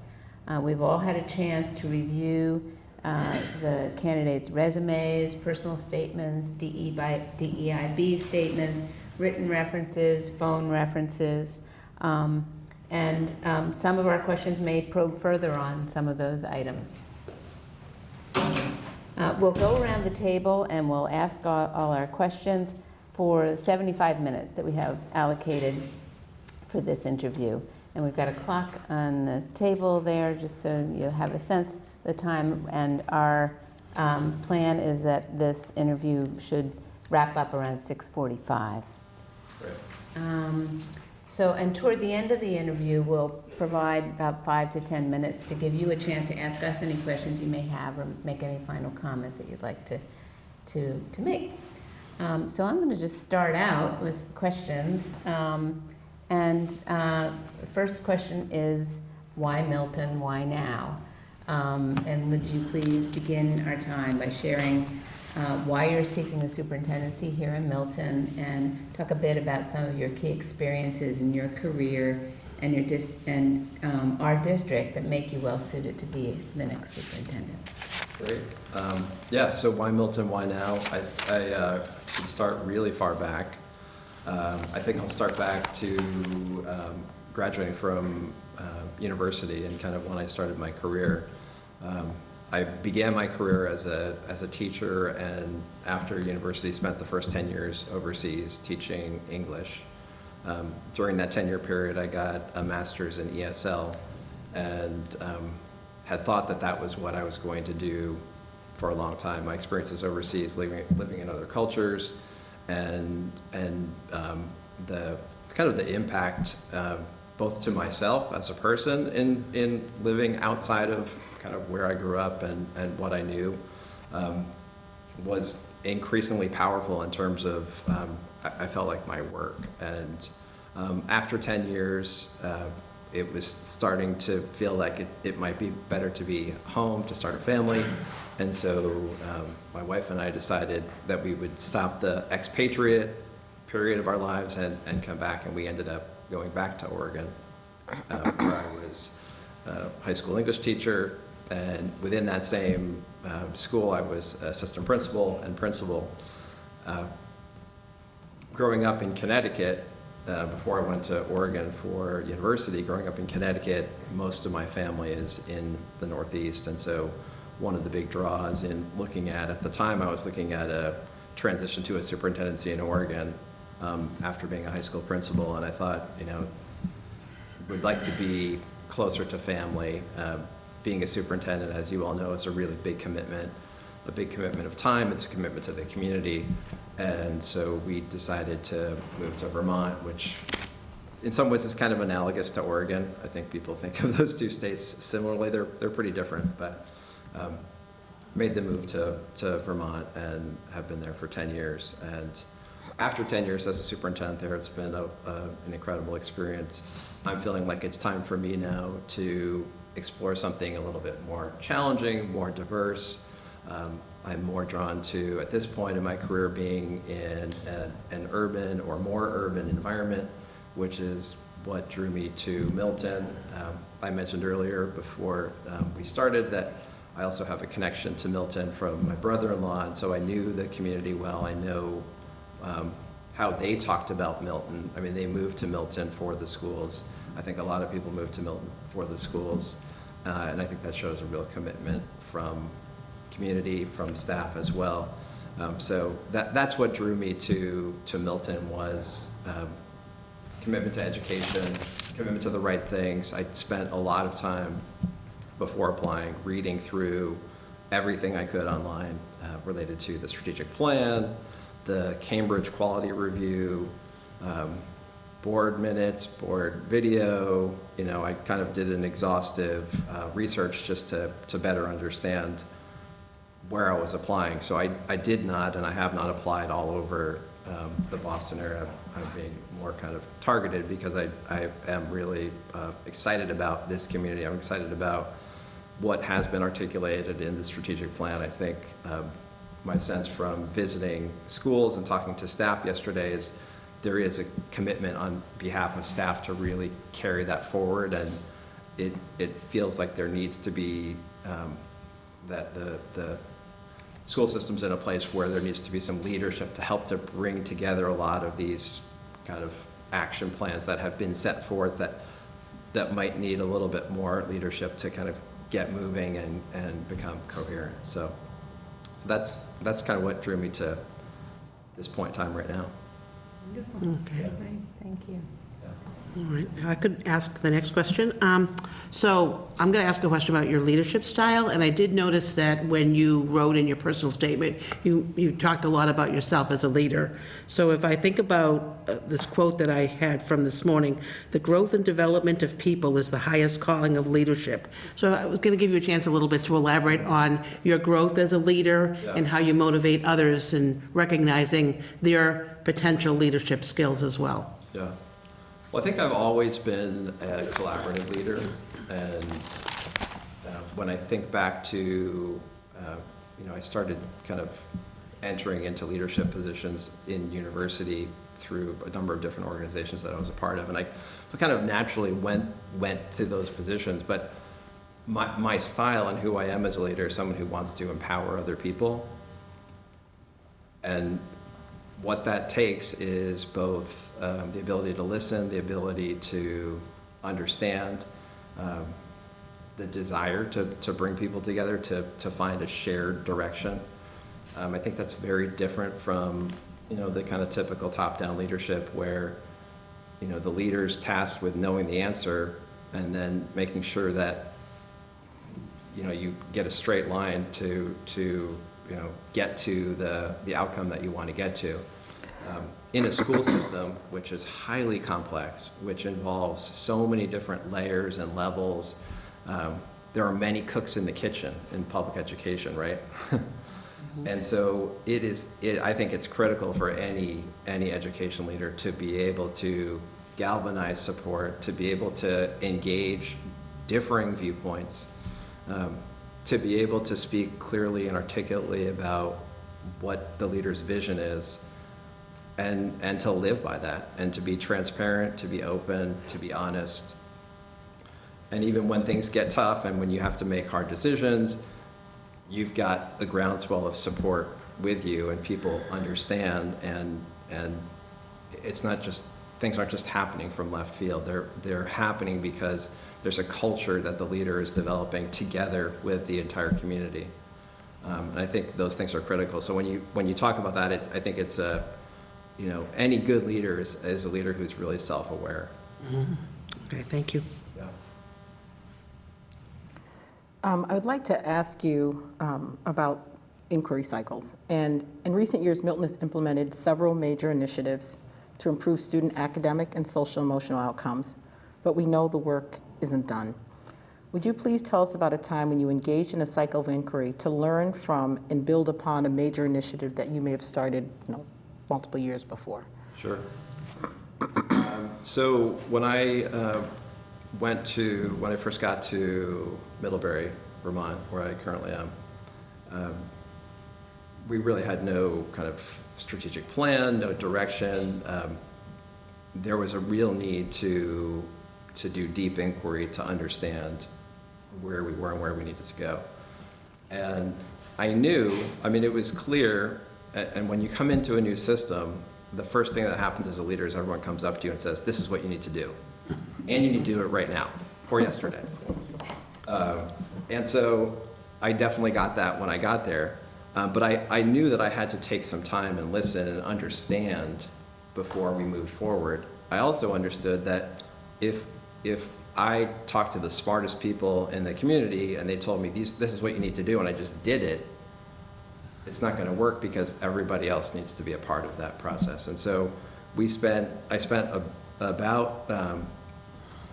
S1: We've all had a chance to review the candidates' resumes, personal statements, DEIB statements, written references, phone references, and some of our questions may probe further on some of those items. We'll go around the table and we'll ask all our questions for 75 minutes that we have allocated for this interview. And we've got a clock on the table there, just so you have a sense of the time. And our plan is that this interview should wrap up around 6:45.
S10: Great.
S1: And toward the end of the interview, we'll provide about 5 to 10 minutes to give you a chance to ask us any questions you may have or make any final comments that you'd like to make. So I'm going to just start out with questions. The first question is, why Milton, why now? And would you please begin our time by sharing why you're seeking the superintendency here in Milton, and talk a bit about some of your key experiences in your career and our district that make you well suited to be the next superintendent.
S10: Great. So why Milton, why now? I could start really far back. I think I'll start back to graduating from university and kind of when I started my career. I began my career as a teacher, and after university spent the first 10 years overseas teaching English. During that 10-year period, I got a master's in ESL, and had thought that was what I was going to do for a long time. My experiences overseas, living in other cultures, and the kind of the impact both to myself as a person in living outside of kind of where I grew up and what I knew was increasingly powerful in terms of I felt like my work. And after 10 years, it was starting to feel like it might be better to be home, to start a family. And so my wife and I decided that we would stop the expatriate period of our lives and come back, and we ended up going back to Oregon, where I was a high school English teacher, and within that same school I was assistant principal and principal. Growing up in Connecticut, before I went to Oregon for university, growing up in Connecticut, most of my family is in the Northeast, and so one of the big draws in looking at the time, I was looking at a transition to a superintendency in Oregon after being a high school principal, and I thought, would like to be closer to family. Being a superintendent, as you all know, is a really big commitment of time. It's a commitment to the community. And so we decided to move to Vermont, which in some ways is kind of analogous to Oregon. I think people think of those two states similarly. They're pretty different, but made the move to Vermont and have been there for 10 years. And after 10 years as a superintendent there, it's been an incredible experience. I'm feeling like it's time for me now to explore something a little bit more challenging, more diverse. I'm more drawn to, at this point in my career, being in an urban or more urban environment, which is what drew me to Milton. I mentioned earlier before we started that I also have a connection to Milton from my brother-in-law, and so I knew the community well. I know how they talked about Milton. I mean, they moved to Milton for the schools. I think a lot of people moved to Milton for the schools, and I think that shows a real commitment from community, from staff as well. So that's what drew me to Milton was commitment to education, commitment to the right things. I spent a lot of time before applying reading through everything I could online related to the strategic plan, the Cambridge Quality Review, board minutes, board video. You know, I kind of did an exhaustive research just to better understand where I was applying. So I did not, and I have not applied all over the Boston area. I'm being more kind of targeted because I am really excited about this community. I'm excited about what has been articulated in the strategic plan. I think my sense from visiting schools and talking to staff yesterday is there is a commitment on behalf of staff to really carry that forward, and it feels like there needs to be that the school system's in a place where there needs to be some leadership to help to bring together a lot of these kind of action plans that have been set forth that might need a little bit more leadership to kind of get moving and become coherent. So that's kind of what drew me to this point in time right now.
S5: Okay.
S1: Thank you.
S5: All right, I could ask the next question. So I'm going to ask a question about your leadership style, and I did notice that when you wrote in your personal statement, you talked a lot about yourself as a leader. So if I think about this quote that I had from this morning, the growth and development of people is the highest calling of leadership. So I was going to give you a chance a little bit to elaborate on your growth as a leader and how you motivate others and recognizing their potential leadership skills as well.
S10: Yeah. Well, I think I've always been a collaborative leader, and when I think back to, I started kind of entering into leadership positions in university through a number of different organizations that I was a part of, and I kind of naturally went to those positions, but my style and who I am as a leader is someone who wants to empower other people, and what that takes is both the ability to listen, the ability to understand, the desire to bring people together, to find a shared direction. I think that's very different from, the kind of typical top-down leadership where, the leader's tasked with knowing the answer and then making sure that, you get a straight line to get to the outcome that you want to get to. In a school system, which is highly complex, which involves so many different layers and levels, there are many cooks in the kitchen in public education, right? And so I think it's critical for any education leader to be able to galvanize support, to be able to engage differing viewpoints, to be able to speak clearly and articulately about what the leader's vision is, and to live by that, and to be transparent, to be open, to be honest. And even when things get tough and when you have to make hard decisions, you've got the groundswell of support with you, and people understand, and it's not just, things aren't just happening from left field. They're happening because there's a culture that the leader is developing together with the entire community. And I think those things are critical. So when you talk about that, I think it's any good leader is a leader who's really self-aware.
S5: Mm-hmm. Okay, thank you.
S10: Yeah.
S9: I would like to ask you about inquiry cycles. And in recent years, Milton has implemented several major initiatives to improve student academic and social emotional outcomes, but we know the work isn't done. Would you please tell us about a time when you engaged in a cycle of inquiry to learn from and build upon a major initiative that you may have started, multiple years before?
S10: Sure. So when I when I first got to Middlebury, Vermont, where I currently am, we really had no kind of strategic plan, no direction. There was a real need to do deep inquiry to understand where we were and where we needed to go. And I knew, I mean, it was clear, and when you come into a new system, the first thing that happens as a leader is everyone comes up to you and says, this is what you need to do. And you need to do it right now, or yesterday. And so I definitely got that when I got there. But I knew that I had to take some time and listen and understand before we moved forward. I also understood that if I talked to the smartest people in the community and they told me this is what you need to do and I just did it, it's not going to work because everybody else needs to be a part of that process. And so I spent about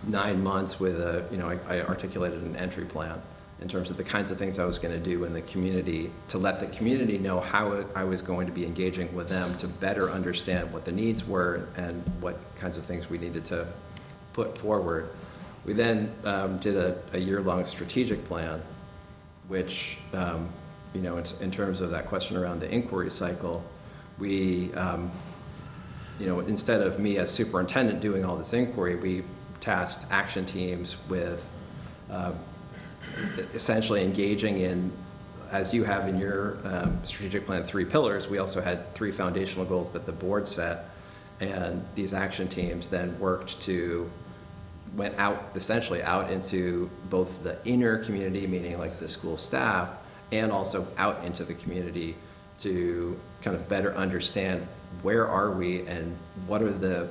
S10: 9 months with I articulated an entry plan in terms of the kinds of things I was going to do in the community to let the community know how I was going to be engaging with them to better understand what the needs were and what kinds of things we needed to put forward. We then did a year-long strategic plan, which, in terms of that question around the inquiry cycle, we, instead of me as superintendent doing all this inquiry, we tasked action teams with essentially engaging in, as you have in your strategic plan, 3 pillars, we also had 3 foundational goals that the board set, and these action teams then went essentially out into both the inner community, meaning like the school staff, and also out into the community to kind of better understand where are we and what are the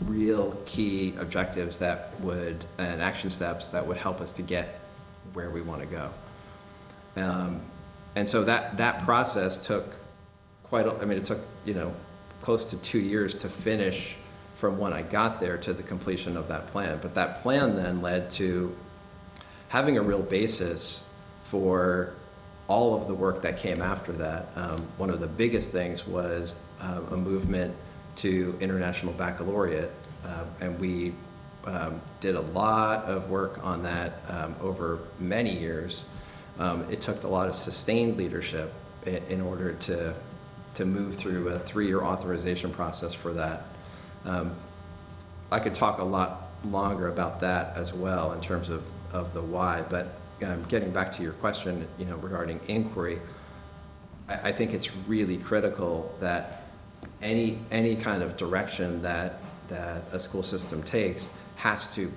S10: real key objectives and action steps that would help us to get where we want to go. And so that process took it took close to 2 years to finish from when I got there to the completion of that plan. But that plan then led to having a real basis for all of the work that came after that. One of the biggest things was a movement to International Baccalaureate, and we did a lot of work on that over many years. It took a lot of sustained leadership in order to move through a 3-year authorization process for that. I could talk a lot longer about that as well in terms of the why, but getting back to your question, regarding inquiry, I think it's really critical that any kind of direction that a school system takes has to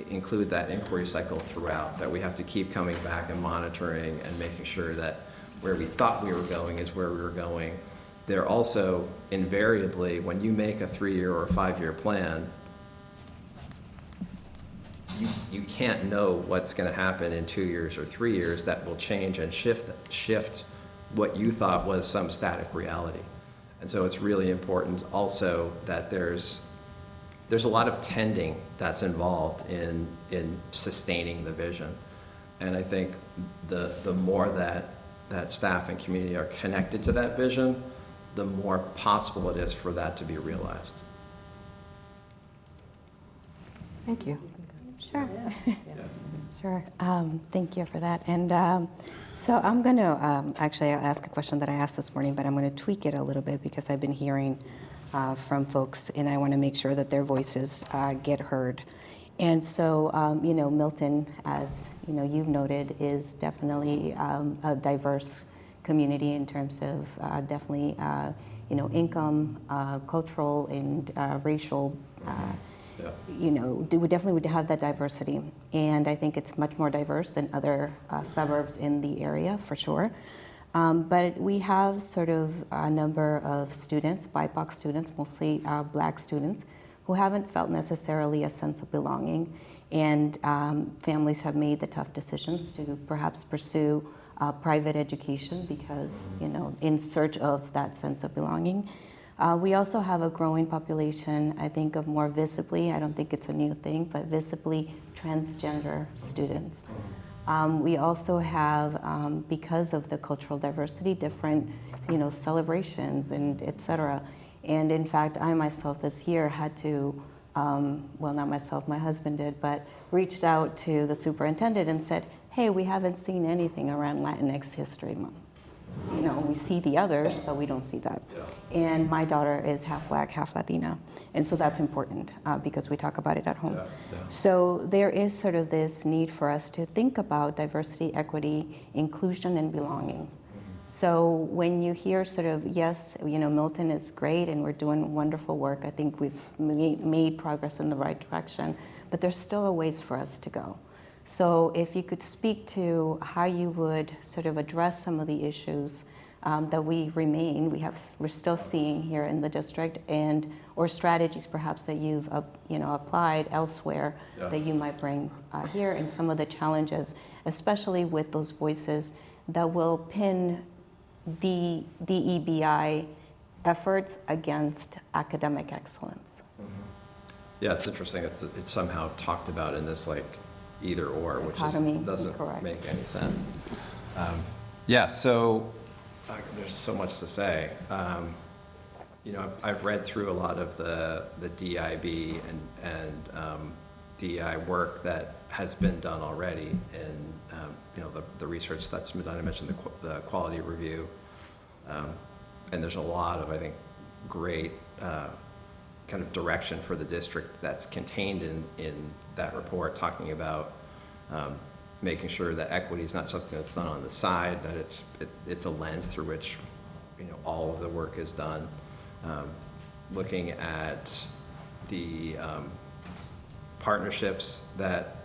S10: include that inquiry cycle throughout, that we have to keep coming back and monitoring and making sure that where we thought we were going is where we were going. They're also invariably, when you make a 3-year or a 5-year plan, you can't know what's going to happen in 2 years or 3 years that will change and shift what you thought was some static reality. And so it's really important also that there's a lot of tending that's involved in sustaining the vision. And I think the more that staff and community are connected to that vision, the more possible it is for that to be realized.
S9: Thank you.
S8: Sure. Sure. Thank you for that. And so I'm going to actually ask a question that I asked this morning, but I'm going to tweak it a little bit because I've been hearing from folks, and I want to make sure that their voices get heard. And so, Milton, as you've noted, is definitely a diverse community in terms of definitely, income, cultural, and racial. We definitely would have that diversity, and I think it's much more diverse than other suburbs in the area, for sure. But we have sort of a number of students, BIPOC students, mostly Black students, who haven't felt necessarily a sense of belonging, and families have made the tough decisions to perhaps pursue private education because, in search of that sense of belonging. We also have a growing population, I think, of more visibly, I don't think it's a new thing, but visibly transgender students. We also have, because of the cultural diversity, different, celebrations and et cetera. And in fact, I myself this year had to
S4: well, not myself, my husband did, but reached out to the superintendent and said, hey, we haven't seen anything around Latinx History Month. You know, we see the others, but we don't see that. And my daughter is half Black, half Latina. And so that's important because we talk about it at home. So there is sort of this need for us to think about diversity, equity, inclusion, and belonging. So when you hear sort of, yes, you know, Milton is great and we're doing wonderful work, I think we've made progress in the right direction, but there's still a ways for us to go. So if you could speak to how you would sort of address some of the issues that we're still seeing here in the district, and or strategies perhaps that you've applied elsewhere that you might bring here, and some of the challenges, especially with those voices that will pin DEBI efforts against academic excellence.
S10: Yeah, it's interesting. It's somehow talked about in this like either or, which doesn't make any sense. Yeah, so there's so much to say. You know, I've read through a lot of the DIB and DEI work that has been done already, and you know, the research that's been done. I mentioned the quality review, and there's a lot of, I think, great kind of direction for the district that's contained in that report, talking about making sure that equity is not something that's done on the side, that it's a lens through which, you know, all of the work is done. Looking at the partnerships that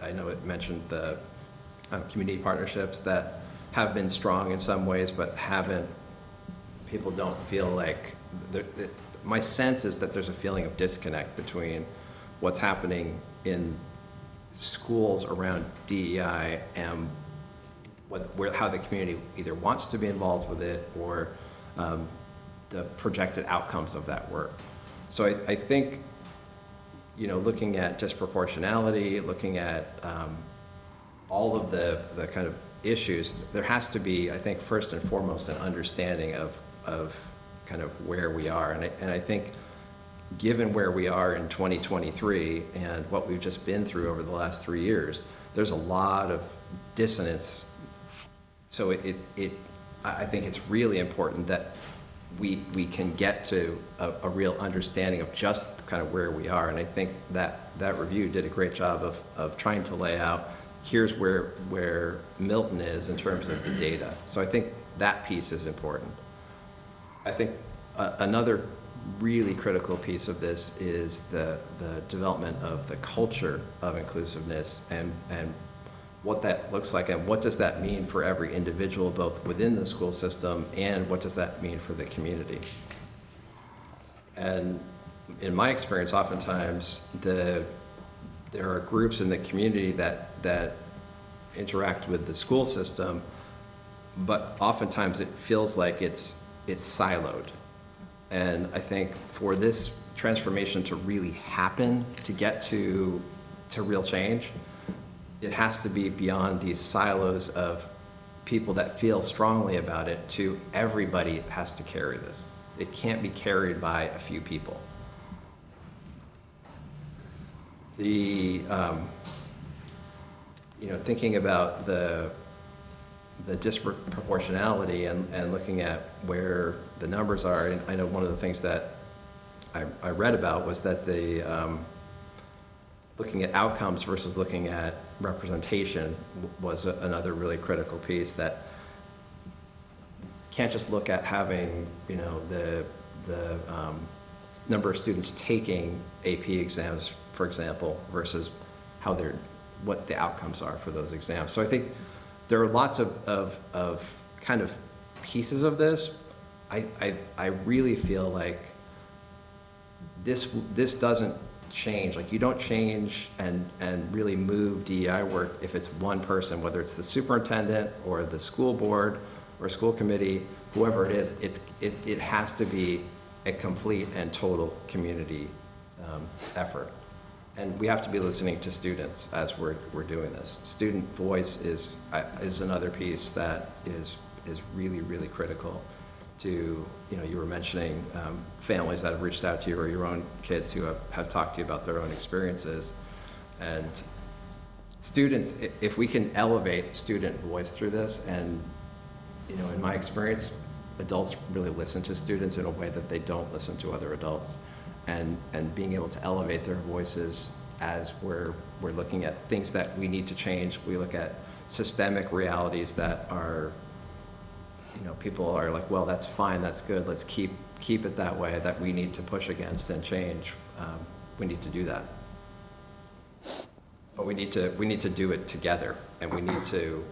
S10: I know it mentioned, the community partnerships that have been strong in some ways, but people don't feel like, my sense is that there's a feeling of disconnect between what's happening in schools around DEI and how the community either wants to be involved with it or the projected outcomes of that work. So I think, you know, looking at disproportionality, looking at all of the kind of issues, there has to be, I think, first and foremost, an understanding of kind of where we are. And I think given where we are in 2023 and what we've just been through over the last 3 years, there's a lot of dissonance. So I think it's really important that we can get to a real understanding of just kind of where we are. And I think that review did a great job of trying to lay out, here's where Milton is in terms of the data. So I think that piece is important. I think another really critical piece of this is the development of the culture of inclusiveness and what that looks like, and what does that mean for every individual, both within the school system, and what does that mean for the community. And in my experience, oftentimes there are groups in the community that interact with the school system, but oftentimes it feels like it's siloed. And I think for this transformation to really happen, to get to real change, it has to be beyond these silos of people that feel strongly about it to everybody has to carry this. It can't be carried by a few people. You know, thinking about the disproportionality and looking at where the numbers are, and I know one of the things that I read about was that looking at outcomes versus looking at representation was another really critical piece, that can't just look at having, you know, the number of students taking AP exams, for example, versus what the outcomes are for those exams. So I think there are lots of kind of pieces of this. I really feel like this doesn't change. Like, you don't change and really move DEI work if it's one person, whether it's the superintendent or the school board or school committee, whoever it is. It has to be a complete and total community effort. And we have to be listening to students as we're doing this. Student voice is another piece that is really, really critical. to, you were mentioning families that have reached out to you or your own kids who have talked to you about their own experiences. And students, if we can elevate student voice through this, and, in my experience, adults really listen to students in a way that they don't listen to other adults. And being able to elevate their voices as we're looking at things that we need to change. We look at systemic realities that are, people are like, well, that's fine, that's good, let's keep it that way, that we need to push against and change. We need to do that. But we need to do it together, and we need to,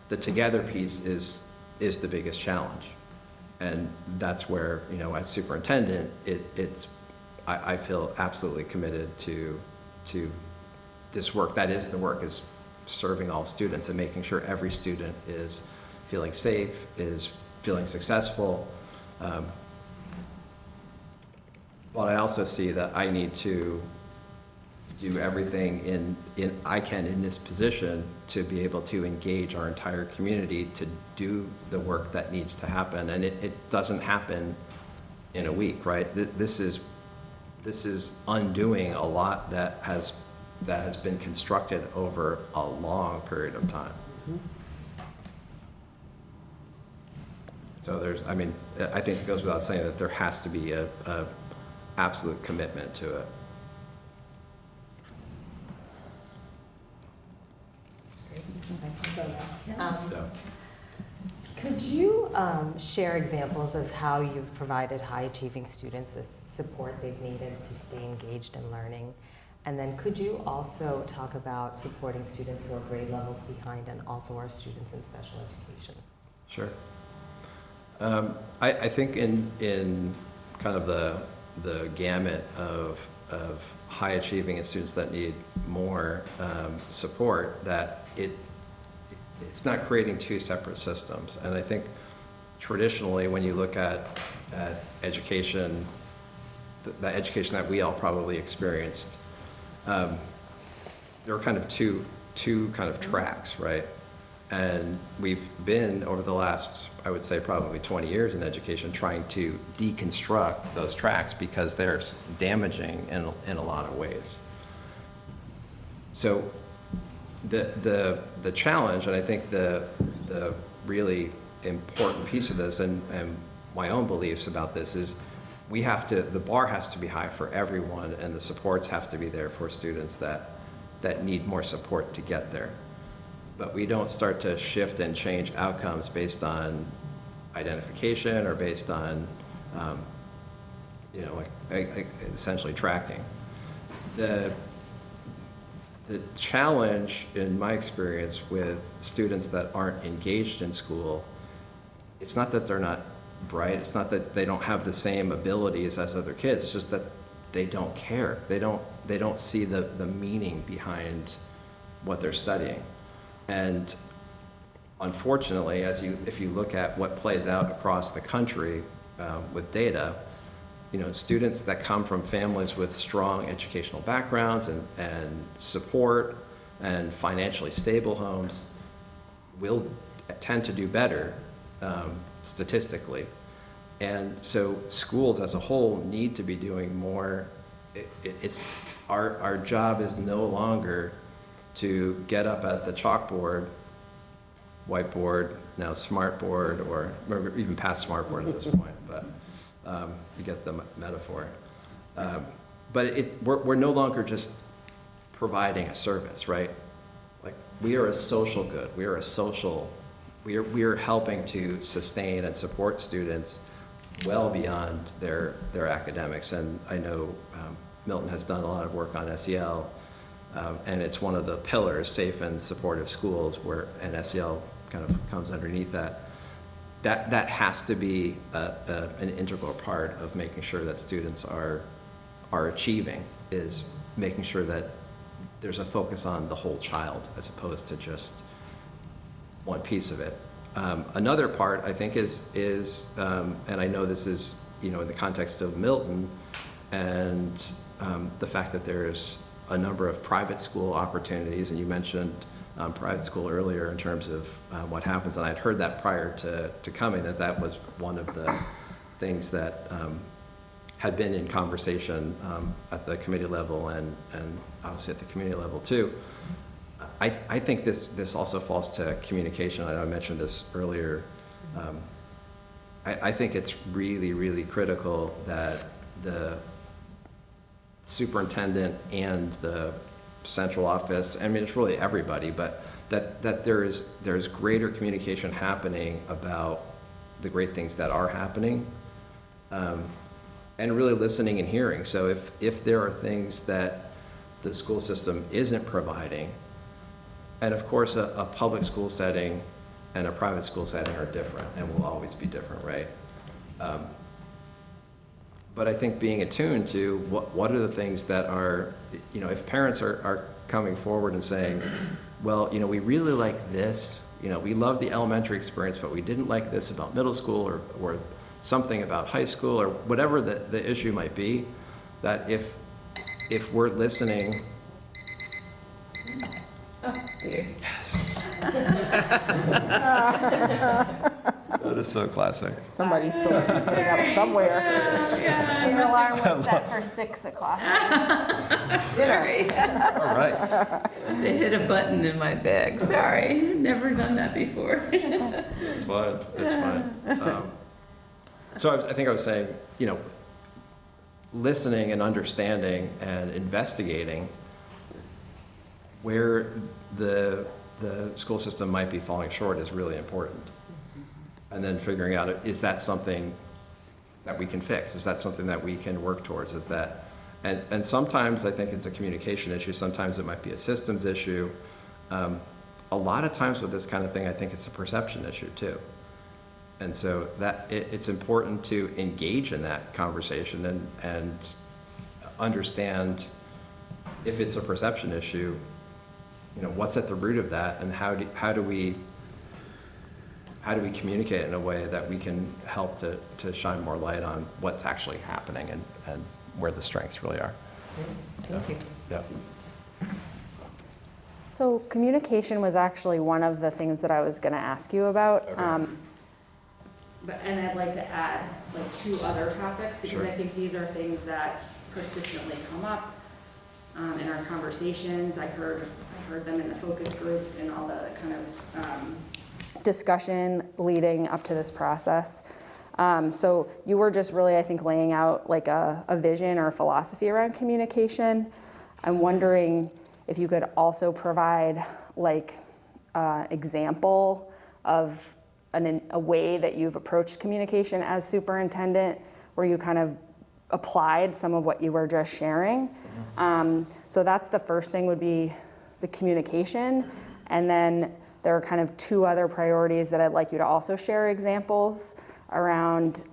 S10: the together piece is the biggest challenge. And that's where, as superintendent, I feel absolutely committed to this work. That is, the work is serving all students and making sure every student is feeling safe, is feeling successful. But I also see that I need to do everything I can in this position to be able to engage our entire community to do the work that needs to happen. And it doesn't happen in a week, right? This is undoing a lot that has been constructed over a long period of time. So I think it goes without saying that there has to be a absolute commitment to it. So.
S6: Could you share examples of how you've provided high-achieving students the support they've needed to stay engaged in learning? And then could you also talk about supporting students who are grade levels behind and also our students in special education?
S10: Sure. I think in kind of the gamut of high achieving and students that need more support, that it's not creating two separate systems. And I think traditionally, when you look at education, the education that we all probably experienced, there were kind of two kind of tracks, right? And we've been, over the last, I would say probably 20 years in education, trying to deconstruct those tracks because they're damaging in a lot of ways. So the challenge, and I think the really important piece of this, and my own beliefs about this, is the bar has to be high for everyone, and the supports have to be there for students that need more support to get there. But we don't start to shift and change outcomes based on identification or based on, essentially tracking. The challenge, in my experience, with students that aren't engaged in school, it's not that they're not bright, it's not that they don't have the same abilities as other kids, it's just that they don't care. They don't see the meaning behind what they're studying. And unfortunately, if you look at what plays out across the country with data, students that come from families with strong educational backgrounds and support and financially stable homes will tend to do better statistically. And so schools as a whole need to be doing more. Our job is no longer to get up at the chalkboard, whiteboard, now smartboard, or even past smartboard at this point, but you get the metaphor. But we're no longer just providing a service, right? Like, we are a social good. We are helping to sustain and support students well beyond their academics. And I know Milton has done a lot of work on SEL, and it's one of the pillars, safe and supportive schools, and SEL kind of comes underneath that. That has to be an integral part of making sure that students are achieving, is making sure that there's a focus on the whole child as opposed to just one piece of it. Another part, I think, is and I know this is, in the context of Milton, and the fact that there's a number of private school opportunities, and you mentioned private school earlier in terms of what happens. And I'd heard that prior to coming, that was one of the things that had been in conversation at the committee level and obviously at the community level too. I think this also falls to communication. I know I mentioned this earlier. I think it's really, really critical that the superintendent and the central office, I mean, it's really everybody, but that there's greater communication happening about the great things that are happening, and really listening and hearing. So if there are things that the school system isn't providing, and of course a public school setting and a private school setting are different and will always be different, right? But I think being attuned to what are the things that are, if parents are coming forward and saying, well, we really like this, we love the elementary experience, but we didn't like this about middle school or something about high school or whatever the issue might be, that if we're listening.
S1: Oh, dear.
S10: Yes. That is so classic.
S9: Somebody's sitting up somewhere.
S3: Your alarm was set for 6 o'clock.
S1: Sorry.
S10: All right.
S1: They hit a button in my bag. Sorry. Never done that before.
S10: It's fine. It's fine. So I think I was saying, listening and understanding and investigating where the school system might be falling short is really important. And then figuring out, is that something that we can fix? Is that something that we can work towards? And sometimes I think it's a communication issue. Sometimes it might be a systems issue. A lot of times with this kind of thing, I think it's a perception issue too. And so that it's important to engage in that conversation and understand if it's a perception issue, what's at the root of that, and how do we communicate in a way that we can help to shine more light on what's actually happening and where the strengths really are.
S9: Thank you.
S10: Yeah.
S3: So communication was actually one of the things that I was going to ask you about.
S10: Okay.
S3: And I'd like to add like 2 other topics because
S10: Sure.
S3: I think these are things that persistently come up in our conversations. I heard them in the focus groups and all the kind of discussion leading up to this process. So you were just really, I think, laying out like a vision or a philosophy around communication. I'm wondering if you could also provide like example of a way that you've approached communication as superintendent where you kind of applied some of what you were just sharing. So that's the first thing, would be the communication. And then there are kind of 2 other priorities that I'd like you to also share examples around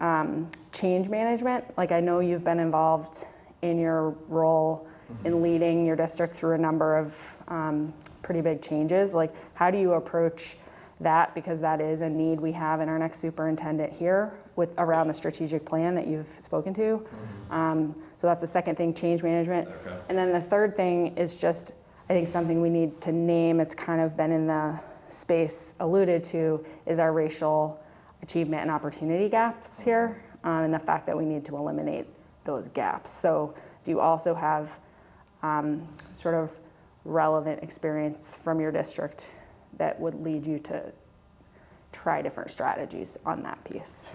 S3: change management. Like I know you've been involved in your role in leading your district through a number of pretty big changes. Like how do you approach that, because that is a need we have in our next superintendent here around the strategic plan that you've spoken to. So that's the second thing, change management.
S10: Okay.
S3: And then the third thing is just, I think something we need to name, it's kind of been in the space alluded to, is our racial achievement and opportunity gaps here, and the fact that we need to eliminate those gaps. So do you also have sort of relevant experience from your district that would lead you to try different strategies on that piece?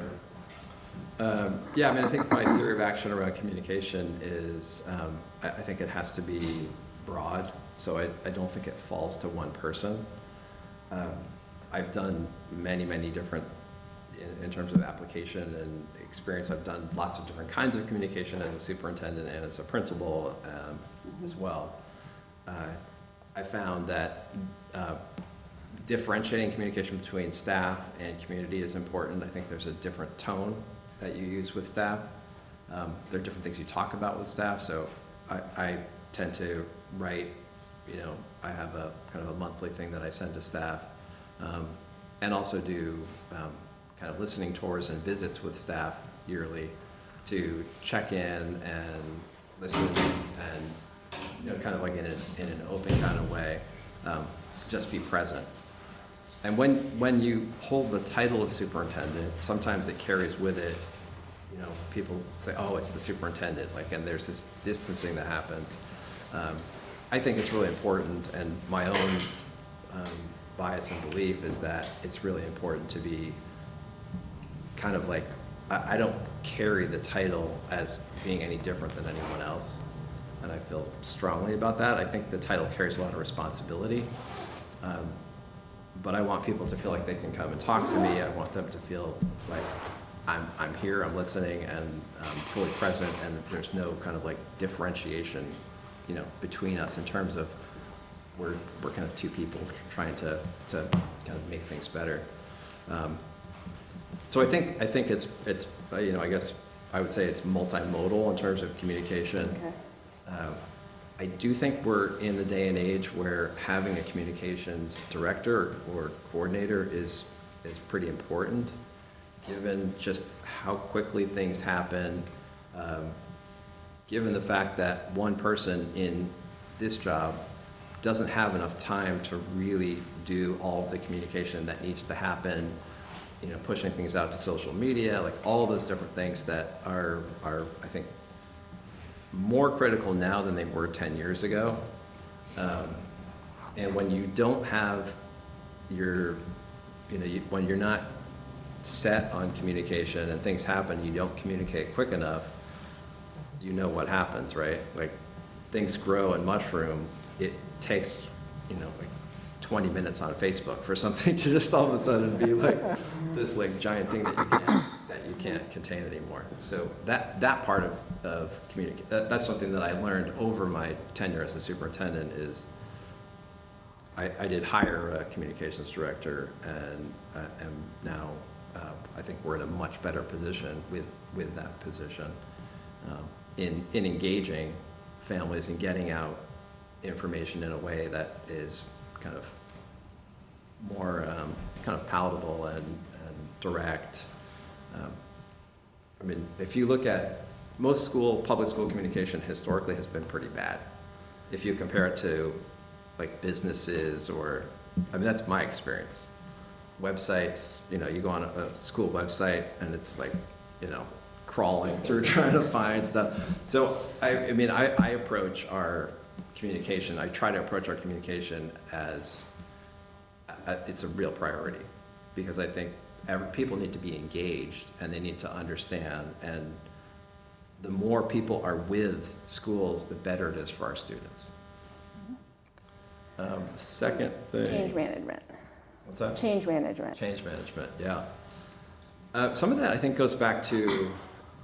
S10: Yeah, I mean, I think my theory of action around communication is, I think it has to be broad, so I don't think it falls to one person. I've done many different, in terms of application and experience, I've done lots of different kinds of communication as a superintendent and as a principal as well. I found that differentiating communication between staff and community is important. I think there's a different tone that you use with staff. There are different things you talk about with staff, so I tend to write, I have a kind of a monthly thing that I send to staff, and also do kind of listening tours and visits with staff yearly to check in and listen and, kind of like in an open kind of way. just be present. And when you hold the title of superintendent, sometimes it carries with it, you know, people say, oh, it's the superintendent, like, and there's this distancing that happens. I think it's really important, and my own bias and belief is that it's really important to be kind of like, I don't carry the title as being any different than anyone else, and I feel strongly about that. I think the title carries a lot of responsibility, but I want people to feel like they can come and talk to me. I want them to feel like I'm here, I'm listening, and I'm fully present, and there's no kind of like differentiation, you know, between us in terms of we're kind of two people trying to kind of make things better. So I think it's you know, I guess I would say it's multimodal in terms of communication.
S3: Okay.
S10: I do think we're in the day and age where having a communications director or coordinator is pretty important, given just how quickly things happen, given the fact that one person in this job doesn't have enough time to really do all of the communication that needs to happen, you know, pushing things out to social media, like all those different things that are I think, more critical now than they were 10 years ago. And when you don't have your, you know, when you're not set on communication and things happen, you don't communicate quick enough, you know what happens, right? Like, things grow and mushroom. It takes, you know, like 20 minutes on Facebook for something to just all of a sudden be like this like giant thing that you can't contain anymore. So that part of communication, that's something that I learned over my tenure as a superintendent is I did hire a communications director, and am now, I think we're in a much better position with that position in engaging families and getting out information in a way that is kind of more kind of palatable and direct. I mean, if you look at most public school communication historically has been pretty bad. If you compare it to like businesses or, I mean, that's my experience. Websites, you know, you go on a school website and it's like, you know, crawling through trying to find stuff. So, I mean, I approach our communication, I try to approach our communication as it's a real priority, because I think people need to be engaged and they need to understand, and the more people are with schools, the better it is for our students. Second thing.
S3: Change management.
S10: What's that?
S3: Change management.
S10: Change management, yeah. Some of that I think goes back to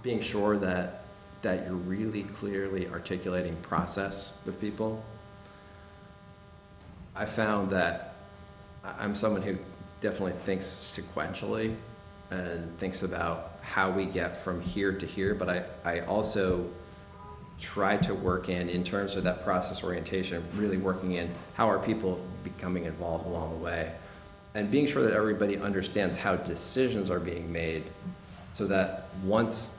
S10: being sure that you're really clearly articulating process with people. I found that I'm someone who definitely thinks sequentially and thinks about how we get from here to here, but I also try to work in terms of that process orientation, really working in how are people becoming involved along the way, and being sure that everybody understands how decisions are being made, so that once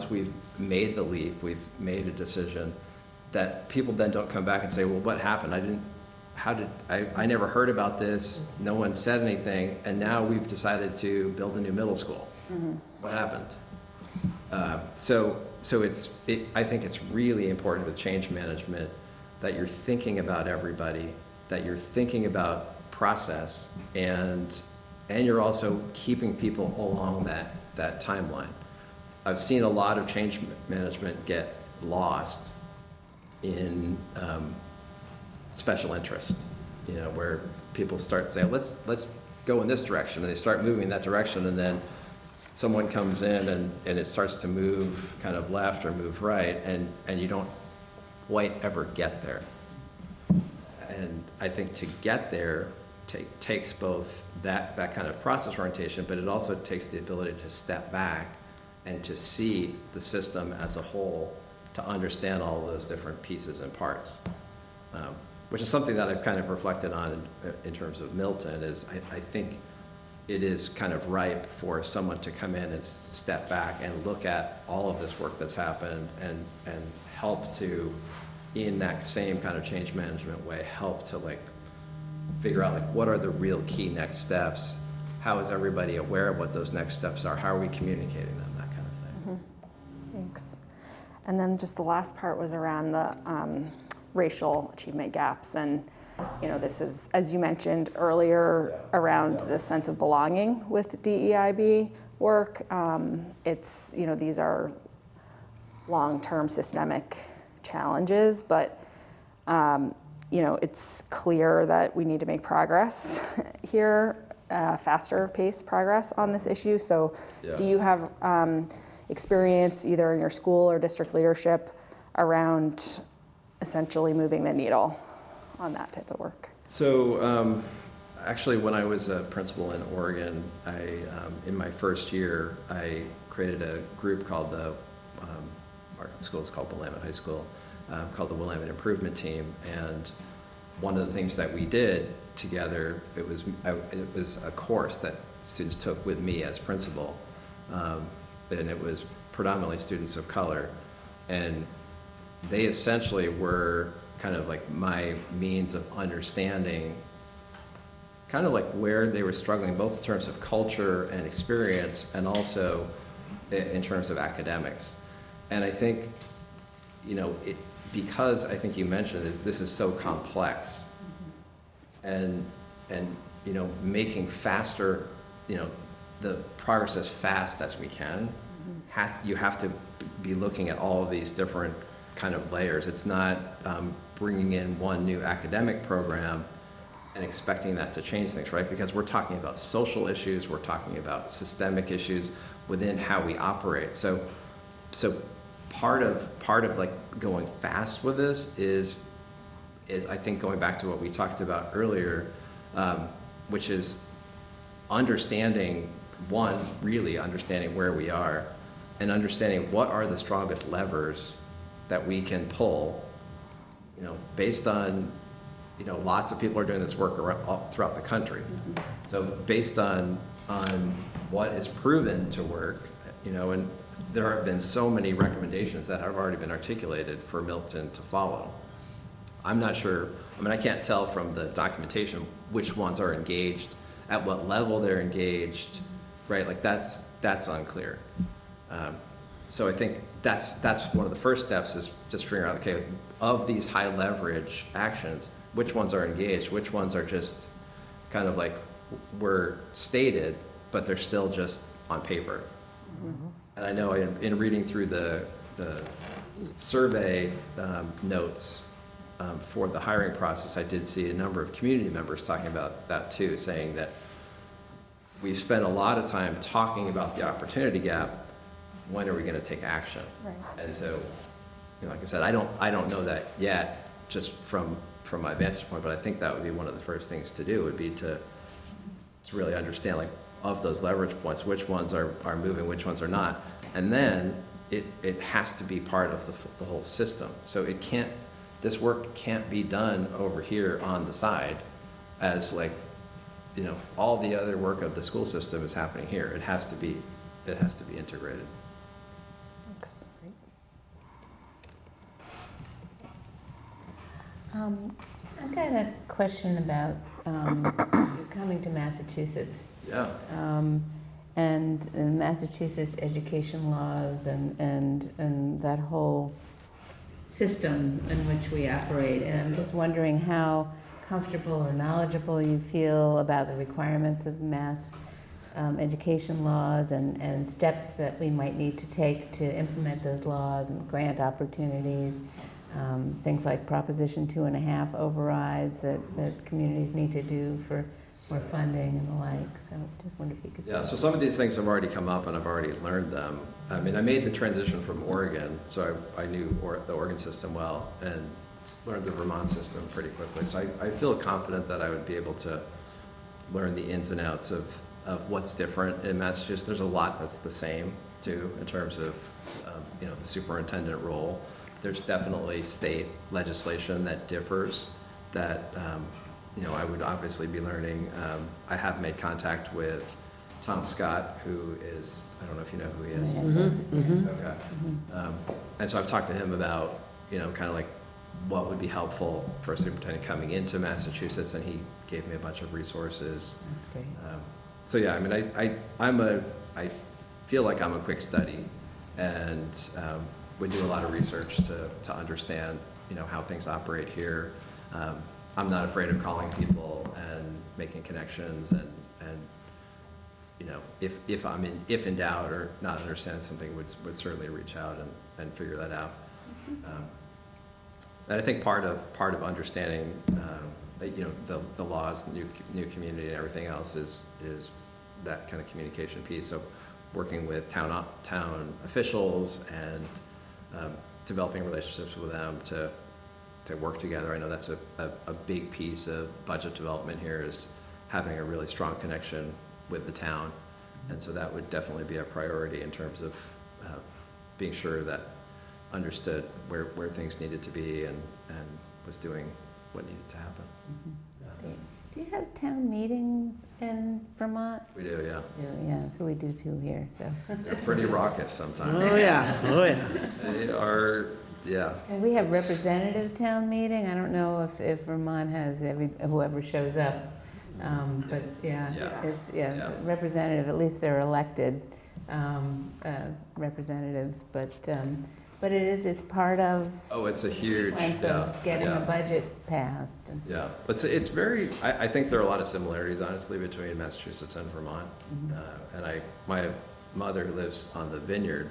S10: we've made the leap, we've made a decision, that people then don't come back and say, well, what happened? I never heard about this, no one said anything, and now we've decided to build a new middle school.
S3: Mm-hmm.
S10: What happened? So I think it's really important with change management that you're thinking about everybody, that you're thinking about process, and you're also keeping people along that timeline. I've seen a lot of change management get lost in special interest, you know, where people start saying, let's go in this direction, and they start moving in that direction, and then someone comes in and it starts to move kind of left or move right, and you don't quite ever get there. And I think to get there takes both that kind of process orientation, but it also takes the ability to step back and to see the system as a whole, to understand all of those different pieces and parts. Which is something that I've kind of reflected on in terms of Milton, is I think it is kind of ripe for someone to come in and step back and look at all of this work that's happened and help to, in that same kind of change management way, help to like figure out like what are the real key next steps? How is everybody aware of what those next steps are? How are we communicating them? That kind of thing.
S3: Thanks. And then just the last part was around the racial achievement gaps. And, this is, as you mentioned earlier, around the sense of belonging with DEIB work. It's, these are long-term systemic challenges, but, it's clear that we need to make progress here, faster paced progress on this issue. So do you have experience either in your school or district leadership around essentially moving the needle on that type of work?
S10: So actually, when I was a principal in Oregon, in my first year, I created a group called our school is called Willamette High School, called the Willamette Improvement Team. And one of the things that we did together, it was a course that students took with me as principal. And it was predominantly students of color. And they essentially were kind of like my means of understanding kind of like where they were struggling, both in terms of culture and experience, and also in terms of academics. And I think, because I think you mentioned that this is so complex, and making faster, the progress as fast as we can, you have to be looking at all of these different kind of layers. It's not bringing in one new academic program and expecting that to change things, right? Because we're talking about social issues, we're talking about systemic issues within how we operate. So part of like going fast with this is I think going back to what we talked about earlier, which is really understanding where we are and understanding what are the strongest levers that we can pull, based on, lots of people are doing this work throughout the country. So based on what is proven to work, and there have been so many recommendations that have already been articulated for Milton to follow. I'm not sure, I can't tell from the documentation which ones are engaged, at what level they're engaged, right? Like that's unclear. So I think that's one of the first steps, is just figuring out, okay, of these high leverage actions, which ones are engaged, which ones are just kind of like were stated, but they're still just on paper. And I know in reading through the survey notes for the hiring process, I did see a number of community members talking about that too, saying that we've spent a lot of time talking about the opportunity gap. When are we going to take action? Right. And so, like I said, I don't know that yet, just from my vantage point, but I think that would be one of the first things to do, would be to really understand, like, of those leverage points, which ones are moving, which ones are not. And then it has to be part of the whole system. So this work can't be done over here on the side as like, all the other work of the school system is happening here. It has to be integrated.
S3: Thanks.
S1: I've got a question about coming to Massachusetts.
S10: Yeah.
S1: And Massachusetts education laws and that whole system in which we operate. And I'm just wondering how comfortable or knowledgeable you feel about the requirements of Mass education laws and steps that we might need to take to implement those laws, and grant opportunities, things like Proposition 2.5 overrides that communities need to do for more funding and the like. So just wonder if you could say.
S10: Yeah, so some of these things have already come up and I've already learned them. I made the transition from Oregon, so I knew the Oregon system well and learned the Vermont system pretty quickly. So I feel confident that I would be able to learn the ins and outs of what's different in Massachusetts. There's a lot that's the same too, in terms of the superintendent role. There's definitely state legislation that differs that I would obviously be learning. I have made contact with Tom Scott, who is, I don't know if you know who he is. Okay. And so I've talked to him about, kind of like what would be helpful for a superintendent coming into Massachusetts, and he gave me a bunch of resources.
S1: That's great.
S10: So yeah, I mean, I feel like I'm a quick study, and we do a lot of research to understand, how things operate here. I'm not afraid of calling people and making connections, and if in doubt or not understanding something, would certainly reach out and figure that out. And I think part of understanding, the laws, the new community, and everything else is that kind of communication piece. So working with town officials and developing relationships with them to work together. I know that's a big piece of budget development here, is having a really strong connection with the town. And so that would definitely be a priority in terms of being sure that understood where things needed to be and was doing what needed to happen.
S1: Great. Do you have town meeting in Vermont?
S10: We do, yeah.
S1: Yeah, so we do too here, so.
S10: They're pretty raucous sometimes.
S5: Oh, yeah, oh, yeah.
S10: They are, yeah.
S1: And we have
S10: It's-
S1: representative town meeting. I don't know if Vermont has whoever shows up. But yeah,
S10: Yeah.
S1: it's, yeah,
S10: Yeah.
S1: representative, at least they're elected representatives, but it's part of
S10: Oh, it's a huge,
S1: sequence
S10: yeah.
S1: of getting
S10: yeah.
S1: a budget passed. And
S10: Yeah, but it's very, I think there are a lot of similarities, honestly, between Massachusetts and Vermont. And my mother, who lives on the Vineyard,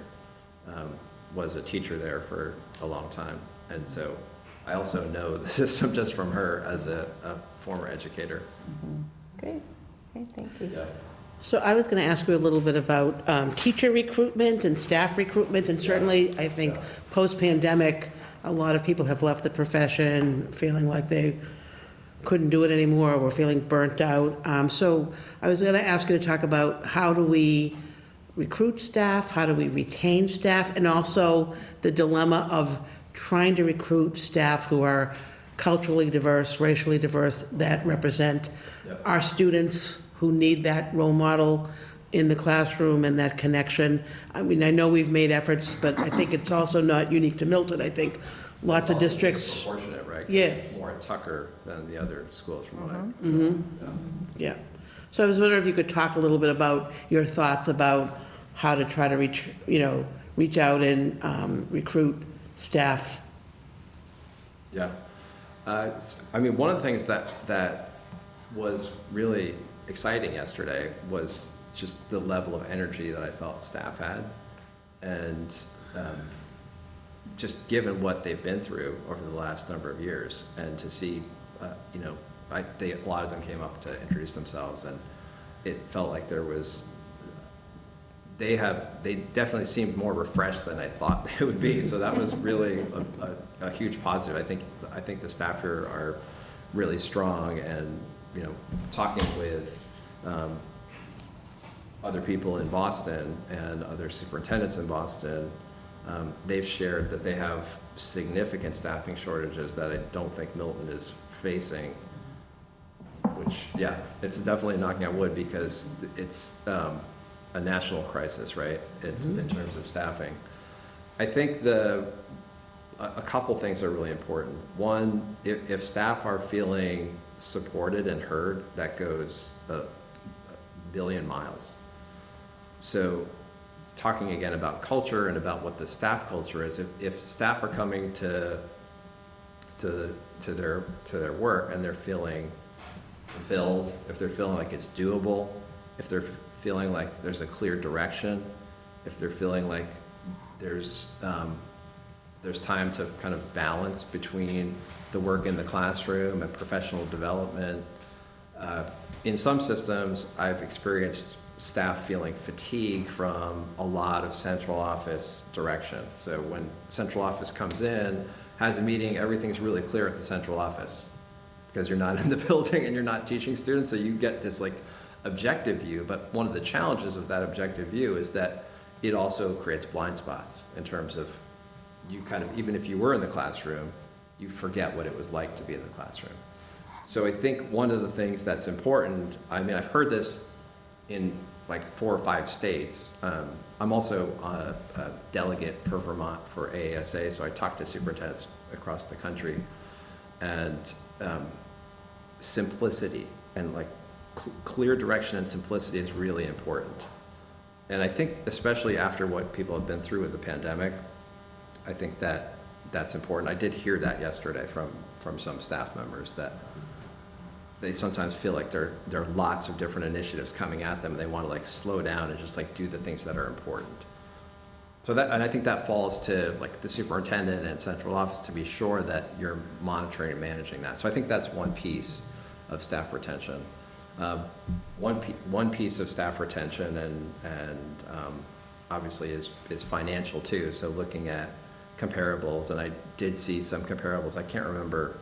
S10: was a teacher there for a long time. And so I also know the system just from her as a former educator.
S1: Great, thank you.
S10: Yeah.
S5: So I was going to ask you a little bit about teacher recruitment and staff recruitment, and certainly, I think, post-pandemic, a lot of people have left the profession feeling like they couldn't do it anymore, or were feeling burnt out. So I was going to ask you to talk about how do we recruit staff, how do we retain staff, and also the dilemma of trying to recruit staff who are culturally diverse, racially diverse, that represent
S10: Yep.
S5: our students who need that role model in the classroom and that connection. I mean, I know we've made efforts, but I think it's also not unique to Milton. I think lots of
S10: Also
S5: districts,
S10: disproportionate, right? 'Cause
S5: Yes.
S10: it's more in Tucker than the other schools from what I
S5: Mhm. Yeah. So I was wondering if you could talk a little bit about your thoughts about how to try to reach out and recruit staff.
S10: Yeah. I mean, one of the things that was really exciting yesterday was just the level of energy that I felt staff had. And just given what they've been through over the last number of years, and to see, a lot of them came up to introduce themselves, and it felt like there was, they definitely seemed more refreshed than I thought they would be. So that was really a huge positive. I think the staff here are really strong, and talking with other people in Boston and other superintendents in Boston, they've shared that they have significant staffing shortages that I don't think Milton is facing. Which, yeah, it's definitely knocking on wood, because it's a national crisis, right, in terms of staffing. I think a couple things are really important. One, if staff are feeling supported and heard, that goes a billion miles. So talking again about culture and about what the staff culture is, if staff are coming to their work and they're feeling fulfilled, if they're feeling like it's doable, if they're feeling like there's a clear direction, if they're feeling like there's time to kind of balance between the work in the classroom and professional development. In some systems, I've experienced staff feeling fatigue from a lot of central office direction. So when central office comes in, has a meeting, everything's really clear at the central office, because you're not in the building and you're not teaching students, so you get this like objective view. But one of the challenges of that objective view is that it also creates blind spots in terms of you kind of, even if you were in the classroom, you forget what it was like to be in the classroom. So I think one of the things that's important, I mean, I've heard this in like 4 or 5 states. I'm also a delegate for Vermont for AASA, so I talk to superintendents across the country. And simplicity and like clear direction and simplicity is really important. And I think especially after what people have been through with the pandemic, I think that that's important. I did hear that yesterday from some staff members, that they sometimes feel like there are lots of different initiatives coming at them, and they want to like slow down and just like do the things that are important. So that, and I think that falls to like the superintendent and central office to be sure that you're monitoring and managing that. So I think that's one piece of staff retention. One piece of staff retention and obviously is financial too. So looking at comparables, and I did see some comparables. I can't remember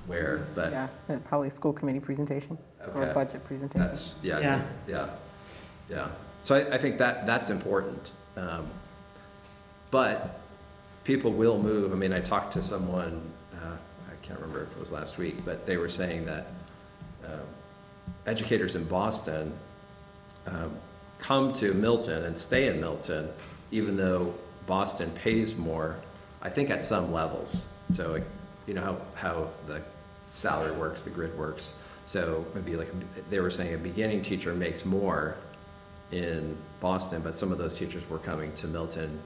S10: where, but
S9: Yeah, probably a school committee presentation or a
S10: Okay.
S9: budget presentation.
S10: that's yeah. So I think that's important. But people will move. I mean, I talked to someone, I can't remember if it was last week, but they were saying that educators in Boston come to Milton and stay in Milton, even though Boston pays more, I think at some levels. So, you know how the salary works, the grid works. So maybe like they were saying a beginning teacher makes more in Boston, but some of those teachers were coming to Milton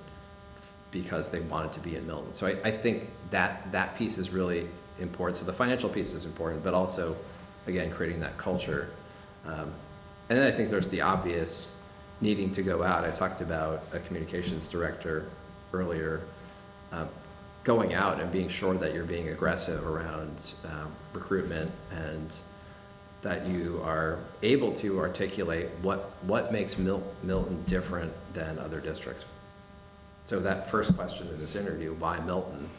S10: because they wanted to be in Milton. So I think that piece is really important. So the financial piece is important, but also, again, creating that culture. And then I think there's the obvious needing to go out. I talked about a communications director earlier, going out and being sure that you're being aggressive around recruitment, and that you are able to articulate what makes Milton different than other districts. So that first question in this interview, why Milton?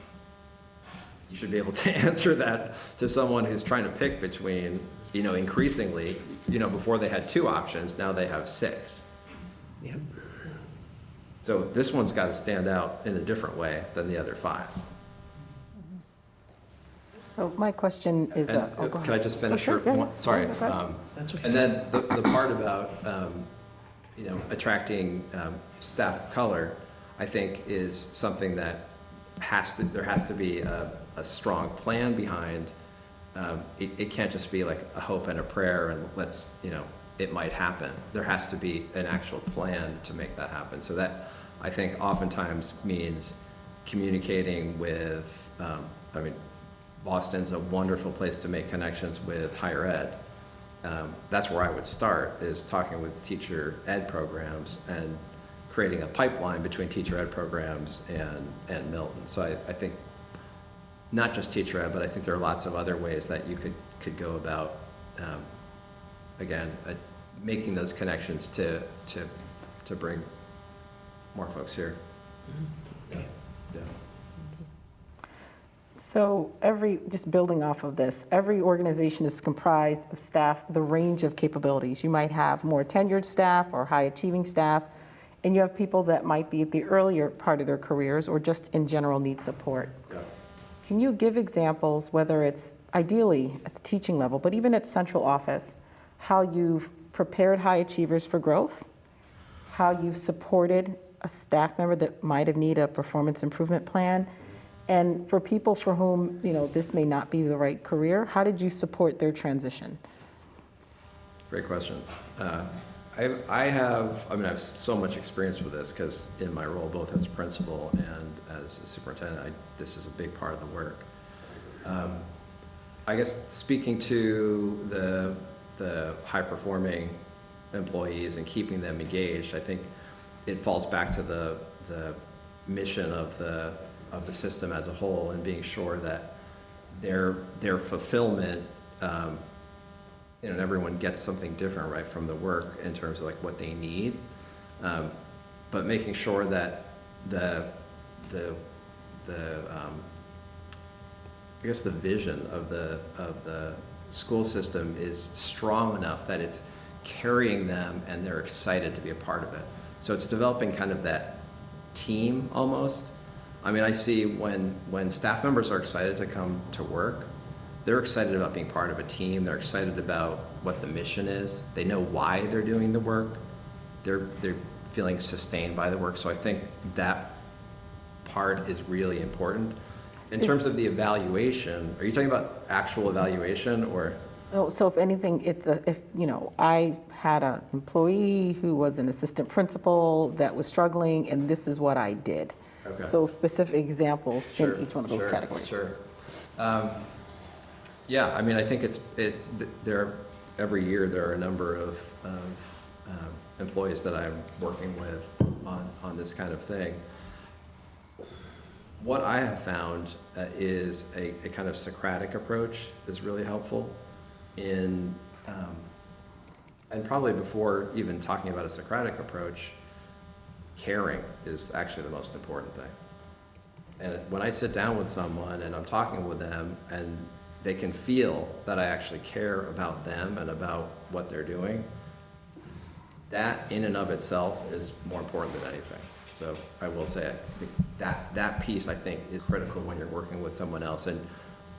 S10: You should be able to answer that to someone who's trying to pick between, you know, increasingly, you know, before they had 2 options, now they have 6.
S5: Yep.
S10: So this one's got to stand out in a different way than the other 5.
S9: So my question is,
S10: And
S9: oh, go
S10: can I
S9: ahead.
S10: just finish?
S9: sure,
S10: your
S9: yeah,
S10: one?
S9: yeah.
S10: Sorry.
S9: Yeah, go ahead.
S5: That's okay.
S10: And then the part about, you know, attracting staff of color, I think is something that there has to be a strong plan behind. It can't just be like a hope and a prayer and let's, you know, it might happen. There has to be an actual plan to make that happen. So that, I think, oftentimes means communicating with, I mean, Boston's a wonderful place to make connections with higher ed. That's where I would start, is talking with teacher ed programs and creating a pipeline between teacher ed programs and Milton. So I think not just teacher ed, but I think there are lots of other ways that you could go about, again, making those connections to bring more folks here. Yeah.
S9: So just building off of this, every organization is comprised of staff, the range of capabilities. You might have more tenured staff or high achieving staff, and you have people that might be at the earlier part of their careers or just in general need support.
S10: Yeah.
S9: Can you give examples, whether it's ideally at the teaching level, but even at central office, how you've prepared high achievers for growth, how you've supported a staff member that might have needed a performance improvement plan, and for people for whom, you know, this may not be the right career, how did you support their transition?
S10: Great questions. I have so much experience with this because in my role both as a principal and as a superintendent, this is a big part of the work. I guess speaking to the high-performing employees and keeping them engaged, I think it falls back to the mission of the system as a whole, and being sure that their fulfillment, you know, and everyone gets something different, right, from the work in terms of like what they need, but making sure that the I guess the vision of the school system is strong enough that it's carrying them and they're excited to be a part of it. So it's developing kind of that team almost. I mean, I see when staff members are excited to come to work, they're excited about being part of a team. They're excited about what the mission is. They know why they're doing the work. They're feeling sustained by the work. So I think that part is really important. In terms of the evaluation, are you talking about actual evaluation or?
S9: Oh, so if anything, I had an employee who was an assistant principal that was struggling, and this is what I did.
S10: Okay.
S9: So specific examples
S10: Sure,
S9: in each one of those
S10: sure,
S9: categories.
S10: Sure. Yeah, I mean, I think every year there are a number of employees that I'm working with on this kind of thing. What I have found is a kind of Socratic approach is really helpful in, and probably before even talking about a Socratic approach, caring is actually the most important thing. And when I sit down with someone and I'm talking with them and they can feel that I actually care about them and about what they're doing, that in and of itself is more important than anything. So I will say that piece, I think, is critical when you're working with someone else. And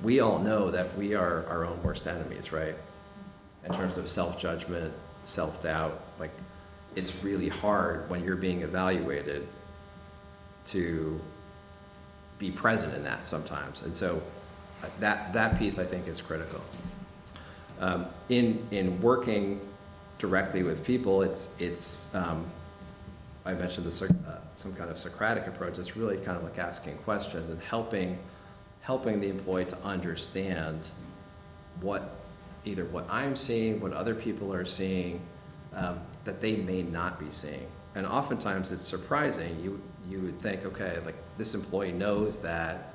S10: we all know that we are our own worst enemies, right? In terms of self-judgment, self-doubt, like it's really hard when you're being evaluated to be present in that sometimes. And so that piece, I think, is critical. In working directly with people, I mentioned some kind of Socratic approach. It's really kind of like asking questions and helping the employee to understand either what I'm seeing, what other people are seeing, that they may not be seeing. And oftentimes it's surprising. You would think, okay, like this employee knows that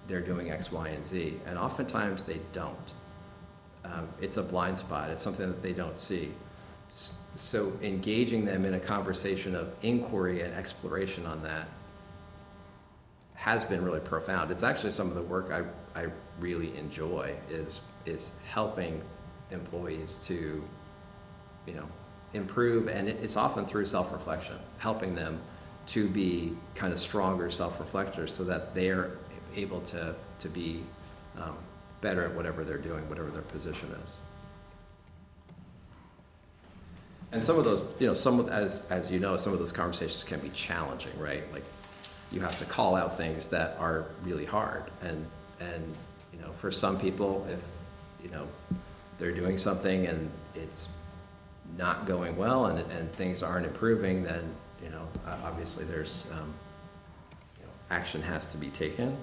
S10: they're doing X, Y, and Z, and oftentimes they don't. It's a blind spot. It's something that they don't see. So engaging them in a conversation of inquiry and exploration on that has been really profound. It's actually some of the work I really enjoy is helping employees to, improve, and it's often through self-reflection, helping them to be kind of stronger self-reflectors so that they're able to be better at whatever they're doing, whatever their position is. And some of those, as you know, some of those conversations can be challenging, right? Like you have to call out things that are really hard. And for some people, if, they're doing something and it's not going well and things aren't improving, then, obviously there's, action has to be taken.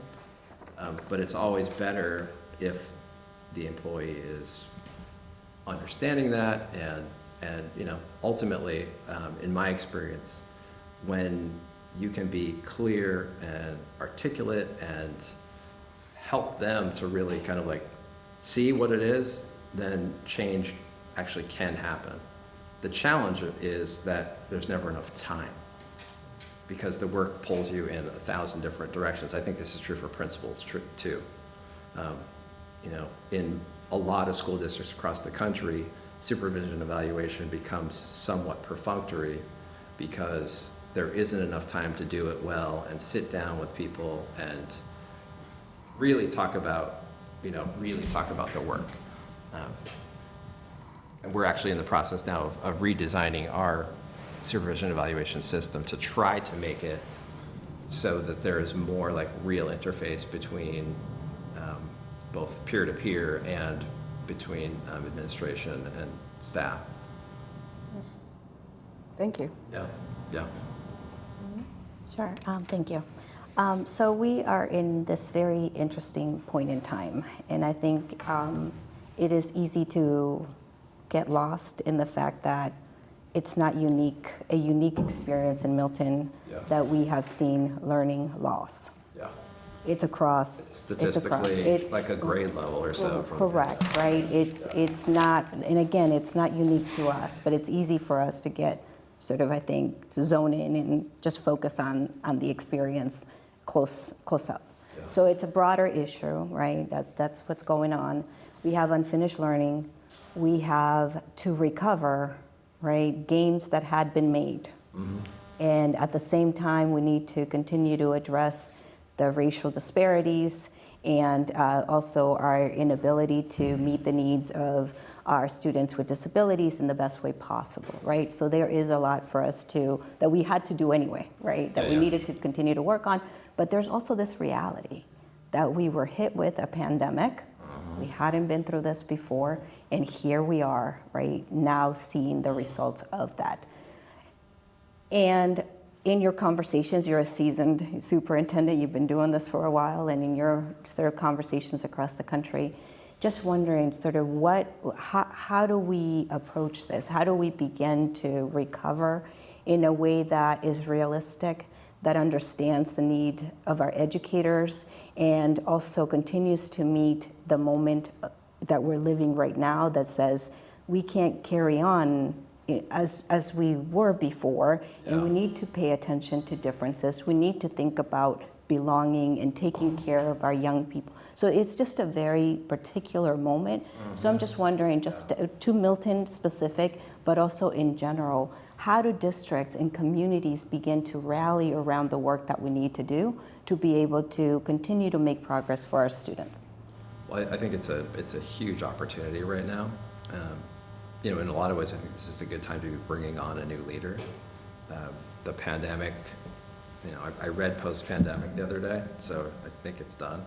S10: But it's always better if the employee is understanding that and ultimately, in my experience, when you can be clear and articulate and help them to really kind of like see what it is, then change actually can happen. The challenge is that there's never enough time because the work pulls you in 1,000 different directions. I think this is true for principals too. In a lot of school districts across the country, supervision evaluation becomes somewhat perfunctory because there isn't enough time to do it well and sit down with people and really talk about the work. And we're actually in the process now of redesigning our supervision evaluation system to try to make it so that there is more like real interface between both peer-to-peer and between administration and staff.
S9: Thank you.
S10: Yeah.
S8: Sure, thank you. So we are in this very interesting point in time, and I think it is easy to get lost in the fact that it's not a unique experience in Milton that we have seen learning loss.
S10: Yeah.
S8: It's across.
S10: Statistically, like a grade level or so.
S8: Correct, right? It's not, and again, it's not unique to us, but it's easy for us to get sort of, I think, to zone in and just focus on the experience close up.
S10: Yeah.
S8: So it's a broader issue, right? That's what's going on. We have unfinished learning. We have to recover, right, gains that had been made. Mm-hmm. And at the same time, we need to continue to address the racial disparities and also our inability to meet the needs of our students with disabilities in the best way possible, right? So there is a lot for us that we had to do anyway, right? That we needed to continue to work on. But there's also this reality that we were hit with a pandemic,
S4: We hadn't been through this before, and here we are, right now, seeing the results of that. And in your conversations, you're a seasoned superintendent, you've been doing this for a while, and in your sort of conversations across the country, just wondering sort of how do we approach this? How do we begin to recover in a way that is realistic, that understands the need of our educators, and also continues to meet the moment that we're living right now that says we can't carry on as we were before, and we need to pay attention to differences. We need to think about belonging and taking care of our young people. So it's just a very particular moment. So I'm just wondering, just to Milton specific, but also in general, how do districts and communities begin to rally around the work that we need to do to be able to continue to make progress for our students?
S10: Well, I think it's a huge opportunity right now. In a lot of ways, I think this is a good time to be bringing on a new leader. The pandemic, I read post-pandemic the other day, so I think it's done.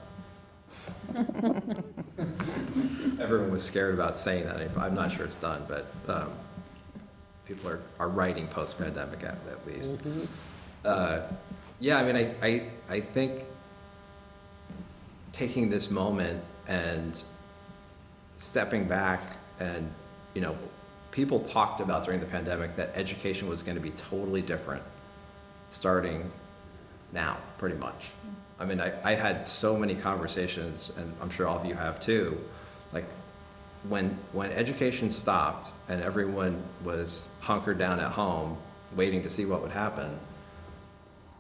S10: Everyone was scared about saying that. I'm not sure it's done, but people are writing post-pandemic at least. I think taking this moment and stepping back and, people talked about during the pandemic that education was going to be totally different starting now, pretty much. I mean, I had so many conversations, and I'm sure all of you have too, like when education stopped and everyone was hunkered down at home waiting to see what would happen,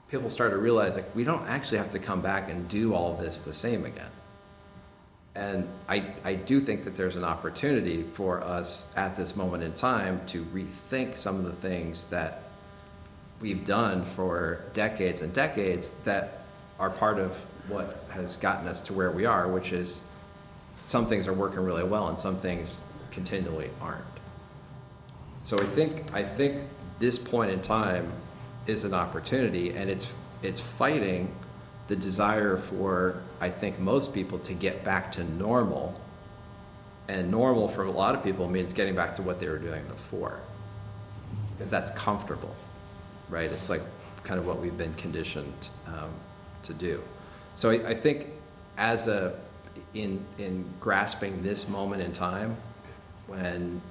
S10: people started to realize, like, we don't actually have to come back and do all of this the same again. And I do think that there's an opportunity for us at this moment in time to rethink some of the things that we've done for decades and decades that are part of what has gotten us to where we are, which is some things are working really well and some things continually aren't. So I think this point in time is an opportunity, and it's fighting the desire for, I think, most people to get back to normal. And normal for a lot of people means getting back to what they were doing before, because that's comfortable, right? It's like kind of what we've been conditioned to do. So I think in grasping this moment in time, when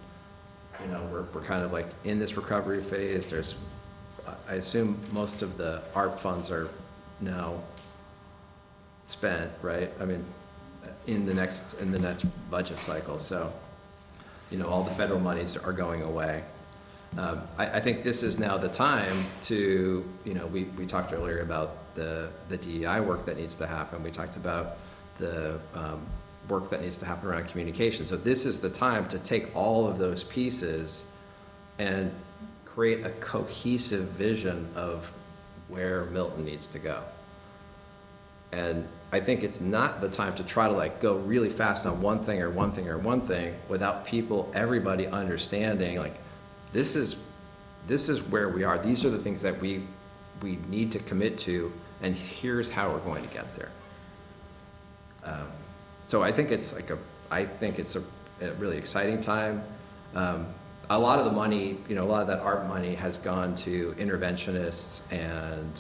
S10: we're kind of like in this recovery phase, I assume most of the ARP funds are now spent, right? I mean, in the next budget cycle. So, all the federal monies are going away. I think this is now the time to, we talked earlier about the DEI work that needs to happen. We talked about the work that needs to happen around communication. So this is the time to take all of those pieces and create a cohesive vision of where Milton needs to go. And I think it's not the time to try to go really fast on one thing without everybody understanding, like, this is where we are. These are the things that we need to commit to, and here's how we're going to get there. So I think it's a really exciting time. A lot of the money, a lot of that ARP money has gone to interventionists and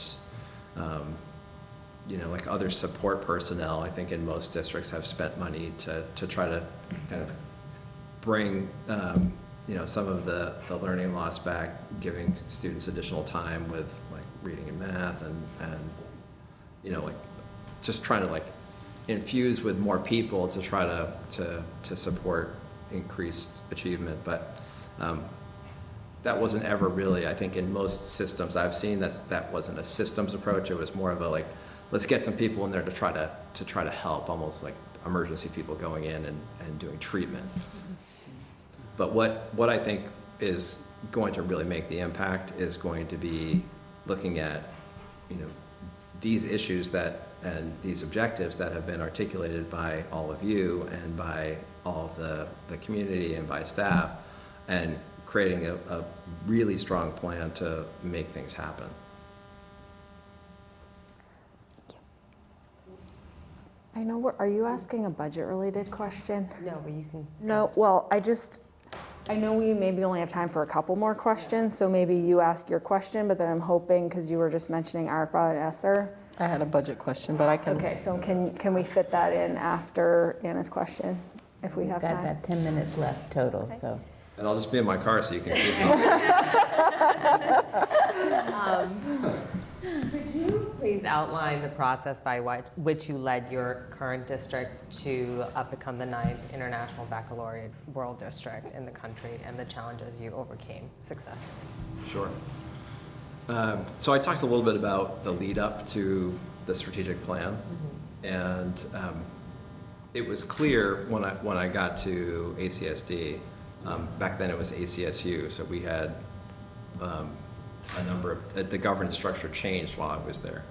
S10: like other support personnel. I think in most districts have spent money to try to kind of bring some of the learning loss back, giving students additional time with like reading and math and like just trying to like infuse with more people to try to support increased achievement. But that wasn't ever really, I think in most systems I've seen, that wasn't a systems approach. It was more of a like, let's get some people in there to try to help, almost like emergency people going in and doing treatment. But what I think is going to really make the impact is going to be looking at, these issues and these objectives that have been articulated by all of you and by all of the community and by staff, and creating a really strong plan to make things happen.
S9: I
S11: I know, are you asking a budget-related question?
S6: No, but you can.
S11: No, well, I know we maybe only have time for a couple more questions, so maybe you ask your question, but then I'm hoping, because you were just mentioning ARPA and ESSER.
S9: I had a budget question, but I can.
S11: Okay, so can we fit that in after Anna's question, if we have
S1: Got
S11: time?
S1: about 10 minutes left total, so.
S10: And I'll just be in my car so you can keep me.
S6: Could you please outline the process by which you led your current district to become the 9th International Baccalaureate World District in the country and the challenges you overcame successfully?
S10: Sure. So I talked a little bit about the lead up to the strategic plan, and it was clear when I got to ACSD. Back then it was ACSU, so we had a number of the governance structure changed while I was there.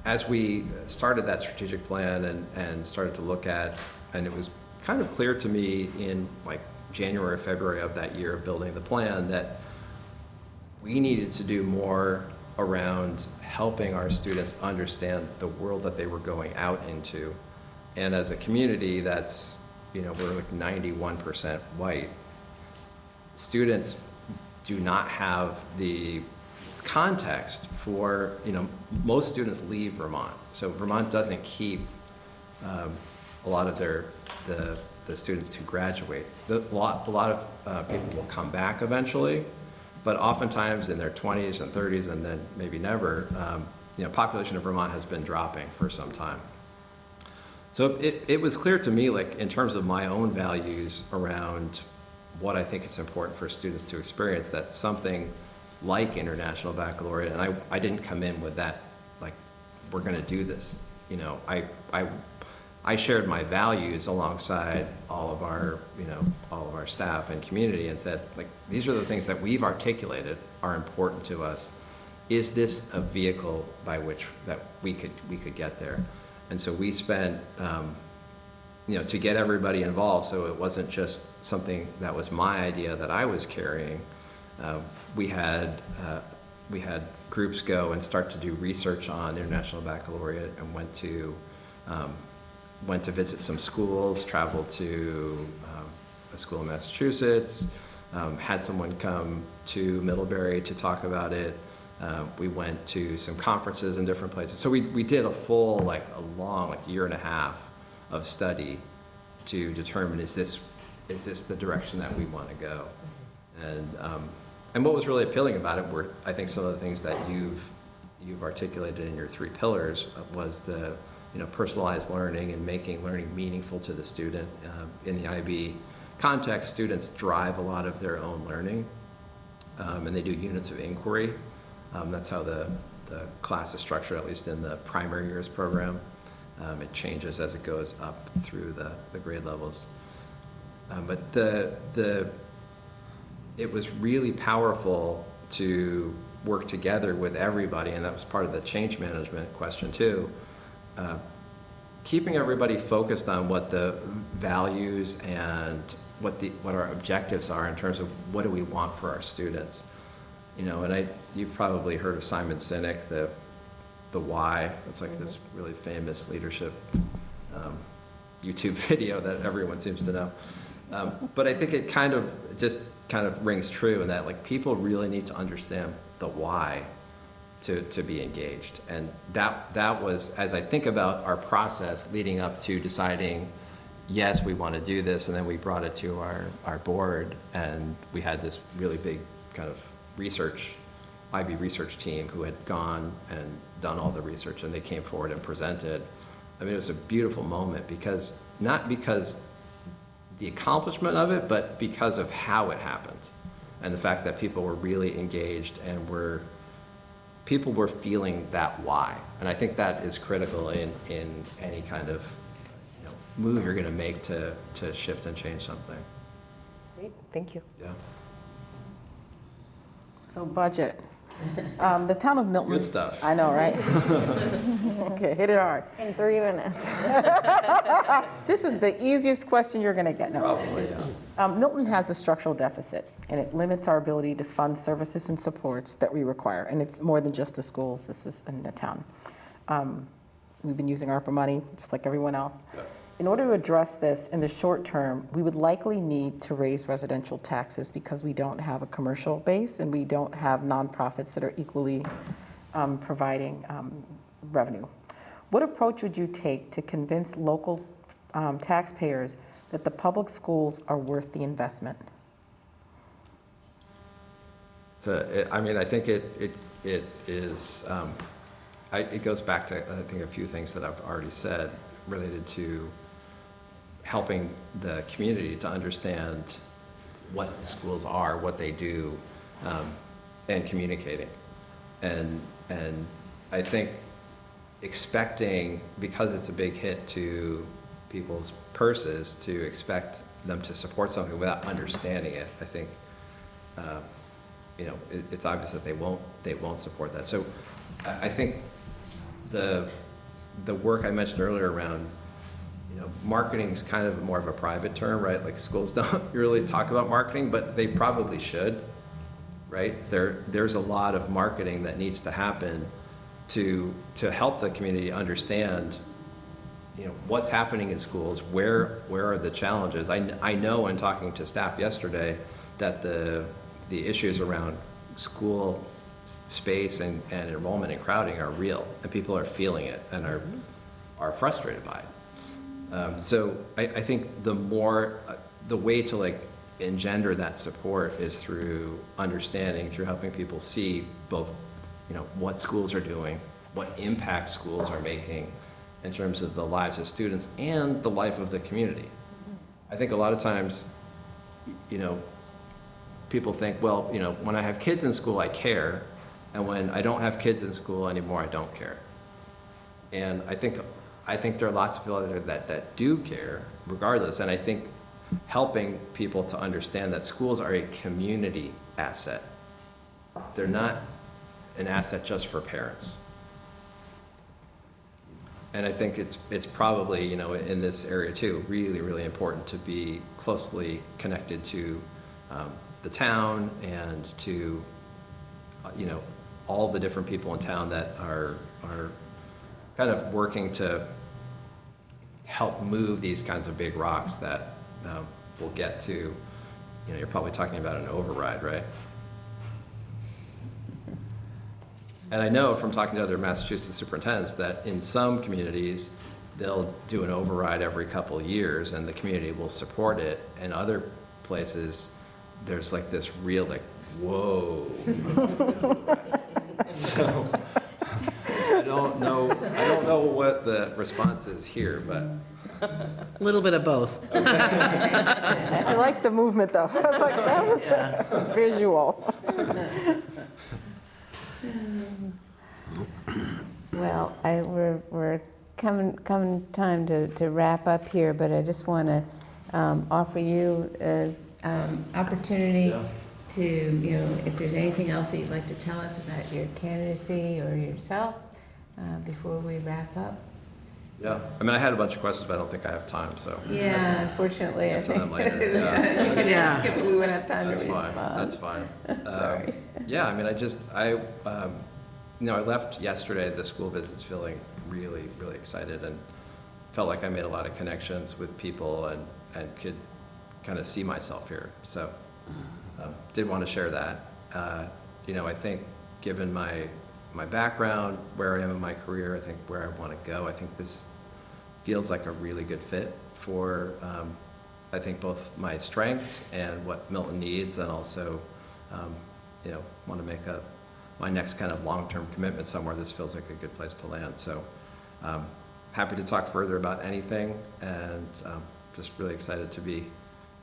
S10: As we started that strategic plan and started to look at, and it was kind of clear to me in like January, February of that year of building the plan that we needed to do more around helping our students understand the world that they were going out into. And as a community that's, we're like 91% white, students do not have the context for, most students leave Vermont. So Vermont doesn't keep a lot of the students who graduate. A lot of people will come back eventually, but oftentimes in their 20s and 30s and then maybe never, population of Vermont has been dropping for some time. So it was clear to me, like in terms of my own values around what I think is important for students to experience, that something like International Baccalaureate, and I didn't come in with that, like, we're gonna do this. I shared my values alongside all of our staff and community and said, like, these are the things that we've articulated are important to us. Is this a vehicle by which that we could get there? And so we spent, to get everybody involved, so it wasn't just something that was my idea that I was carrying. We had groups go and start to do research on International Baccalaureate and went to visit some schools, traveled to a school in Massachusetts, had someone come to Middlebury to talk about it. We went to some conferences in different places. So we did a full, a long, year and a half of study to determine, is this the direction that we want to go? And what was really appealing about it were, I think, some of the things that you've articulated in your 3 pillars was the personalized learning and making learning meaningful to the student. In the IB context, students drive a lot of their own learning, and they do units of inquiry. That's how the class is structured, at least in the primary years program. It changes as it goes up through the grade levels. But it was really powerful to work together with everybody, and that was part of the change management question too. Keeping everybody focused on what the values and what our objectives are in terms of what do we want for our students. And you've probably heard of Simon Sinek, the why. It's like this really famous leadership YouTube video that everyone seems to know. But I think it kind of rings true in that, like, people really need to understand the why to be engaged. And that was, as I think about our process leading up to deciding, yes, we want to do this, and then we brought it to our board, and we had this really big kind of IB research team who had gone and done all the research, and they came forward and presented. I mean, it was a beautiful moment not because the accomplishment of it, but because of how it happened, and the fact that people were really engaged and people were feeling that why. And I think that is critical in any kind of move you're going to make to shift and change something.
S6: Great, thank you.
S10: Yeah.
S9: So budget. The town of Milton.
S10: Good stuff.
S9: I know, right? Okay, hit it hard.
S11: In 3 minutes.
S9: This is the easiest question you're going to get. No.
S10: Probably, yeah.
S9: Milton has a structural deficit, and it limits our ability to fund services and supports that we require. And it's more than just the schools. This is in the town. We've been using ARPA money, just like everyone else.
S10: Yeah.
S9: In order to address this in the short term, we would likely need to raise residential taxes because we don't have a commercial base and we don't have nonprofits that are equally providing revenue. What approach would you take to convince local taxpayers that the public schools are worth the investment?
S10: I mean, I think it is, it goes back to, I think, a few things that I've already said related to helping the community to understand what the schools are, what they do, and communicating. And I think expecting, because it's a big hit to people's purses, to expect them to support something without understanding it, I think, you know, it's obvious that they won't support that. So I think the work I mentioned earlier around, you know, marketing is kind of more of a private term, right? Like schools don't really talk about marketing, but they probably should, right? There's a lot of marketing that needs to happen to help the community understand, you know, what's happening in schools, where are the challenges. I know in talking to staff yesterday that the issues around school space and enrollment and crowding are real, and people are feeling it and are frustrated by it. So I think the way to like engender that support is through understanding, through helping people see both, you know, what schools are doing, what impact schools are making in terms of the lives of students and the life of the community. I think a lot of times, you know, people think, well, you know, when I have kids in school, I care, and when I don't have kids in school anymore, I don't care. And I think there are lots of people out there that do care, regardless. And I think helping people to understand that schools are a community asset. They're not an asset just for parents. And I think it's probably, you know, in this area too, really, really important to be closely connected to the town and to, you know, all the different people in town that are kind of working to help move these kinds of big rocks that will get to, you know, you're probably talking about an override, right? And I know from talking to other Massachusetts superintendents that in some communities, they'll do an override every couple of years and the community will support it. And other places, there's like this real, like, whoa. So I don't know what the response is here, but.
S5: A little bit of both.
S9: I like the movement, though. I was like, that was visual.
S1: Well, we're coming time to wrap up here, but I just want to offer you an opportunity to, you know, if there's anything else that you'd like to tell us about your candidacy or yourself before we wrap up.
S10: Yeah, I mean, I had a bunch of questions, but I don't think I have time, so.
S1: Yeah,
S10: Answer
S1: unfortunately, I think.
S10: them later,
S1: You can
S5: Yeah.
S1: ask it, but we wouldn't have time to
S10: That's
S1: respond.
S10: fine, that's fine.
S1: Sorry.
S10: Yeah, I mean, you know, I left yesterday at the school visits feeling really, really excited and felt like I made a lot of connections with people and could kind of see myself here. So did want to share that. You know, I think given my background, where I am in my career, I think where I want to go, I think this feels like a really good fit for, I think, both my strengths and what Milton needs, and also, you know, want to make my next kind of long-term commitment somewhere. This feels like a good place to land. So happy to talk further about anything, and just really excited to be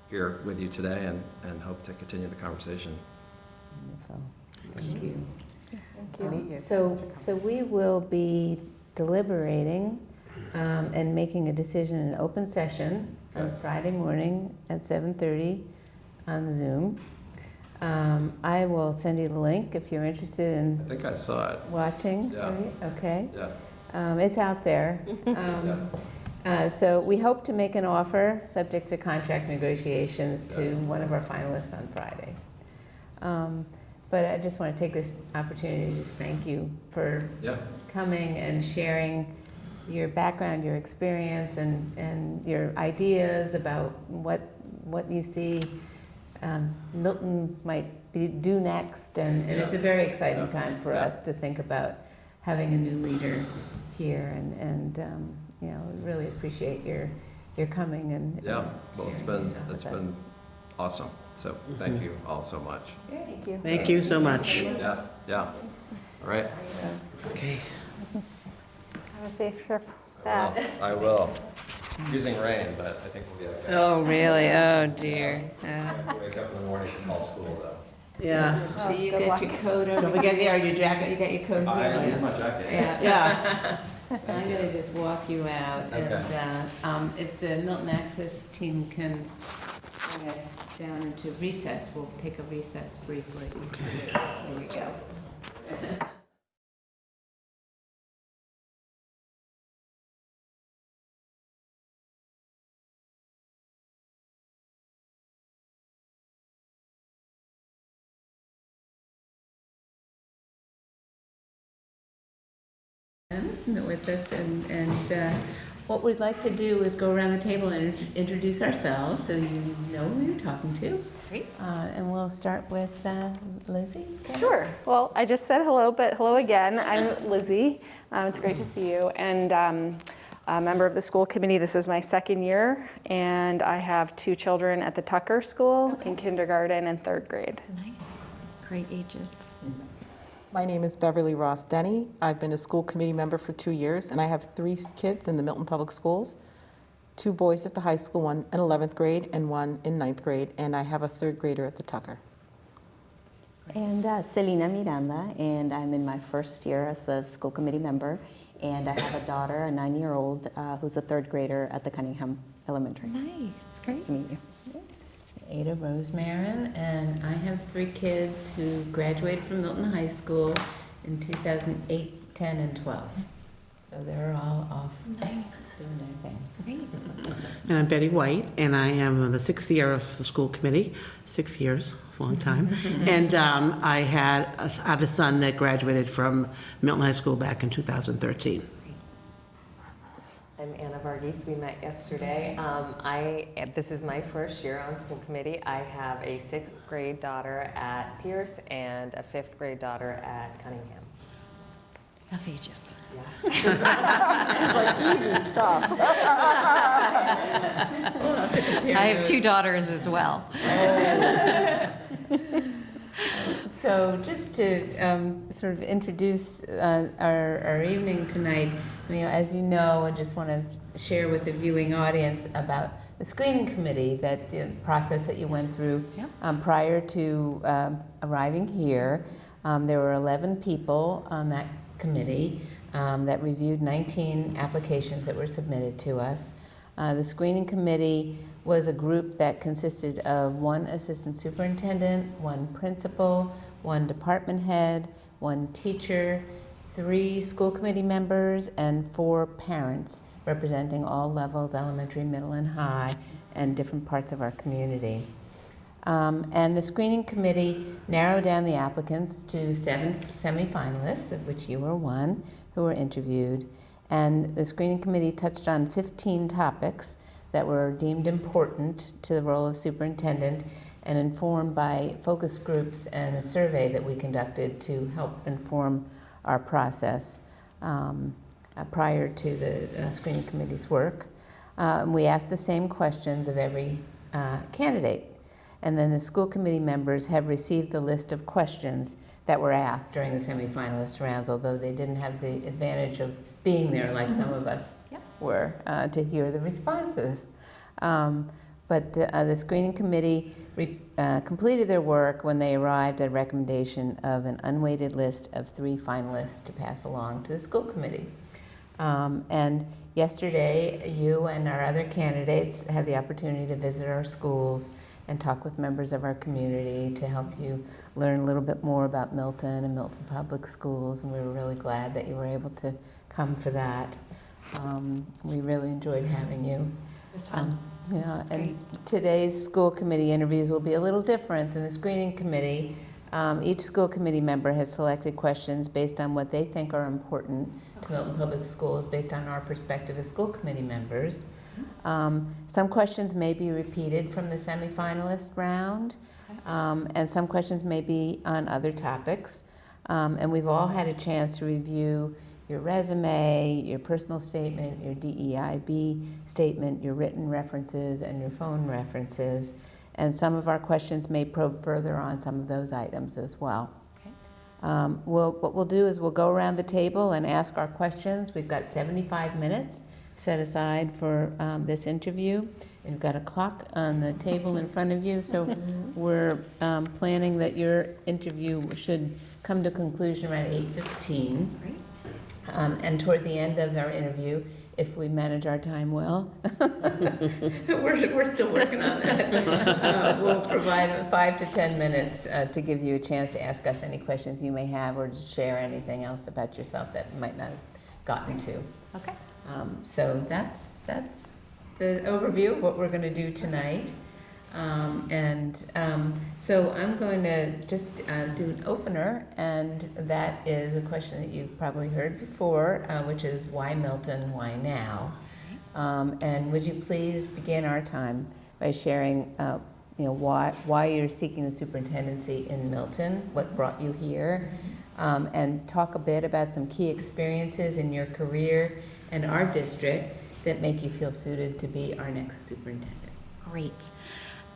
S10: here with you today and hope to continue the conversation.
S1: Wonderful. Thank you.
S9: To meet you.
S1: So we will be deliberating and making a decision in open session on Friday morning at 7:30 on Zoom. I will send you the link if you're interested in
S10: I think I saw it.
S1: watching.
S10: Yeah.
S1: Right? Okay.
S10: Yeah.
S1: It's out there. So we hope to make an offer, subject to contract negotiations, to one of our finalists on Friday. But I just want to take this opportunity to just thank you for
S10: Yeah.
S1: coming and sharing your background, your experience, and your ideas about what you see Milton might do next. And it's a very exciting time for us to think about having a new leader here. And you know, we really appreciate your coming and
S10: Yeah, well, it's
S1: sharing yourself with us.
S10: been awesome. So thank you all so much.
S3: Thank you.
S5: Thank you so much.
S10: Yeah, yeah. All right.
S5: Okay.
S3: Have a safe trip
S10: Well,
S3: back.
S10: I will. Using rain, but I think we'll be okay.
S1: Oh, really? Oh, dear.
S10: I have to wake up in the morning to call school, though.
S5: Yeah.
S1: So you
S3: good
S1: got
S3: luck.
S1: your coat over.
S5: Don't forget, yeah, your
S1: You
S5: jacket.
S1: got your coat
S10: I
S1: here.
S10: need my jacket.
S1: Yeah.
S5: Yeah.
S1: I'm gonna just walk you out,
S10: Okay.
S1: and if the Milton Access team can bring us down into recess, we'll take a recess briefly.
S5: Okay.
S1: There we go. With us, and what we'd like to do is go around the table and introduce ourselves, so you know who you're talking to.
S3: Great.
S1: And we'll start with Lizzie.
S3: Sure. Well, I just said hello, but hello again. I'm Lizzie. It's great to see you. And a member of the school committee. This is my second year, and I have 2 children at the Tucker School in kindergarten and 3rd grade.
S12: Nice. Great ages.
S9: My name is Beverly Ross Denny. I've been a school committee member for 2 years, and I have 3 kids in the Milton Public Schools. 2 boys at the high school, one in 11th grade and one in 9th grade, and I have a 3rd grader at the Tucker.
S4: And Selena Miranda, and I'm in my first year as a school committee member, and I have a daughter, a 9-year-old, who's a 3rd grader at the Cunningham Elementary.
S12: Nice. Great.
S4: Nice to meet you.
S1: Ada Rosemarin, and I have 3 kids who graduated from Milton High School in 2008, 10, and 12. So they're all off doing their thing.
S12: Great.
S5: And I'm Betty White, and I am the 6th year of the school committee. 6 years, it's a long time. And I have a son that graduated from Milton High School back in 2013.
S6: I'm Anna Varghese. We met yesterday. This is my first year on school committee. I have a 6th grade daughter at Pierce and a 5th grade daughter at Cunningham.
S12: Tough ages. I have 2 daughters as well.
S1: So just to sort of introduce our evening tonight, as you know, I just want to share with the viewing audience about the screening committee, the process that you went through prior to arriving here. There were 11 people on that committee that reviewed 19 applications that were submitted to us. The screening committee was a group that consisted of 1 assistant superintendent, 1 principal, 1 department head, 1 teacher, 3 school committee members, and 4 parents representing all levels, elementary, middle, and high, and different parts of our community. And the screening committee narrowed down the applicants to 7 semifinalists, of which you were one, who were interviewed. And the screening committee touched on 15 topics that were deemed important to the role of superintendent and informed by focus groups and a survey that we conducted to help inform our process prior to the screening committee's work. We asked the same questions of every candidate. And then the school committee members have received the list of questions that were asked during the semifinalist rounds, although they didn't have the advantage of being there like some of us were to hear the responses. But the screening committee completed their work when they arrived at a recommendation of an unweighted list of 3 finalists to pass along to the school committee. And yesterday, you and our other candidates had the opportunity to visit our schools and talk with members of our community to help you learn a little bit more about Milton and Milton Public Schools, and we were really glad that you were able to come for that. We really enjoyed having you.
S12: It was fun.
S1: And today's school committee interviews will be a little different than the screening committee. Each school committee member has selected questions based on what they think are important to Milton Public Schools based on our perspective as school committee members. Some questions may be repeated from the semifinalist round, and some questions may be on other topics. And we've all had a chance to review your resume, your personal statement, your DEIB statement, your written references, and your phone references. And some of our questions may probe further on some of those items as well. What we'll do is we'll go around the table and ask our questions. We've got 75 minutes set aside for this interview. And you've got a clock on the table in front of you, so we're planning that your interview should come to conclusion around 8:15. And toward the end of our interview, if we manage our time well, we're still working on that. We'll provide 5 to 10 minutes to give you a chance to ask us any questions you may have or to share anything else about yourself that you might not have gotten to.
S12: Okay.
S1: So that's the overview of what we're going to do tonight. So I'm going to just do an opener, and that is a question that you've probably heard before, which is why Milton, why now? And would you please begin our time by sharing, why you're seeking the superintendency in Milton, what brought you here, and talk a bit about some key experiences in your career and our district that make you feel suited to be our next superintendent.
S12: Great.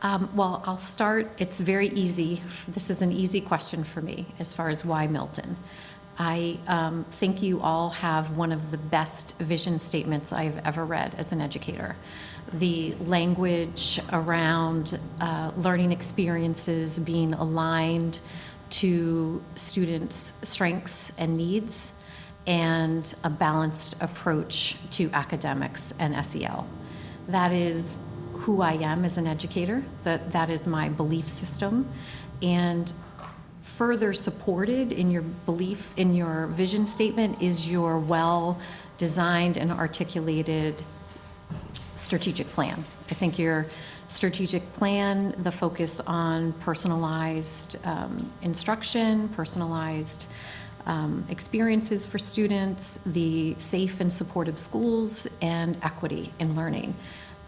S12: Well, I'll start. It's very easy. This is an easy question for me as far as why Milton. I think you all have one of the best vision statements I've ever read as an educator. The language around learning experiences being aligned to students' strengths and needs, and a balanced approach to academics and SEL. That is who I am as an educator, that is my belief system, and further supported in your belief, in your vision statement, is your well-designed and articulated strategic plan. I think your strategic plan, the focus on personalized instruction, personalized experiences for students, the safe and supportive schools, and equity in learning.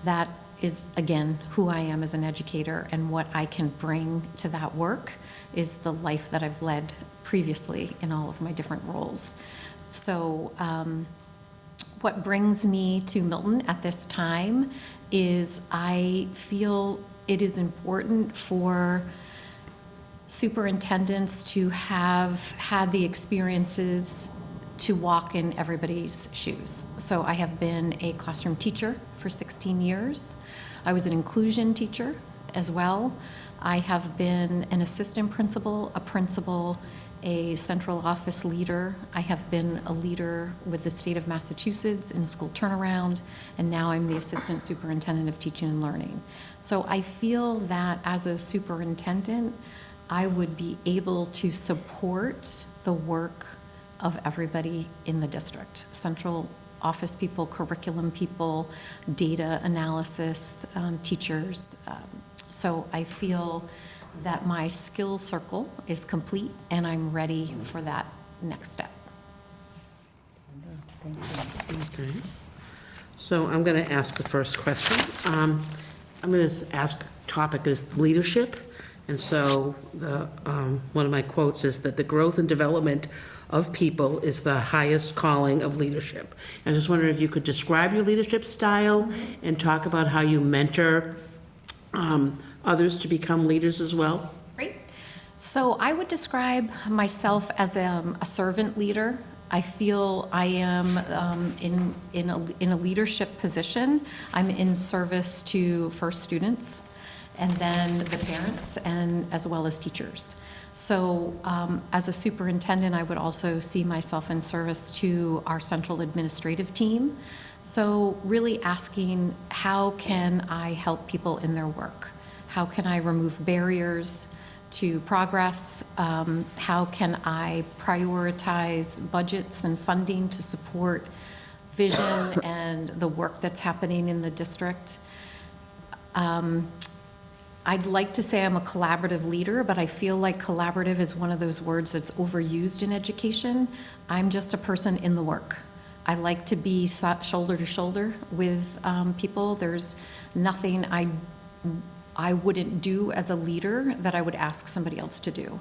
S12: That is, again, who I am as an educator, and what I can bring to that work is the life that I've led previously in all of my different roles. So what brings me to Milton at this time is I feel it is important for superintendents to have had the experiences to walk in everybody's shoes. So I have been a classroom teacher for 16 years. I was an inclusion teacher as well. I have been an assistant principal, a principal, a central office leader. I have been a leader with the state of Massachusetts in school turnaround, and now I'm the assistant superintendent of teaching and learning. So I feel that as a superintendent, I would be able to support the work of everybody in the district. Central office people, curriculum people, data analysis, teachers. So I feel that my skill circle is complete, and I'm ready for that next step.
S5: Okay. So I'm going to ask the first question. I'm going to ask, topic is leadership. And so one of my quotes is that the growth and development of people is the highest calling of leadership. I was just wondering if you could describe your leadership style and talk about how you mentor others to become leaders as well.
S12: Great. So I would describe myself as a servant leader. I feel I am in a leadership position. I'm in service to first students, and then the parents, and as well as teachers. So as a superintendent, I would also see myself in service to our central administrative team. So really asking, how can I help people in their work? How can I remove barriers to progress? How can I prioritize budgets and funding to support vision and the work that's happening in the district? I'd like to say I'm a collaborative leader, but I feel like collaborative is one of those words that's overused in education. I'm just a person in the work. I like to be shoulder to shoulder with people. There's nothing I wouldn't do as a leader that I would ask somebody else to do.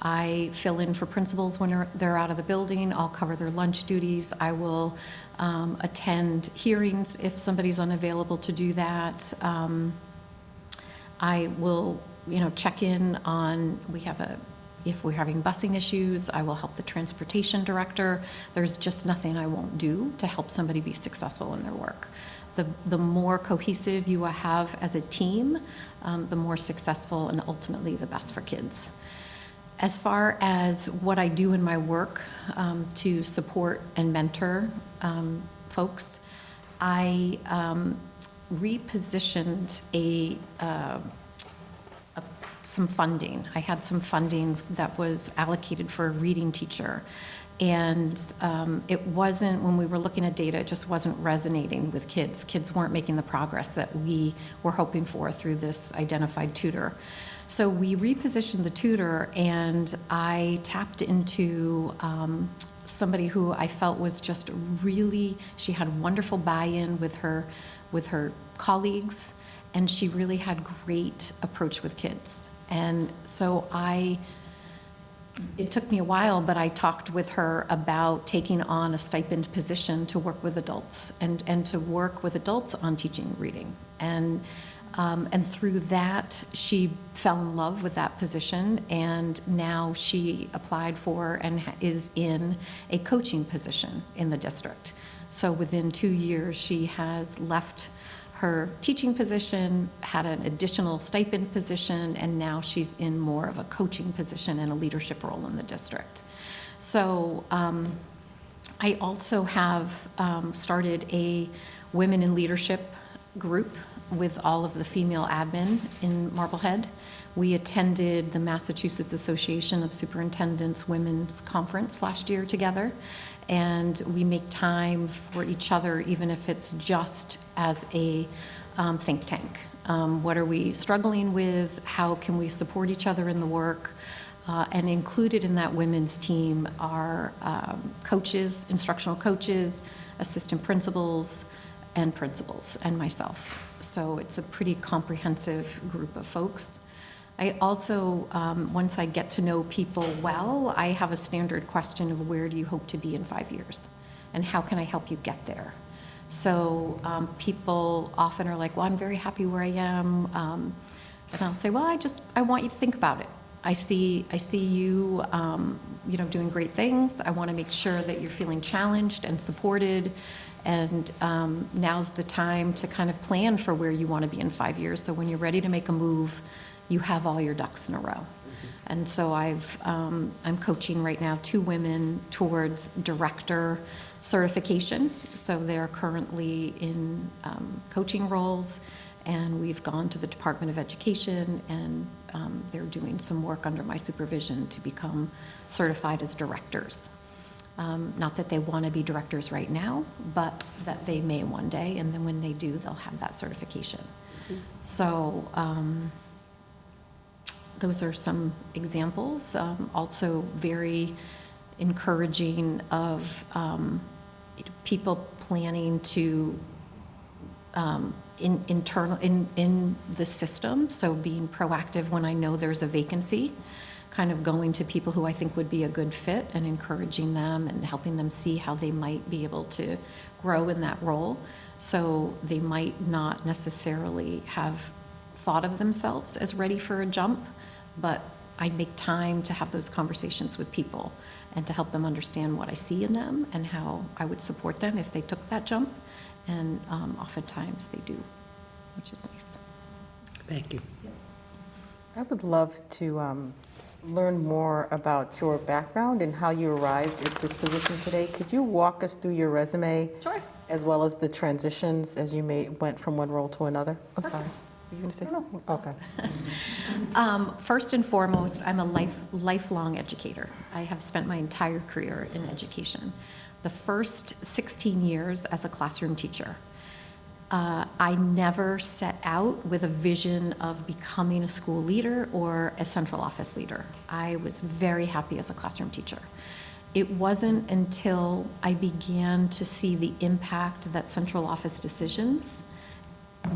S12: I fill in for principals when they're out of the building. I'll cover their lunch duties. I will attend hearings if somebody's unavailable to do that. I will, check in on, if we're having busing issues, I will help the transportation director. There's just nothing I won't do to help somebody be successful in their work. The more cohesive you have as a team, the more successful and ultimately the best for kids. As far as what I do in my work to support and mentor folks, I repositioned some funding. I had some funding that was allocated for a reading teacher. And it wasn't, when we were looking at data, it just wasn't resonating with kids. Kids weren't making the progress that we were hoping for through this identified tutor. So we repositioned the tutor, and I tapped into somebody who I felt was just really, she had wonderful buy-in with her colleagues, and she really had great approach with kids. And so it took me a while, but I talked with her about taking on a stipend position to work with adults and to work with adults on teaching reading. And through that, she fell in love with that position, and now she applied for and is in a coaching position in the district. So within 2 years, she has left her teaching position, had an additional stipend position, and now she's in more of a coaching position and a leadership role in the district. So I also have started a Women in Leadership group with all of the female admin in Marblehead. We attended the Massachusetts Association of Superintendents Women's Conference last year together, and we make time for each other, even if it's just as a think tank. What are we struggling with? How can we support each other in the work? And included in that women's team are coaches, instructional coaches, assistant principals, and myself. So it's a pretty comprehensive group of folks. I also, once I get to know people well, I have a standard question of where do you hope to be in 5 years? And how can I help you get there? So people often are like, well, I'm very happy where I am. And I'll say, well, I want you to think about it. I see you, doing great things. I want to make sure that you're feeling challenged and supported. And now's the time to kind of plan for where you want to be in 5 years. So when you're ready to make a move, you have all your ducks in a row. And so I'm coaching right now 2 women towards director certification. So they're currently in coaching roles, and we've gone to the Department of Education, and they're doing some work under my supervision to become certified as directors. Not that they want to be directors right now, but that they may one day, and then when they do, they'll have that certification. So those are some examples. Also very encouraging of people planning to in the system, so being proactive when I know there's a vacancy, kind of going to people who I think would be a good fit and encouraging them and helping them see how they might be able to grow in that role. So they might not necessarily have thought of themselves as ready for a jump, but I make time to have those conversations with people and to help them understand what I see in them and how I would support them if they took that jump. And oftentimes they do, which is nice.
S5: Thank you.
S9: I would love to learn more about your background and how you arrived at this position today. Could you walk us through your resume?
S12: Sure.
S9: As well as the transitions as you went from one role to another? I'm sorry. Were you going to say something? Okay.
S12: First and foremost, I'm a lifelong educator. I have spent my entire career in education. The first 16 years as a classroom teacher. I never set out with a vision of becoming a school leader or a central office leader. I was very happy as a classroom teacher. It wasn't until I began to see the impact that central office decisions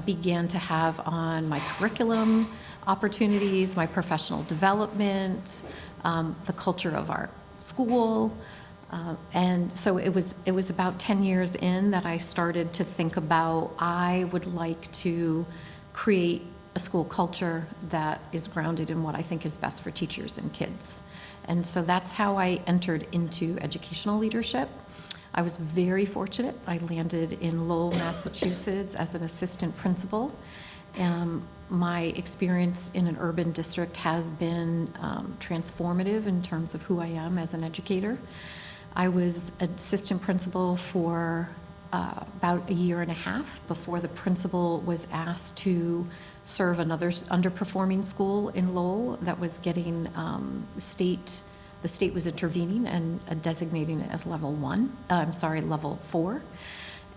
S12: began to have on my curriculum opportunities, my professional development, the culture of our school. And so it was about 10 years in that I started to think about, I would like to create a school culture that is grounded in what I think is best for teachers and kids. And so that's how I entered into educational leadership. I was very fortunate. I landed in Lowell, Massachusetts as an assistant principal. My experience in an urban district has been transformative in terms of who I am as an educator. I was assistant principal for about a year and a half before the principal was asked to serve another underperforming school in Lowell that was getting the state was intervening and designating it as level 4.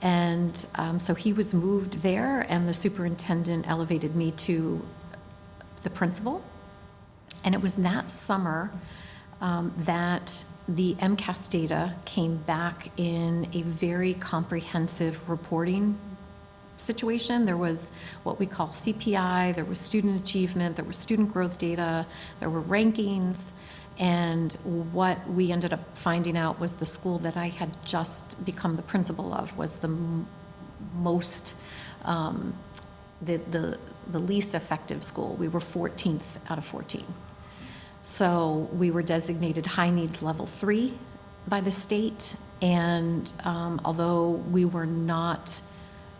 S12: And so he was moved there, and the superintendent elevated me to the principal. And it was that summer that the MCAS data came back in a very comprehensive reporting situation. There was what we call CPI, there was student achievement, there was student growth data, there were rankings, and what we ended up finding out was the school that I had just become the principal of was the most, the least effective school. We were 14th out of 14. So we were designated high needs level 3 by the state, and although we were not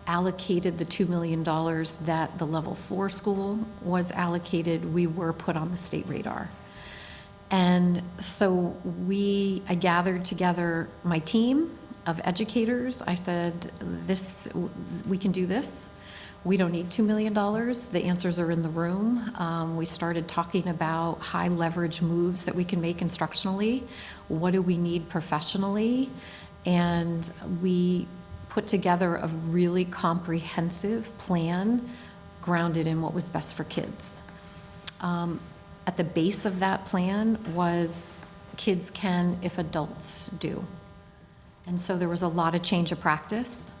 S12: allocated the $2 million that the level 4 school was allocated, we were put on the state radar. And so I gathered together my team of educators. I said, we can do this. We don't need $2 million. The answers are in the room. We started talking about high leverage moves that we can make instructionally. What do we need professionally? And we put together a really comprehensive plan grounded in what was best for kids. At the base of that plan was kids can if adults do. And so there was a lot of change of practice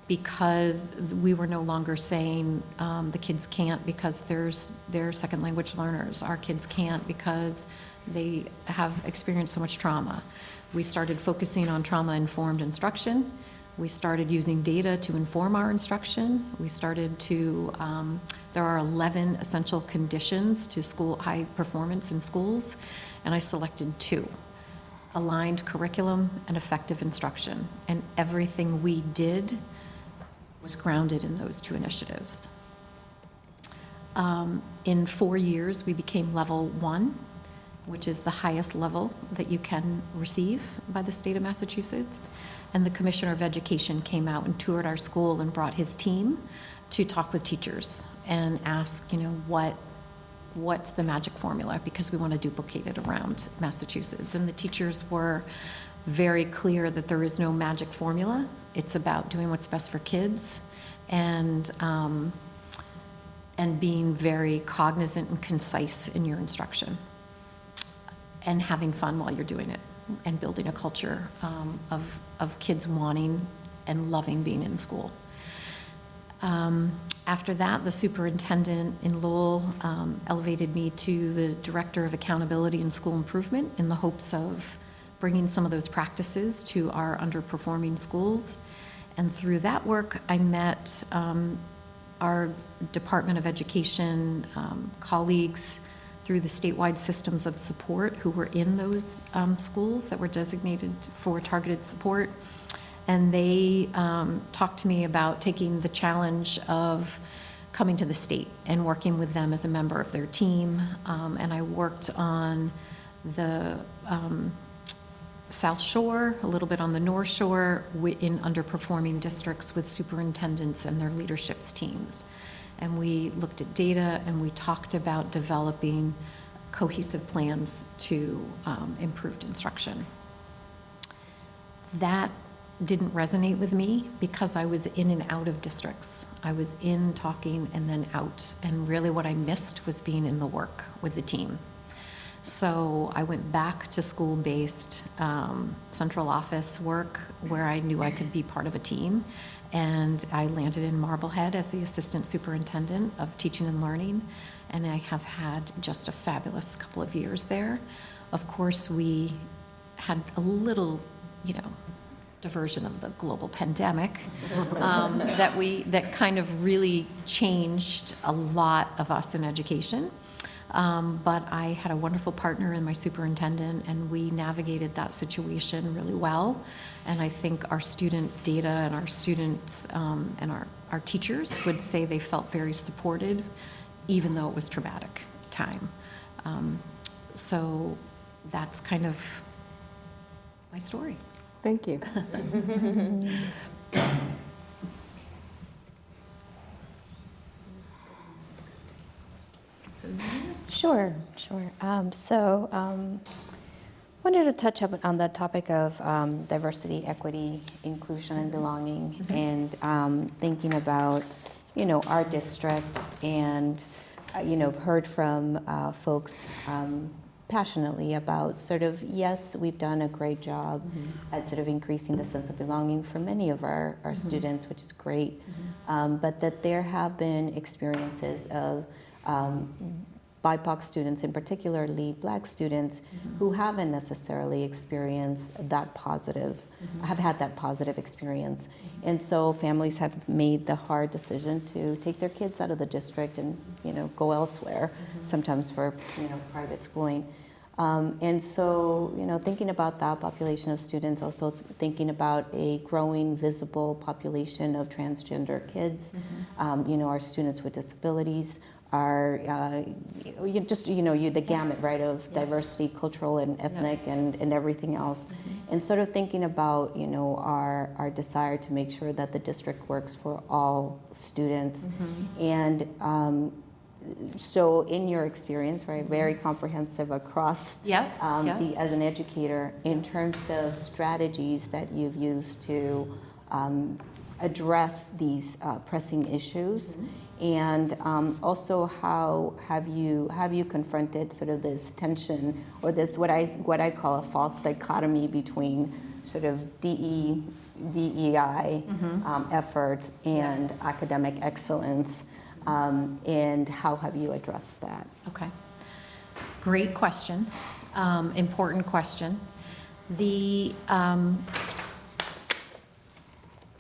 S12: because we were no longer saying the kids can't because they're second language learners. Our kids can't because they have experienced so much trauma. We started focusing on trauma-informed instruction. We started using data to inform our instruction. We started to, there are 11 essential conditions to high performance in schools, and I selected 2, aligned curriculum and effective instruction. And everything we did was grounded in those 2 initiatives. In 4 years, we became level 1, which is the highest level that you can receive by the state of Massachusetts. And the Commissioner of Education came out and toured our school and brought his team to talk with teachers and ask, what's the magic formula, because we want to duplicate it around Massachusetts. And the teachers were very clear that there is no magic formula. It's about doing what's best for kids and being very cognizant and concise in your instruction and having fun while you're doing it and building a culture of kids wanting and loving being in school. After that, the superintendent in Lowell elevated me to the director of accountability and school improvement in the hopes of bringing some of those practices to our underperforming schools. And through that work, I met our Department of Education colleagues through the statewide systems of support who were in those schools that were designated for targeted support. And they talked to me about taking the challenge of coming to the state and working with them as a member of their team. And I worked on the South Shore, a little bit on the North Shore, in underperforming districts with superintendents and their leaderships teams. And we looked at data and we talked about developing cohesive plans to improved instruction. That didn't resonate with me because I was in and out of districts. I was in talking and then out. And really what I missed was being in the work with the team. So I went back to school-based central office work where I knew I could be part of a team. And I landed in Marblehead as the assistant superintendent of teaching and learning. And I have had just a fabulous couple of years there. Of course, we had a little, diversion of the global pandemic that kind of really changed a lot of us in education. But I had a wonderful partner in my superintendent, and we navigated that situation really well. And I think our student data and our students and our teachers would say they felt very supported, even though it was traumatic time. So that's kind of my story.
S9: Thank you.
S8: Sure. Wanted to touch up on the topic of diversity, equity, inclusion, and belonging, and thinking about, our district, and heard from folks passionately about sort of, yes, we've done a great job at sort of increasing the sense of belonging for many of our students, which is great, but that there have been experiences of BIPOC students, and particularly Black students, who haven't necessarily experienced that positive, have had that positive experience. And so families have made the hard decision to take their kids out of the district and, go elsewhere, sometimes for, private schooling. And so, thinking about that population of students, also thinking about a growing visible population of transgender kids, our students with disabilities, are the gamut, right, of diversity, cultural and ethnic, and everything else. And sort of thinking about, our desire to make sure that the district works for all students. And so in your experience, right, very comprehensive across as an educator, in terms of strategies that you've used to address these pressing issues, and also how have you confronted sort of this tension, or this what I call a false dichotomy between sort of DEI efforts and academic excellence, and how have you addressed that?
S12: Okay. Great question. Important question.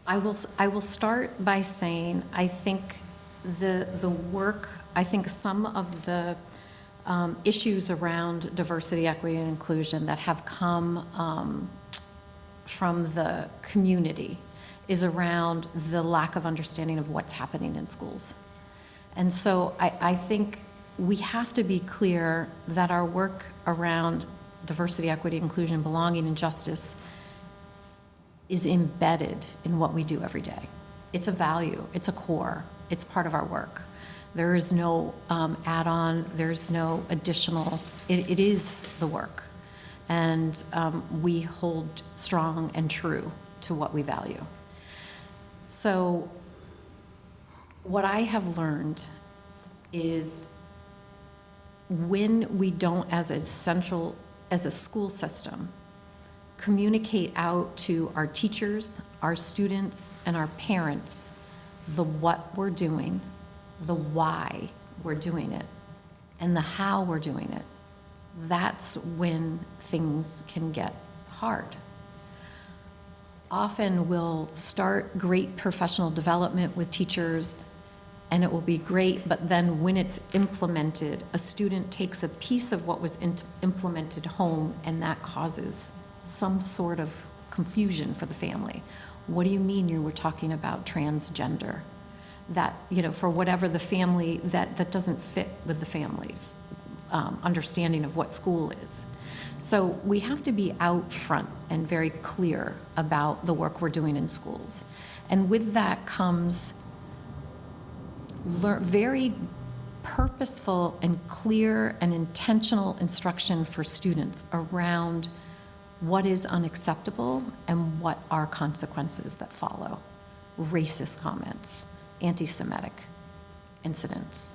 S12: I will start by saying I think the work, I think some of the issues around diversity, equity, and inclusion that have come from the community is around the lack of understanding of what's happening in schools. And so I think we have to be clear that our work around diversity, equity, inclusion, belonging, and justice is embedded in what we do every day. It's a value, it's a core, it's part of our work. There is no add-on, there's no additional, it is the work. And we hold strong and true to what we value. So what I have learned is when we don't, as a school system, communicate out to our teachers, our students, and our parents the what we're doing, the why we're doing it, and the how we're doing it, that's when things can get hard. Often we'll start great professional development with teachers, and it will be great, but then when it's implemented, a student takes a piece of what was implemented home, and that causes some sort of confusion for the family. What do you mean you were talking about transgender? That, for whatever the family, that doesn't fit with the family's understanding of what school is. So we have to be out front and very clear about the work we're doing in schools. And with that comes very purposeful and clear and intentional instruction for students around what is unacceptable and what are consequences that follow. Racist comments, anti-Semitic incidents,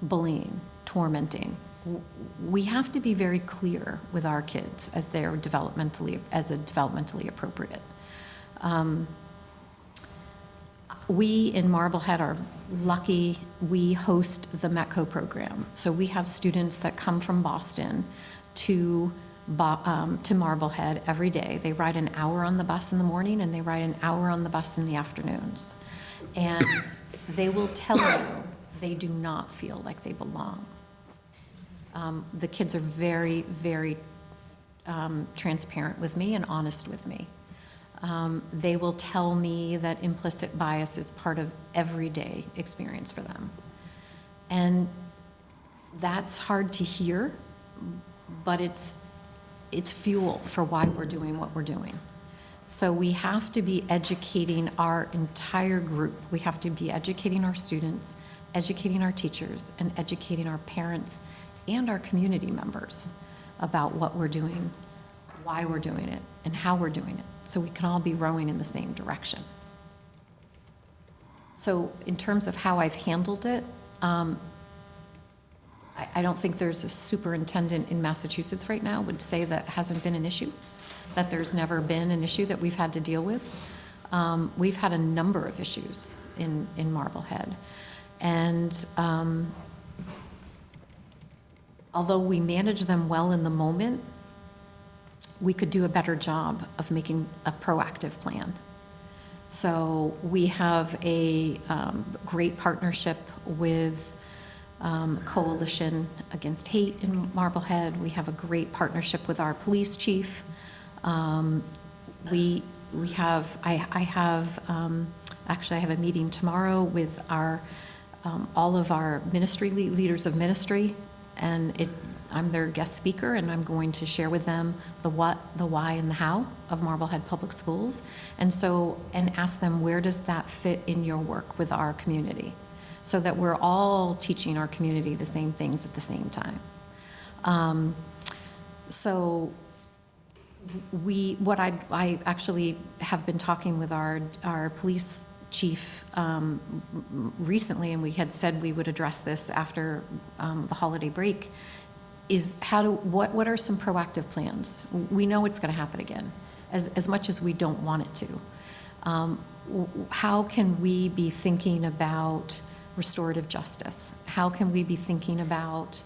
S12: bullying, tormenting. We have to be very clear with our kids as they're developmentally appropriate. We in Marblehead are lucky we host the METCO program. So we have students that come from Boston to Marblehead every day. They ride an hour on the bus in the morning and they ride an hour on the bus in the afternoons. And they will tell you they do not feel like they belong. The kids are very, very transparent with me and honest with me. They will tell me that implicit bias is part of everyday experience for them. And that's hard to hear, but it's fuel for why we're doing what we're doing. So we have to be educating our entire group. We have to be educating our students, educating our teachers, and educating our parents and our community members about what we're doing, why we're doing it, and how we're doing it, so we can all be rowing in the same direction. So in terms of how I've handled it, I don't think there's a superintendent in Massachusetts right now would say that hasn't been an issue, that there's never been an issue that we've had to deal with. We've had a number of issues in Marblehead. And although we manage them well in the moment, we could do a better job of making a proactive plan. So we have a great partnership with Coalition Against Hate in Marblehead. We have a great partnership with our police chief. I have a meeting tomorrow with all of our ministry leaders of ministry, and I'm their guest speaker, and I'm going to share with them the what, the why, and the how of Marblehead Public Schools, and ask them, where does that fit in your work with our community, so that we're all teaching our community the same things at the same time. I actually have been talking with our police chief recently, and we had said we would address this after the holiday break, is what are some proactive plans? We know it's going to happen again, as much as we don't want it to. How can we be thinking about restorative justice? How can we be thinking about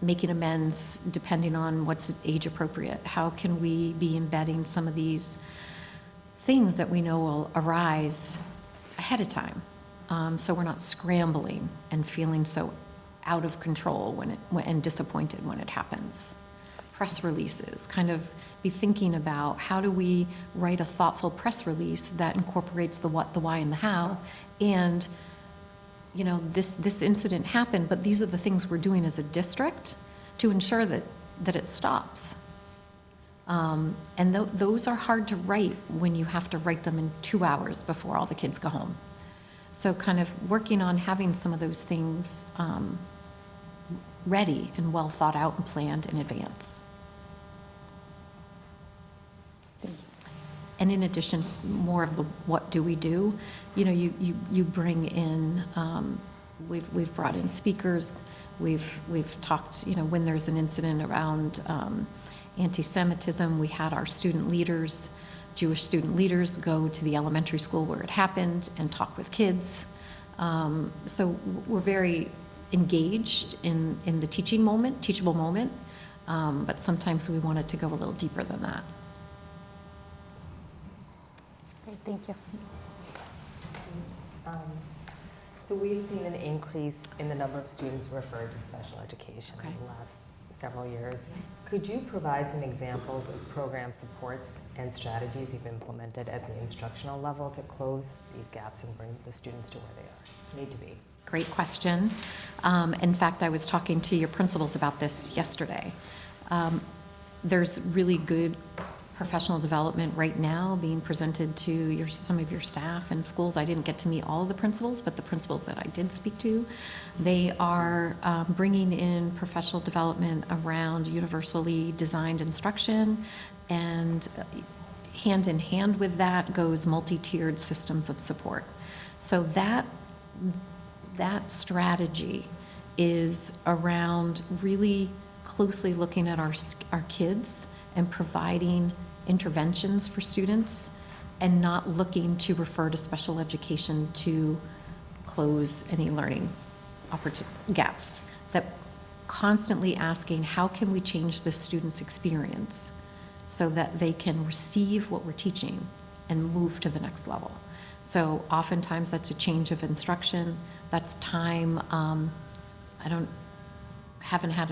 S12: making amends depending on what's age appropriate? How can we be embedding some of these things that we know will arise ahead of time, so we're not scrambling and feeling so out of control and disappointed when it happens? Press releases, kind of be thinking about how do we write a thoughtful press release that incorporates the what, the why, and the how, and this incident happened, but these are the things we're doing as a district to ensure that it stops. And those are hard to write when you have to write them in 2 hours before all the kids go home. So kind of working on having some of those things ready and well thought out and planned in advance. And in addition, more of the what do we do? You bring in, we've brought in speakers, we've talked, when there's an incident around anti-Semitism, we had our student leaders, Jewish student leaders, go to the elementary school where it happened and talk with kids. So we're very engaged in the teachable moment, but sometimes we want it to go a little deeper than that.
S8: Great, thank you.
S6: So we've seen an increase in the number of students referred to special education
S12: Okay.
S6: in the last several years. Could you provide some examples of program supports and strategies you've implemented at the instructional level to close these gaps and bring the students to where they need to be?
S12: Great question. In fact, I was talking to your principals about this yesterday. There's really good professional development right now being presented to some of your staff and schools. I didn't get to meet all of the principals, but the principals that I did speak to, they are bringing in professional development around universally designed instruction, and hand in hand with that goes multi-tiered systems of support. So that strategy is around really closely looking at our kids and providing interventions for students, and not looking to refer to special education to close any learning gaps. That constantly asking, how can we change the student's experience so that they can receive what we're teaching and move to the next level? So oftentimes that's a change of instruction, that's time. Haven't had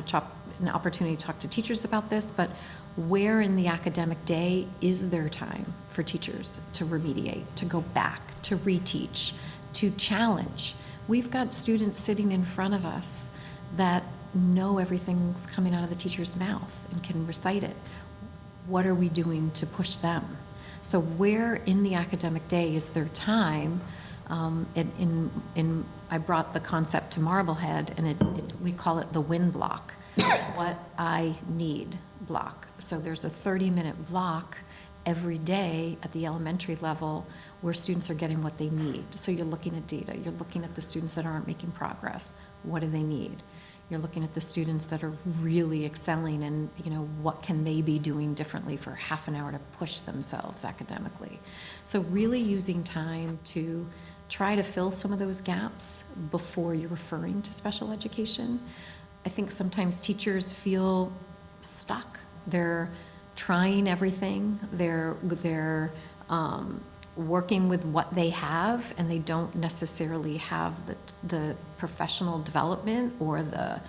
S12: an opportunity to talk to teachers about this, but where in the academic day is there time for teachers to remediate, to go back, to reteach, to challenge? We've got students sitting in front of us that know everything's coming out of the teacher's mouth and can recite it. What are we doing to push them? So where in the academic day is there time? I brought the concept to Marblehead, and we call it the win block, what I need block. So there's a 30-minute block every day at the elementary level where students are getting what they need. So you're looking at data, you're looking at the students that aren't making progress. What do they need? You're looking at the students that are really excelling, and what can they be doing differently for half an hour to push themselves academically. So really using time to try to fill some of those gaps before you're referring to special education. I think sometimes teachers feel stuck. They're trying everything. They're working with what they have, and they don't necessarily have the professional development or the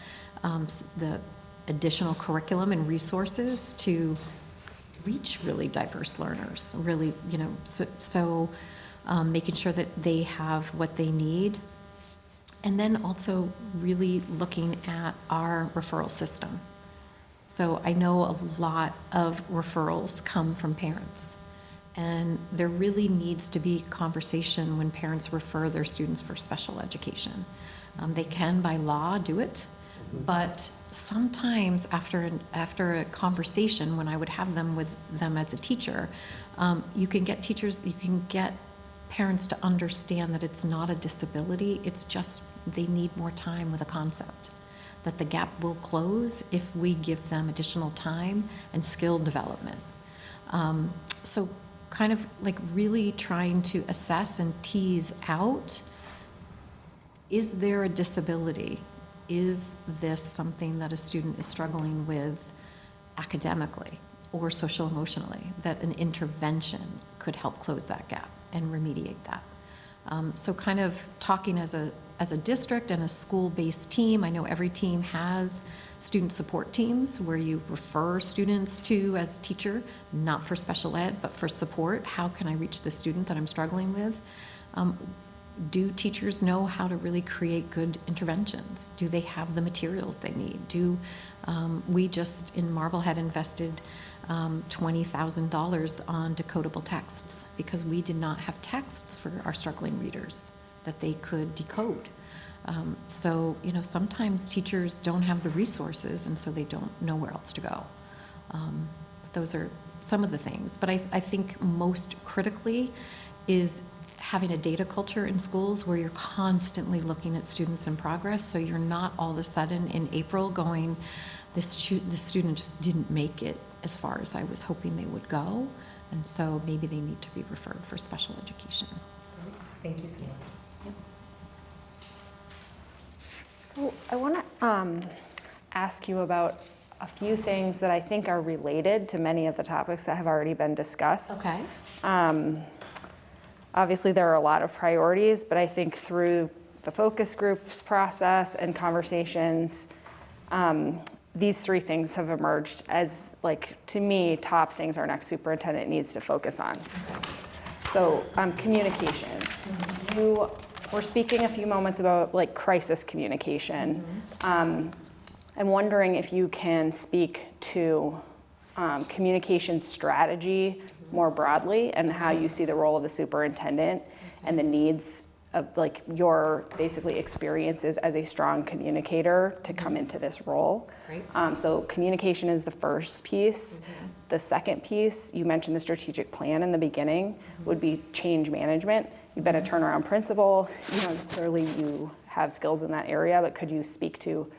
S12: additional curriculum and resources to reach really diverse learners. Really, making sure that they have what they need. And then also really looking at our referral system. So I know a lot of referrals come from parents, and there really needs to be conversation when parents refer their students for special education. They can by law do it, but sometimes after a conversation, when I would have them with them as a teacher, you can get parents to understand that it's not a disability, it's just they need more time with a concept, that the gap will close if we give them additional time and skill development. So kind of like really trying to assess and tease out, is there a disability? Is this something that a student is struggling with academically or social emotionally, that an intervention could help close that gap and remediate that? So kind of talking as a district and a school-based team. I know every team has student support teams where you refer students to as a teacher, not for special ed, but for support. How can I reach the student that I'm struggling with? Do teachers know how to really create good interventions? Do they have the materials they need? We just in Marblehead invested $20,000 on decodable texts because we did not have texts for our struggling readers that they could decode. So sometimes teachers don't have the resources, and so they don't know where else to go. Those are some of the things. But I think most critically is having a data culture in schools where you're constantly looking at students in progress, so you're not all of a sudden in April going, this student just didn't make it as far as I was hoping they would go, and so maybe they need to be referred for special education.
S6: Thank you so much.
S3: So I want to ask you about a few things that I think are related to many of the topics that have already been discussed.
S12: Okay.
S3: Obviously, there are a lot of priorities, but I think through the focus groups process and conversations, these three things have emerged as, to me, top things our next superintendent needs to focus on. So, communication. You were speaking a few moments about crisis communication. I'm wondering if you can speak to communication strategy more broadly, and how you see the role of the superintendent and the needs of like your basically experiences as a strong communicator to come into this role.
S12: Great.
S3: So communication is the first piece. The second piece, you mentioned the strategic plan in the beginning, would be change management. You've been a turnaround principal, clearly you have skills in that area, but could you speak to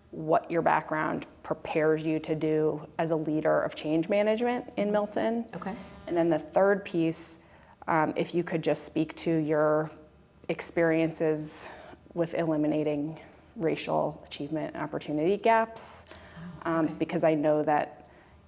S3: what your background prepares you to do as a leader of change management in Milton?
S12: Okay.
S3: And then the third piece, if you could just speak to your experiences with eliminating racial achievement and opportunity gaps, because I know that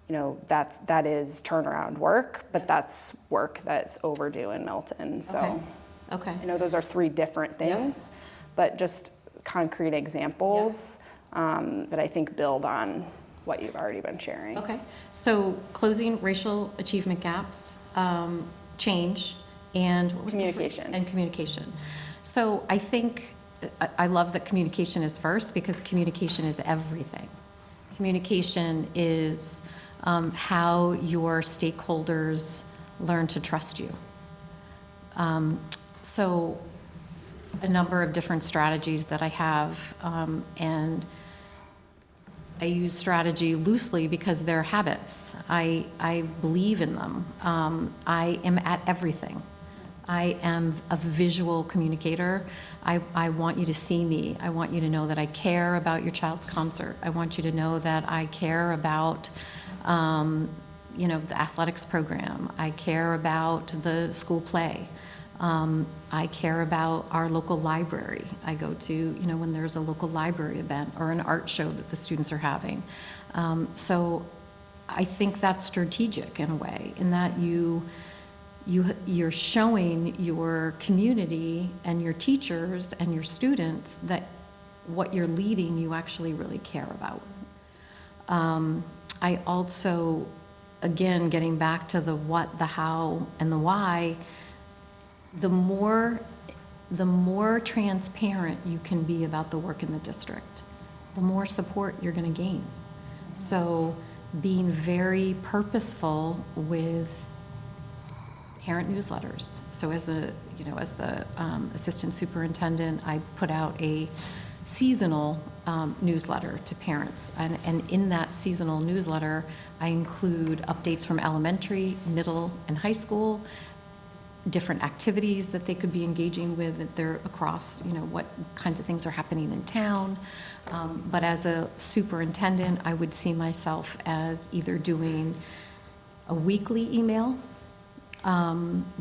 S3: that is turnaround work, but that's work that's overdue in Milton. So
S12: Okay.
S3: I know those are three different things, but just concrete examples that I think build on what you've already been sharing.
S12: Okay, so closing racial achievement gaps, change, and what was
S3: Communication.
S12: And communication. So I think, I love that communication is first, because communication is everything. Communication is how your stakeholders learn to trust you. So a number of different strategies that I have, and I use strategy loosely because they're habits. I believe in them. I am at everything. I am a visual communicator. I want you to see me. I want you to know that I care about your child's concert. I want you to know that I care about the athletics program. I care about the school play. I care about our local library. I go to, when there's a local library event or an art show that the students are having. So I think that's strategic in a way, in that you're showing your community and your teachers and your students that what you're leading you actually really care about. I also, again, getting back to the what, the how, and the why, the more transparent you can be about the work in the district, the more support you're going to gain. So being very purposeful with parent newsletters. So as the assistant superintendent, I put out a seasonal newsletter to parents. And in that seasonal newsletter, I include updates from elementary, middle, and high school, different activities that they could be engaging with if they're across, what kinds of things are happening in town. But as a superintendent, I would see myself as either doing a weekly email,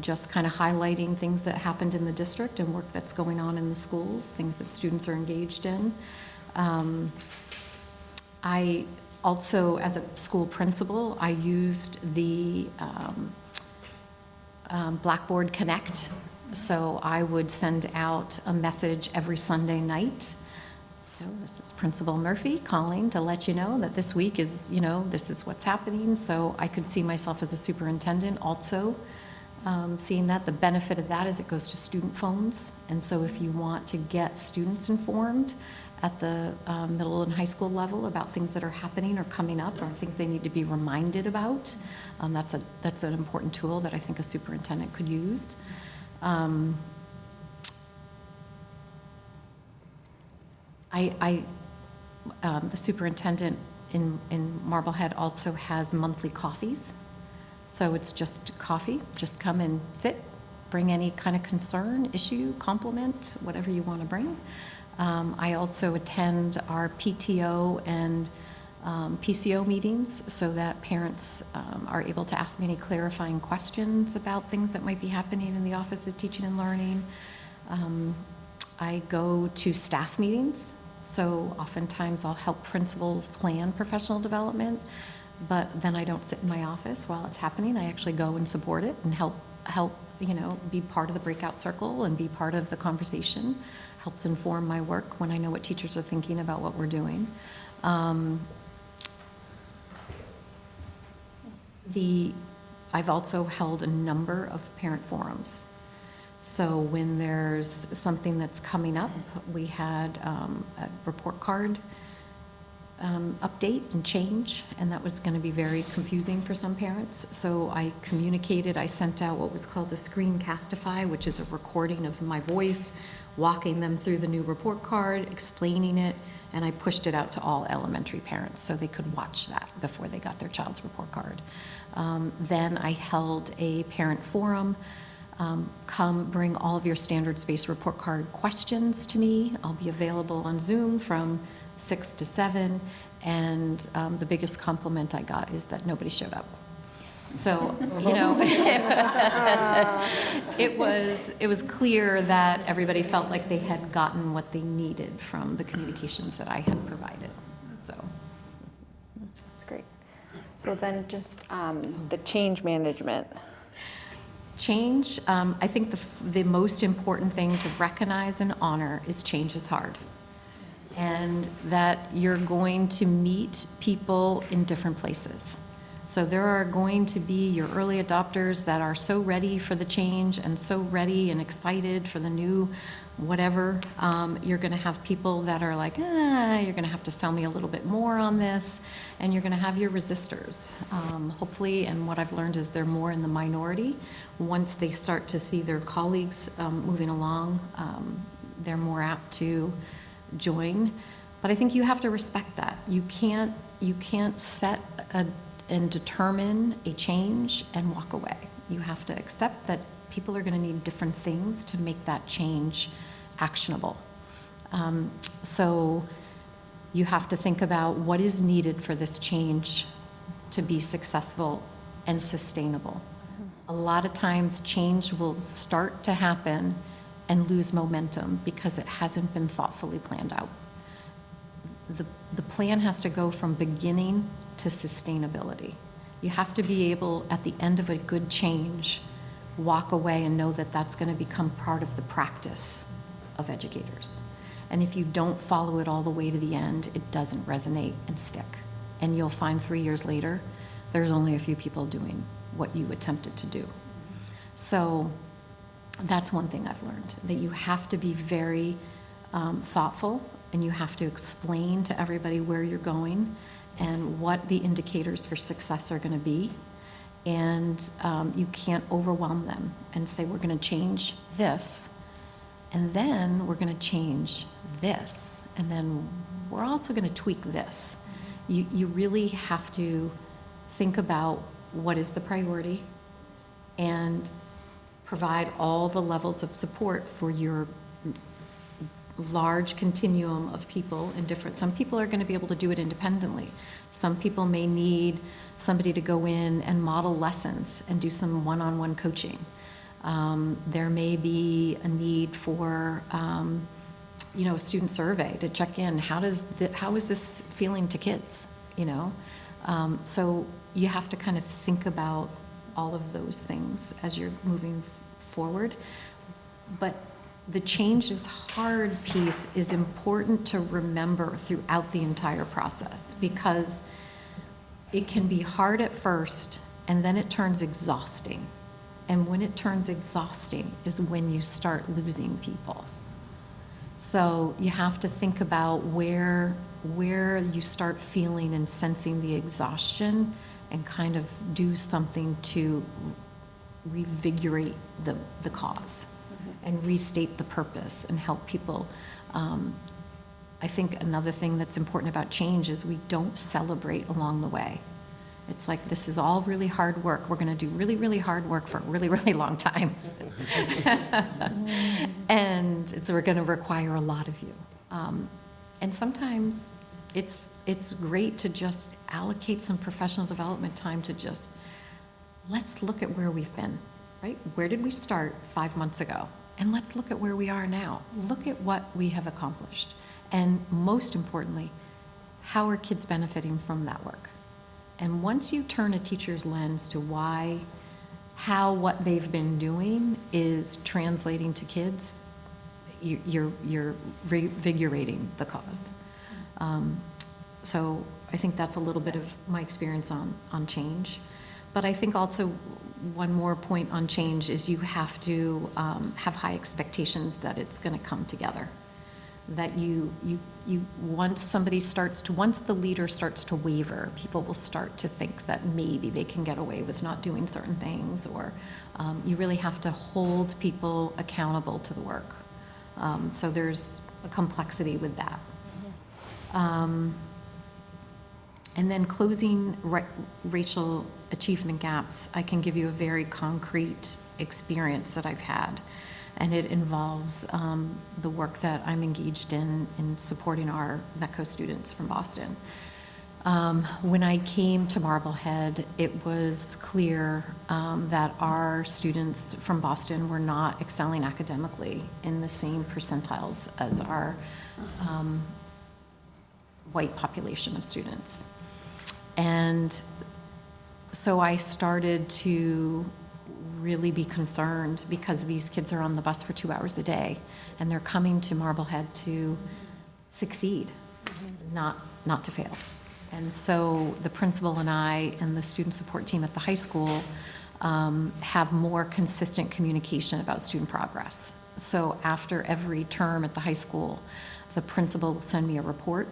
S12: just kind of highlighting things that happened in the district and work that's going on in the schools, things that students are engaged in. I also, as a school principal, I used the Blackboard Connect. So I would send out a message every Sunday night. This is Principal Murphy calling to let you know that this week is, this is what's happening. So I could see myself as a superintendent also seeing that. The benefit of that is it goes to student phones. And so if you want to get students informed at the middle and high school level about things that are happening or coming up or things they need to be reminded about, that's an important tool that I think a superintendent could use. The superintendent in Marblehead also has monthly coffees. So it's just coffee, just come and sit, bring any kind of concern, issue, compliment, whatever you want to bring. I also attend our PTO and PCO meetings so that parents are able to ask me any clarifying questions about things that might be happening in the Office of Teaching and Learning. I go to staff meetings, so oftentimes I'll help principals plan professional development, but then I don't sit in my office while it's happening. I actually go and support it and help be part of the breakout circle and be part of the conversation. Helps inform my work when I know what teachers are thinking about what we're doing. I've also held a number of parent forums. So when there's something that's coming up, we had a report card update and change, and that was going to be very confusing for some parents. So I sent out what was called a screencastify, which is a recording of my voice, walking them through the new report card, explaining it, and I pushed it out to all elementary parents so they could watch that before they got their child's report card. Then I held a parent forum. Come bring all of your standards-based report card questions to me. I'll be available on Zoom from 6 to 7, and the biggest compliment I got is that nobody showed up. So, you know, it was clear that everybody felt like they had gotten what they needed from the communications that I had provided. So
S11: That's great. So then just the change management.
S12: change, I think the most important thing to recognize and honor is change is hard. And that you're going to meet people in different places. So there are going to be your early adopters that are so ready for the change and so ready and excited for the new whatever. You're going to have people that are like, you're going to have to sell me a little bit more on this. And you're going to have your resistors. Hopefully, and what I've learned is they're more in the minority. Once they start to see their colleagues moving along, they're more apt to join. But I think you have to respect that. You can't set and determine a change and walk away. You have to accept that people are going to need different things to make that change actionable. So you have to think about what is needed for this change to be successful and sustainable. A lot of times change will start to happen and lose momentum because it hasn't been thoughtfully planned out. The plan has to go from beginning to sustainability. You have to be able, at the end of a good change, walk away and know that that's going to become part of the practice of educators. And if you don't follow it all the way to the end, it doesn't resonate and stick. And you'll find 3 years later, there's only a few people doing what you attempted to do. So that's one thing I've learned, that you have to be very thoughtful, and you have to explain to everybody where you're going and what the indicators for success are going to be. And you can't overwhelm them and say, we're going to change this, and then we're going to change this, and then we're also going to tweak this. You really have to think about what is the priority and provide all the levels of support for your large continuum of people in different, some people are going to be able to do it independently. Some people may need somebody to go in and model lessons and do some one-on-one coaching. There may be a need for, a student survey to check in. How is this feeling to kids, So you have to kind of think about all of those things as you're moving forward. But the change is hard piece is important to remember throughout the entire process, because it can be hard at first and then it turns exhausting. And when it turns exhausting is when you start losing people. So you have to think about where you start feeling and sensing the exhaustion and kind of do something to revigorate the cause and restate the purpose and help people. I think another thing that's important about change is we don't celebrate along the way. It's like, this is all really hard work. We're going to do really, really hard work for a really, really long time. And we're going to require a lot of you. And sometimes it's great to just allocate some professional development time to just, let's look at where we've been, right? Where did we start 5 months ago? And let's look at where we are now. Look at what we have accomplished. And most importantly, how are kids benefiting from that work? And once you turn a teacher's lens to how what they've been doing is translating to kids, you're revigorating the cause. So I think that's a little bit of my experience on change. But I think also one more point on change is you have to have high expectations that it's going to come together. that once the leader starts to waver, people will start to think that maybe they can get away with not doing certain things, or you really have to hold people accountable to the work. So there's a complexity with that. And then closing racial achievement gaps, I can give you a very concrete experience that I've had. And it involves the work that I'm engaged in supporting our METCO students from Boston. When I came to Marblehead, it was clear that our students from Boston were not excelling academically in the same percentiles as our white population of students. And so I started to really be concerned, because these kids are on the bus for 2 hours a day, and they're coming to Marblehead to succeed, not to fail. And so the principal and I and the student support team at the high school have more consistent communication about student progress. So after every term at the high school, the principal will send me a report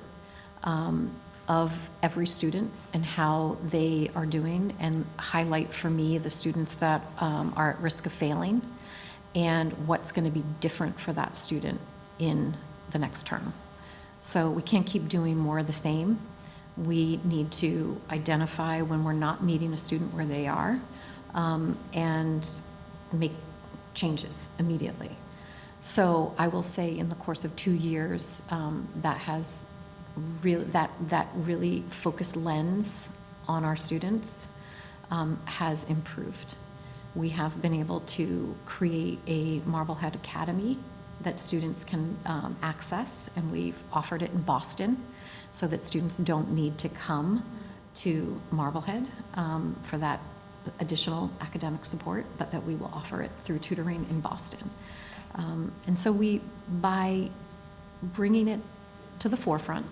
S12: of every student and how they are doing, and highlight for me the students that are at risk of failing and what's going to be different for that student in the next term. So we can't keep doing more of the same. We need to identify when we're not meeting a student where they are, and make changes immediately. So I will say in the course of 2 years, that really focused lens on our students has improved. We have been able to create a Marblehead Academy that students can access, and we've offered it in Boston so that students don't need to come to Marblehead for that additional academic support, but that we will offer it through tutoring in Boston. And so by bringing it to the forefront,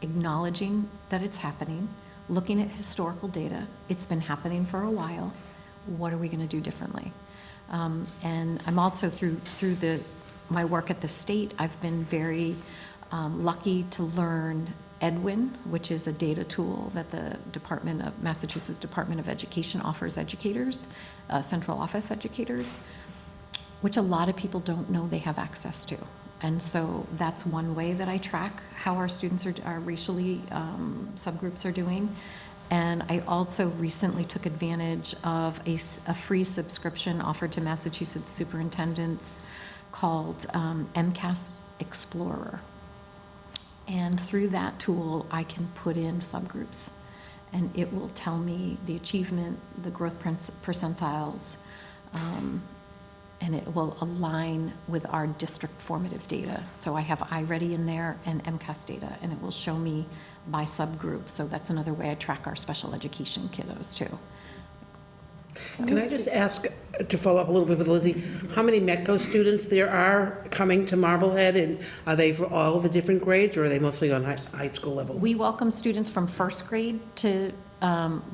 S12: acknowledging that it's happening, looking at historical data, it's been happening for a while, what are we going to do differently? And I'm also, through my work at the state, I've been very lucky to learn Edwin, which is a data tool that the Massachusetts Department of Education offers educators, central office educators, which a lot of people don't know they have access to. And so that's one way that I track how our students are racially, subgroups are doing. And I also recently took advantage of a free subscription offered to Massachusetts superintendents called MCAS Explorer. And through that tool, I can put in subgroups, and it will tell me the achievement, the growth percentiles, and it will align with our district formative data. So I have iReady in there and MCAS data, and it will show me by subgroup. So that's another way I track our special education kiddos too. So.
S5: Can I just ask, to follow up a little bit with Lizzie, how many METCO students there are coming to Marblehead, and are they for all the different grades, or are they mostly on high school level?
S12: We welcome students from first grade to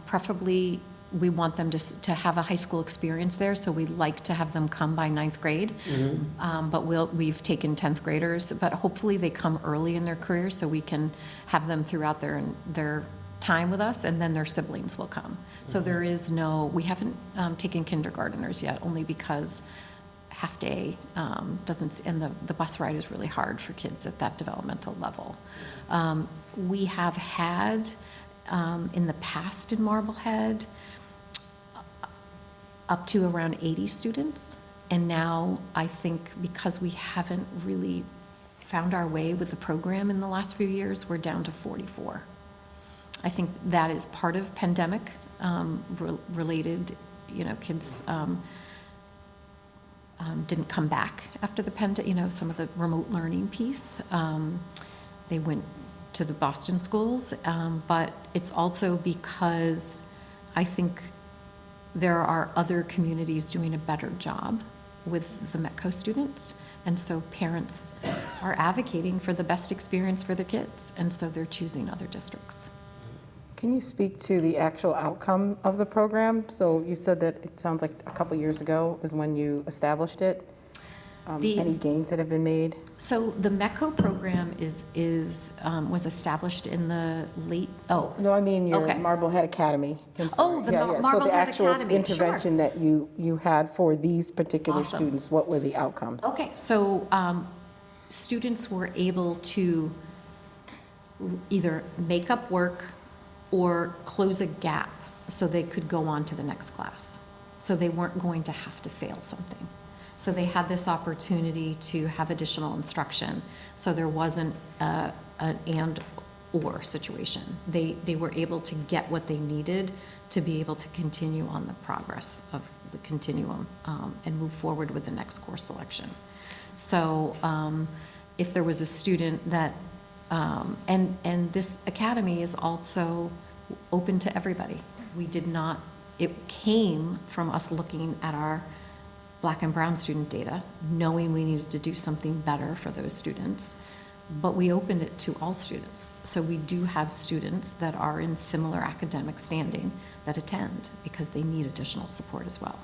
S12: preferably, we want them to have a high school experience there, so we like to have them come by 9th grade.
S5: Mm-hmm.
S12: But we've taken 10th graders, but hopefully they come early in their career so we can have them throughout their time with us, and then their siblings will come. So there is we haven't taken kindergarteners yet, only because half day doesn't, and the bus ride is really hard for kids at that developmental level. We have had in the past in Marblehead up to around 80 students, and now I think because we haven't really found our way with the program in the last few years, we're down to 44. I think that is part of pandemic related, kids didn't come back after the pandemic, some of the remote learning piece. They went to the Boston schools, but it's also because I think there are other communities doing a better job with the METCO students, and so parents are advocating for the best experience for their kids, and so they're choosing other districts.
S9: Can you speak to the actual outcome of the program? So you said that it sounds like a couple years ago is when you established it. Any gains that have been made?
S12: So the MECO program was established in the late,
S9: No, I mean your
S12: Okay.
S9: Marblehead Academy. I'm
S12: Oh,
S9: sorry.
S12: the
S9: So
S12: Marblehead
S9: the actual
S12: Academy, sure.
S9: intervention that you had for these particular
S12: Awesome.
S9: students, what were the outcomes?
S12: okay, so students were able to either make up work or close a gap so they could go on to the next class. So they weren't going to have to fail something. So they had this opportunity to have additional instruction. So there wasn't an and/or situation. They were able to get what they needed to be able to continue on the progress of the continuum and move forward with the next course selection. So if there was a student that, and this academy is also open to everybody. We did not, it came from us looking at our Black and brown student data, knowing we needed to do something better for those students, but we opened it to all students. So we do have students that are in similar academic standing that attend because they need additional support as well.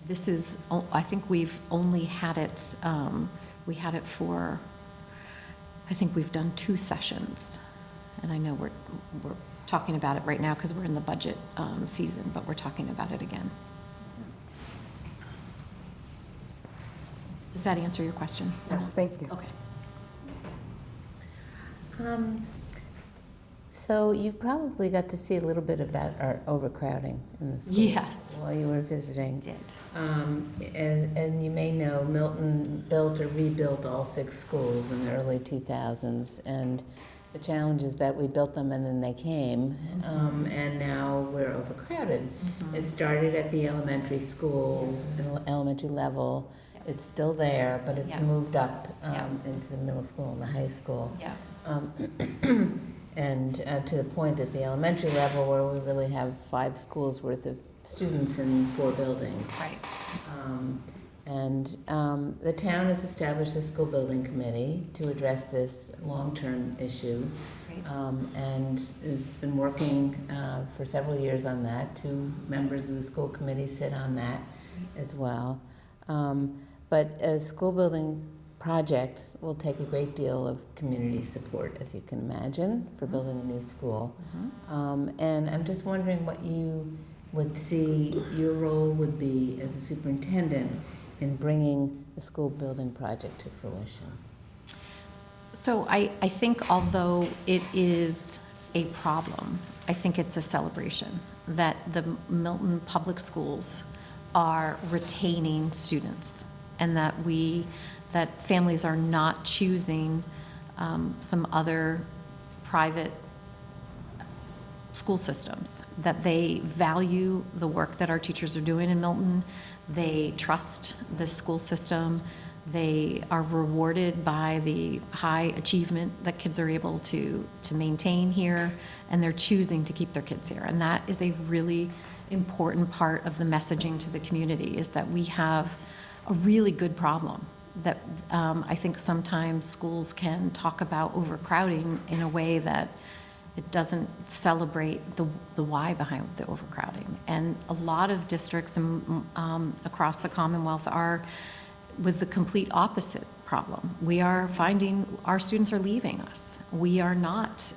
S12: This is, I think we've only had it, we had it for, I think we've done 2 sessions. And I know we're talking about it right now because we're in the budget season, but we're talking about it again. Does that answer your question?
S9: Yes, thank you.
S12: Okay.
S1: So you probably got to see a little bit about our overcrowding in the schools
S12: Yes.
S1: while you were visiting.
S12: Did.
S1: And you may know Milton built or rebuilt all 6 schools in the early 2000s, and the challenge is that we built them and then they came, and now we're overcrowded. It started at the elementary schools, elementary level. It's still there, but it's
S12: Yeah.
S1: moved up
S12: Yeah.
S1: into the middle school and the high school.
S12: Yeah.
S1: And to the point at the elementary level where we really have 5 schools worth of students in 4 buildings.
S12: Right.
S1: The town has established a school building committee to address this long-term issue,
S12: Right.
S1: and has been working for several years on that. 2 members of the school committee sit on that as well. But a school building project will take a great deal of community support, as you can imagine, for building a new school. And I'm just wondering what you would see your role would be as a superintendent in bringing the school building project to fruition.
S12: So I think although it is a problem, I think it's a celebration that the Milton Public Schools are retaining students and that families are not choosing some other private school systems, that they value the work that our teachers are doing in Milton. They trust the school system. They are rewarded by the high achievement that kids are able to maintain here, and they're choosing to keep their kids here. And that is a really important part of the messaging to the community, is that we have a really good problem that I think sometimes schools can talk about overcrowding in a way that it doesn't celebrate the why behind the overcrowding. And a lot of districts across the Commonwealth are with the complete opposite problem. We are finding our students are leaving us. We are not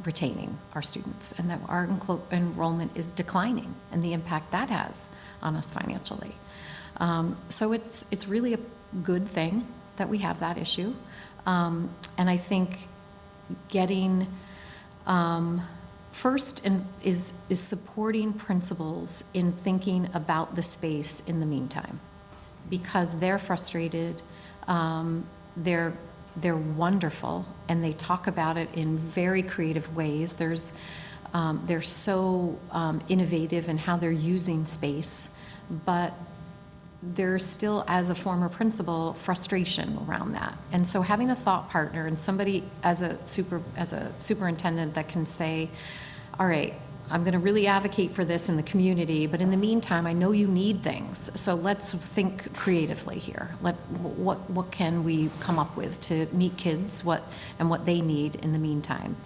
S12: retaining our students, and that our enrollment is declining, and the impact that has on us financially. So it's really a good thing that we have that issue. And I think getting first is supporting principals in thinking about the space in the meantime, because they're frustrated, they're wonderful, and they talk about it in very creative ways. They're so innovative in how they're using space, but there's still, as a former principal, frustration around that. And so having a thought partner and somebody as a superintendent that can say, all right, I'm going to really advocate for this in the community, but in the meantime, I know you need things, so let's think creatively here. What can we come up with to meet kids what they need in the meantime?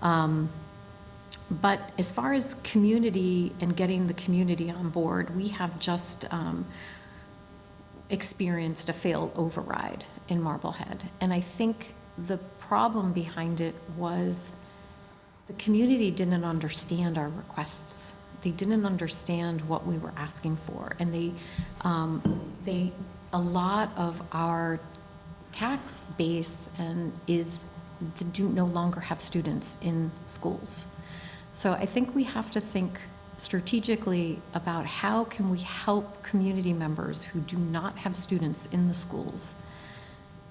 S12: But as far as community and getting the community on board, we have just experienced a failed override in Marblehead. And I think the problem behind it was the community didn't understand our requests. They didn't understand what we were asking for. And a lot of our tax base do no longer have students in schools. So I think we have to think strategically about how can we help community members who do not have students in the schools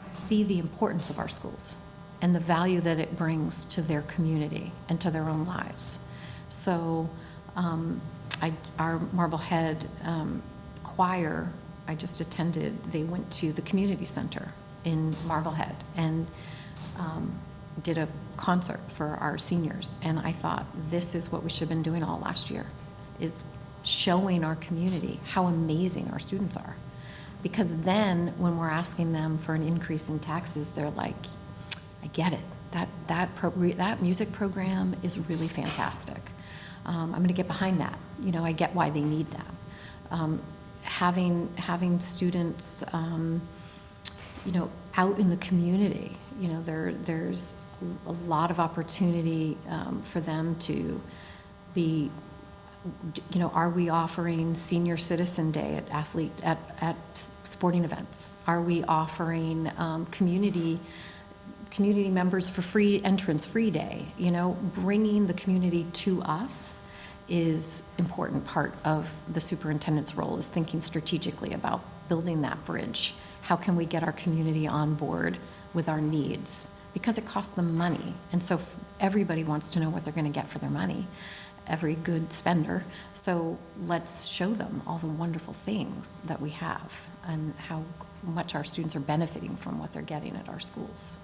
S12: see the importance of our schools and the value that it brings to their community and to their own lives. So our Marblehead choir, I just attended, they went to the community center in Marblehead and did a concert for our seniors. And I thought, this is what we should have been doing all last year, is showing our community how amazing our students are. Because then when we're asking them for an increase in taxes, they're like, I get it. That music program is really fantastic. I'm going to get behind that. You know, I get why they need that. Having students, you know, out in the community, you know, there's a lot of opportunity for them to be, you know, are we offering Senior Citizen Day at sporting events? Are we offering community members for free entrance, free day? You know, bringing the community to us is important part of the superintendent's role, is thinking strategically about building that bridge. How can we get our community on board with our needs? Because it costs them money. And so everybody wants to know what they're going to get for their money, every good spender. So let's show them all the wonderful things that we have and how much our students are benefiting from what they're getting at our schools.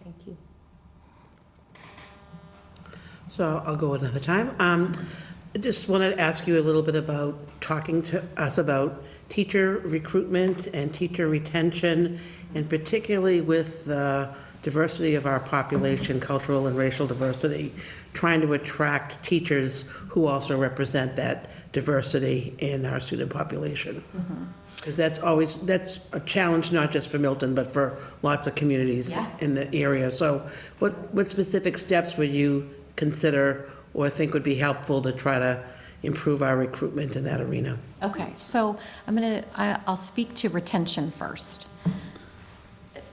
S6: Thank you.
S5: So I'll go another time. I just want to ask you a little bit about talking to us about teacher recruitment and teacher retention, and particularly with the diversity of our population, cultural and racial diversity, trying to attract teachers who also represent that diversity in our student population. Because that's a challenge, not just for Milton, but for lots of communities in the area. So what specific steps would you consider or think would be helpful to try to improve our recruitment in that arena?
S12: Okay, so I'll speak to retention first.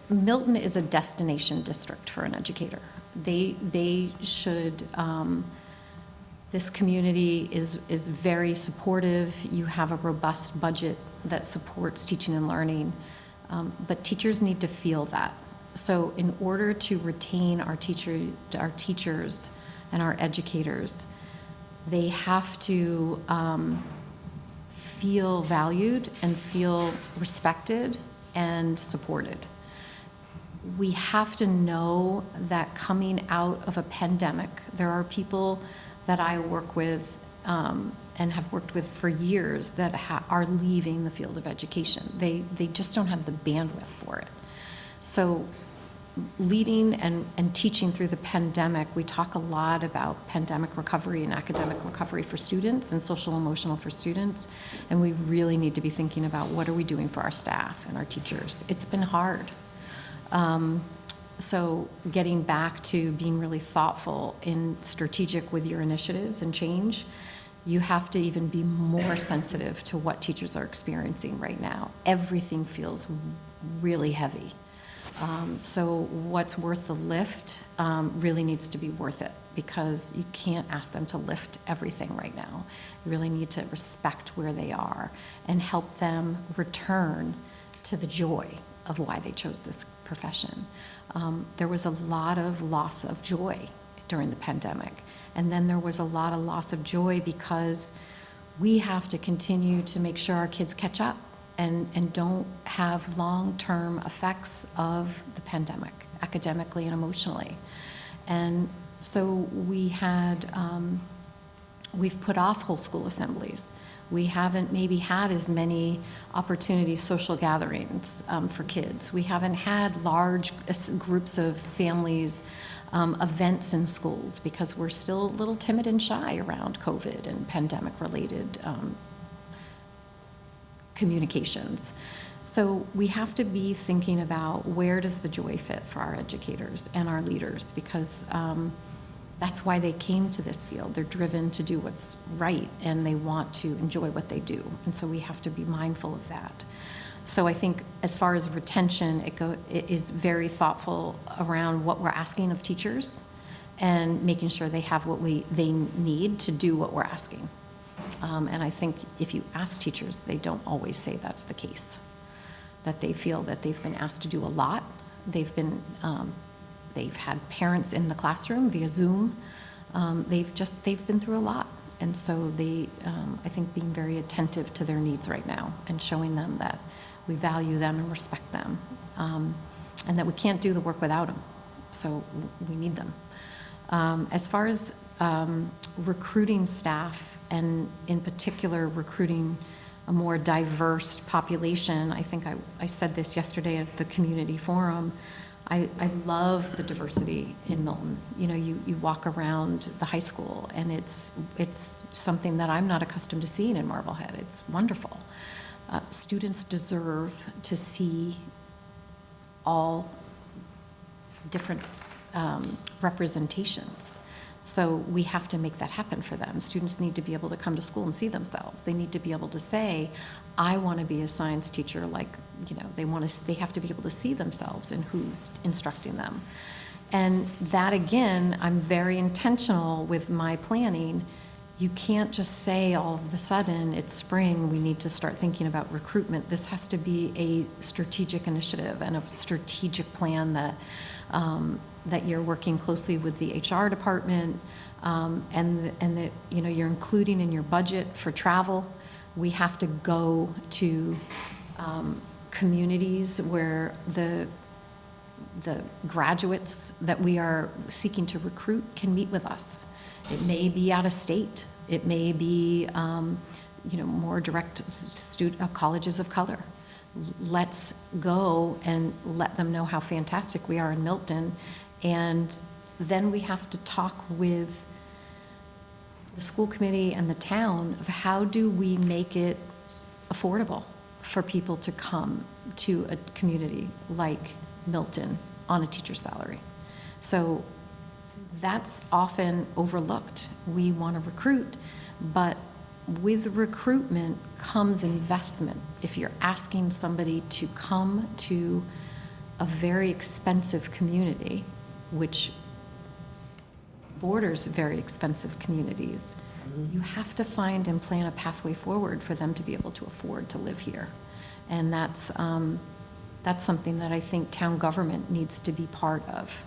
S12: Milton is a destination district for an educator. They should, this community is very supportive. You have a robust budget that supports teaching and learning, but teachers need to feel that. So in order to retain our teachers and our educators, they have to feel valued and feel respected and supported. We have to know that coming out of a pandemic, there are people that I work with and have worked with for years that are leaving the field of education. They just don't have the bandwidth for it. So leading and teaching through the pandemic, we talk a lot about pandemic recovery and academic recovery for students and social emotional for students, and we really need to be thinking about what are we doing for our staff and our teachers. It's been hard. So getting back to being really thoughtful and strategic with your initiatives and change, you have to even be more sensitive to what teachers are experiencing right now. Everything feels really heavy. So what's worth the lift really needs to be worth it, because you can't ask them to lift everything right now. You really need to respect where they are and help them return to the joy of why they chose this profession. There was a lot of loss of joy during the pandemic. And then there was a lot of loss of joy because we have to continue to make sure our kids catch up and don't have long-term effects of the pandemic, academically and emotionally. And so we've put off whole school assemblies. We haven't maybe had as many opportunities, social gatherings for kids. We haven't had large groups of families, events in schools, because we're still a little timid and shy around COVID and pandemic-related communications. So we have to be thinking about where does the joy fit for our educators and our leaders, because that's why they came to this field. They're driven to do what's right, and they want to enjoy what they do. And so we have to be mindful of that. So I think as far as retention, it is very thoughtful around what we're asking of teachers and making sure they have what they need to do what we're asking. And I think if you ask teachers, they don't always say that's the case, that they feel that they've been asked to do a lot. They've had parents in the classroom via Zoom. They've been through a lot. And so I think being very attentive to their needs right now and showing them that we value them and respect them, and that we can't do the work without them. So we need them. As far as recruiting staff, and in particular recruiting a more diverse population, I think I said this yesterday at the community forum, I love the diversity in Milton. You know, you walk around the high school, and it's something that I'm not accustomed to seeing in Marblehead. It's wonderful. Students deserve to see all different representations. So we have to make that happen for them. Students need to be able to come to school and see themselves. They need to be able to say, I want to be a science teacher, like, you know, they have to be able to see themselves in who's instructing them. And that, again, I'm very intentional with my planning. You can't just say all of a sudden, it's spring, we need to start thinking about recruitment. This has to be a strategic initiative and a strategic plan that you're working closely with the HR department, and that, you know, you're including in your budget for travel. We have to go to communities where the graduates that we are seeking to recruit can meet with us. It may be out of state. It may be, you know, more direct colleges of color. Let's go and let them know how fantastic we are in Milton. And then we have to talk with the school committee and the town of how do we make it affordable for people to come to a community like Milton on a teacher's salary. So that's often overlooked. We want to recruit, but with recruitment comes investment. If you're asking somebody to come to a very expensive community, which borders very expensive communities, you have to find and plan a pathway forward for them to be able to afford to live here. And that's something that I think town government needs to be part of.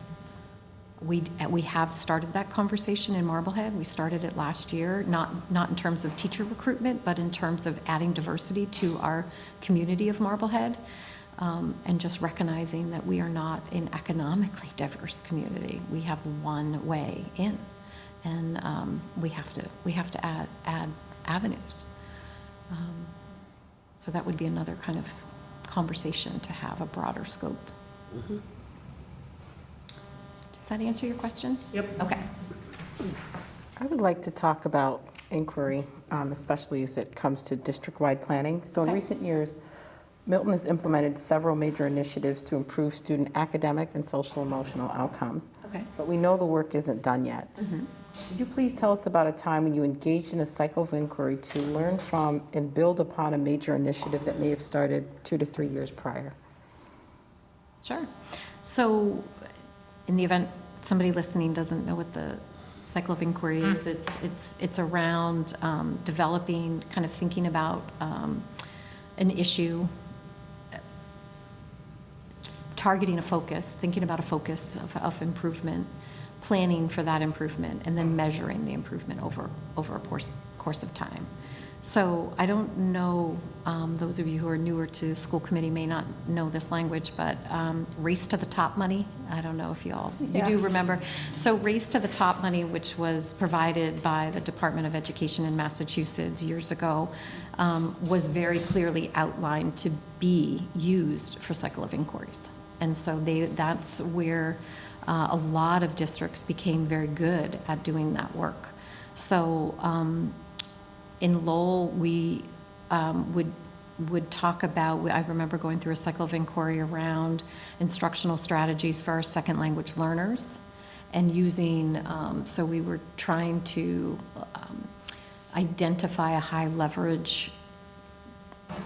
S12: We have started that conversation in Marblehead. We started it last year, not in terms of teacher recruitment, but in terms of adding diversity to our community of Marblehead, and just recognizing that we are not an economically diverse community. We have one way in, and we have to add avenues. So that would be another kind of conversation to have a broader scope.
S5: Mm-hmm.
S12: Does that answer your question?
S5: Yep.
S12: Okay.
S9: I would like to talk about inquiry, especially as it comes to district-wide planning. So in
S12: Okay.
S9: recent years, Milton has implemented several major initiatives to improve student academic and social-emotional outcomes.
S12: Okay.
S9: But we know the work isn't done yet.
S12: Mm-hmm.
S9: Could you please tell us about a time when you engaged in a cycle of inquiry to learn from and build upon a major initiative that may have started 2 to 3 years prior?
S12: Sure. So in the event somebody listening doesn't know what the cycle of inquiry is, it's around developing, kind of thinking about an issue, targeting a focus, thinking about a focus of improvement, planning for that improvement, and then measuring the improvement over a course of time. So I don't know, those of you who are newer to school committee may not know this language, but race to the top money, I don't know if you do remember. So race to the top money, which was provided by the Department of Education in Massachusetts years ago, was very clearly outlined to be used for cycle of inquiries. And so that's where a lot of districts became very good at doing that work. So in Lowell, we would would talk about, I remember going through a cycle of inquiry around instructional strategies for our second language learners and using, so we were trying to identify a high leverage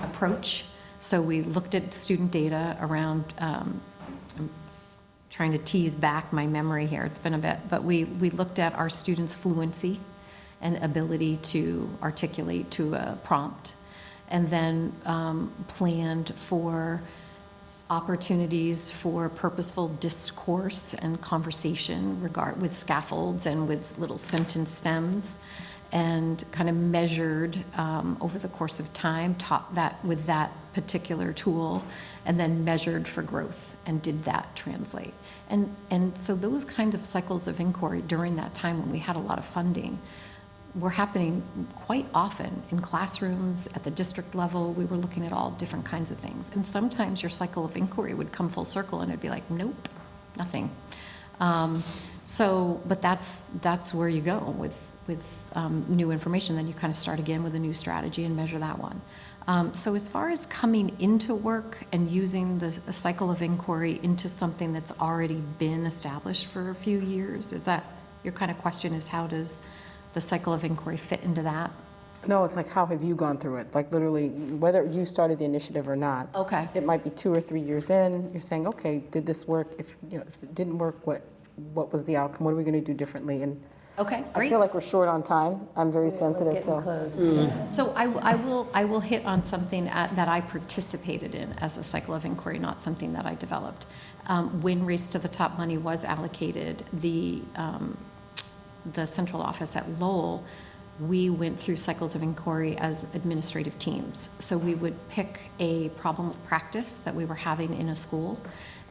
S12: approach. So we looked at student data around, I'm trying to tease back my memory here, it's been a bit, but we looked at our students' fluency and ability to articulate to a prompt, and then planned for opportunities for purposeful discourse and conversation with scaffolds and with little sentence stems, and kind of measured over the course of time, taught that with that particular tool, and then measured for growth, and did that translate. And so those kinds of cycles of inquiry during that time when we had a lot of funding were happening quite often in classrooms, at the district level. We were looking at all different kinds of things. And sometimes your cycle of inquiry would come full circle and it'd be like, nope, nothing. But that's where you go with new information. Then you kind of start again with a new strategy and measure that one. So as far as coming into work and using the cycle of inquiry into something that's already been established for a few years, is that your kind of question, is how does the cycle of inquiry fit into that?
S9: No, it's like, how have you gone through it? Like literally, whether you started the initiative or not.
S12: Okay.
S9: It might be 2 or 3 years in, you're saying, okay, did this work? If it didn't work, what was the outcome? What are we going to do differently? And
S12: Okay,
S9: I
S12: great.
S9: feel like we're short on time. I'm very sensitive, so.
S12: So I will hit on something that I participated in as a cycle of inquiry, not something that I developed. When Race to the Top money was allocated, the central office at Lowell, we went through cycles of inquiry as administrative teams. So we would pick a problem of practice that we were having in a school,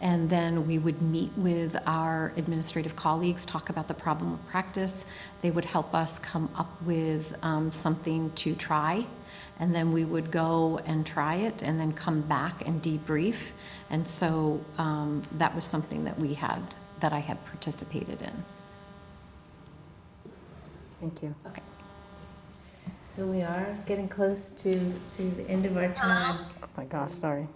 S12: and then we would meet with our administrative colleagues, talk about the problem of practice. They would help us come up with something to try, and then we would go and try it and then come back and debrief. And so that was something that I had participated in.
S9: Thank you.
S12: Okay.
S1: So we are getting close to the end of our time.
S9: Oh my gosh, sorry.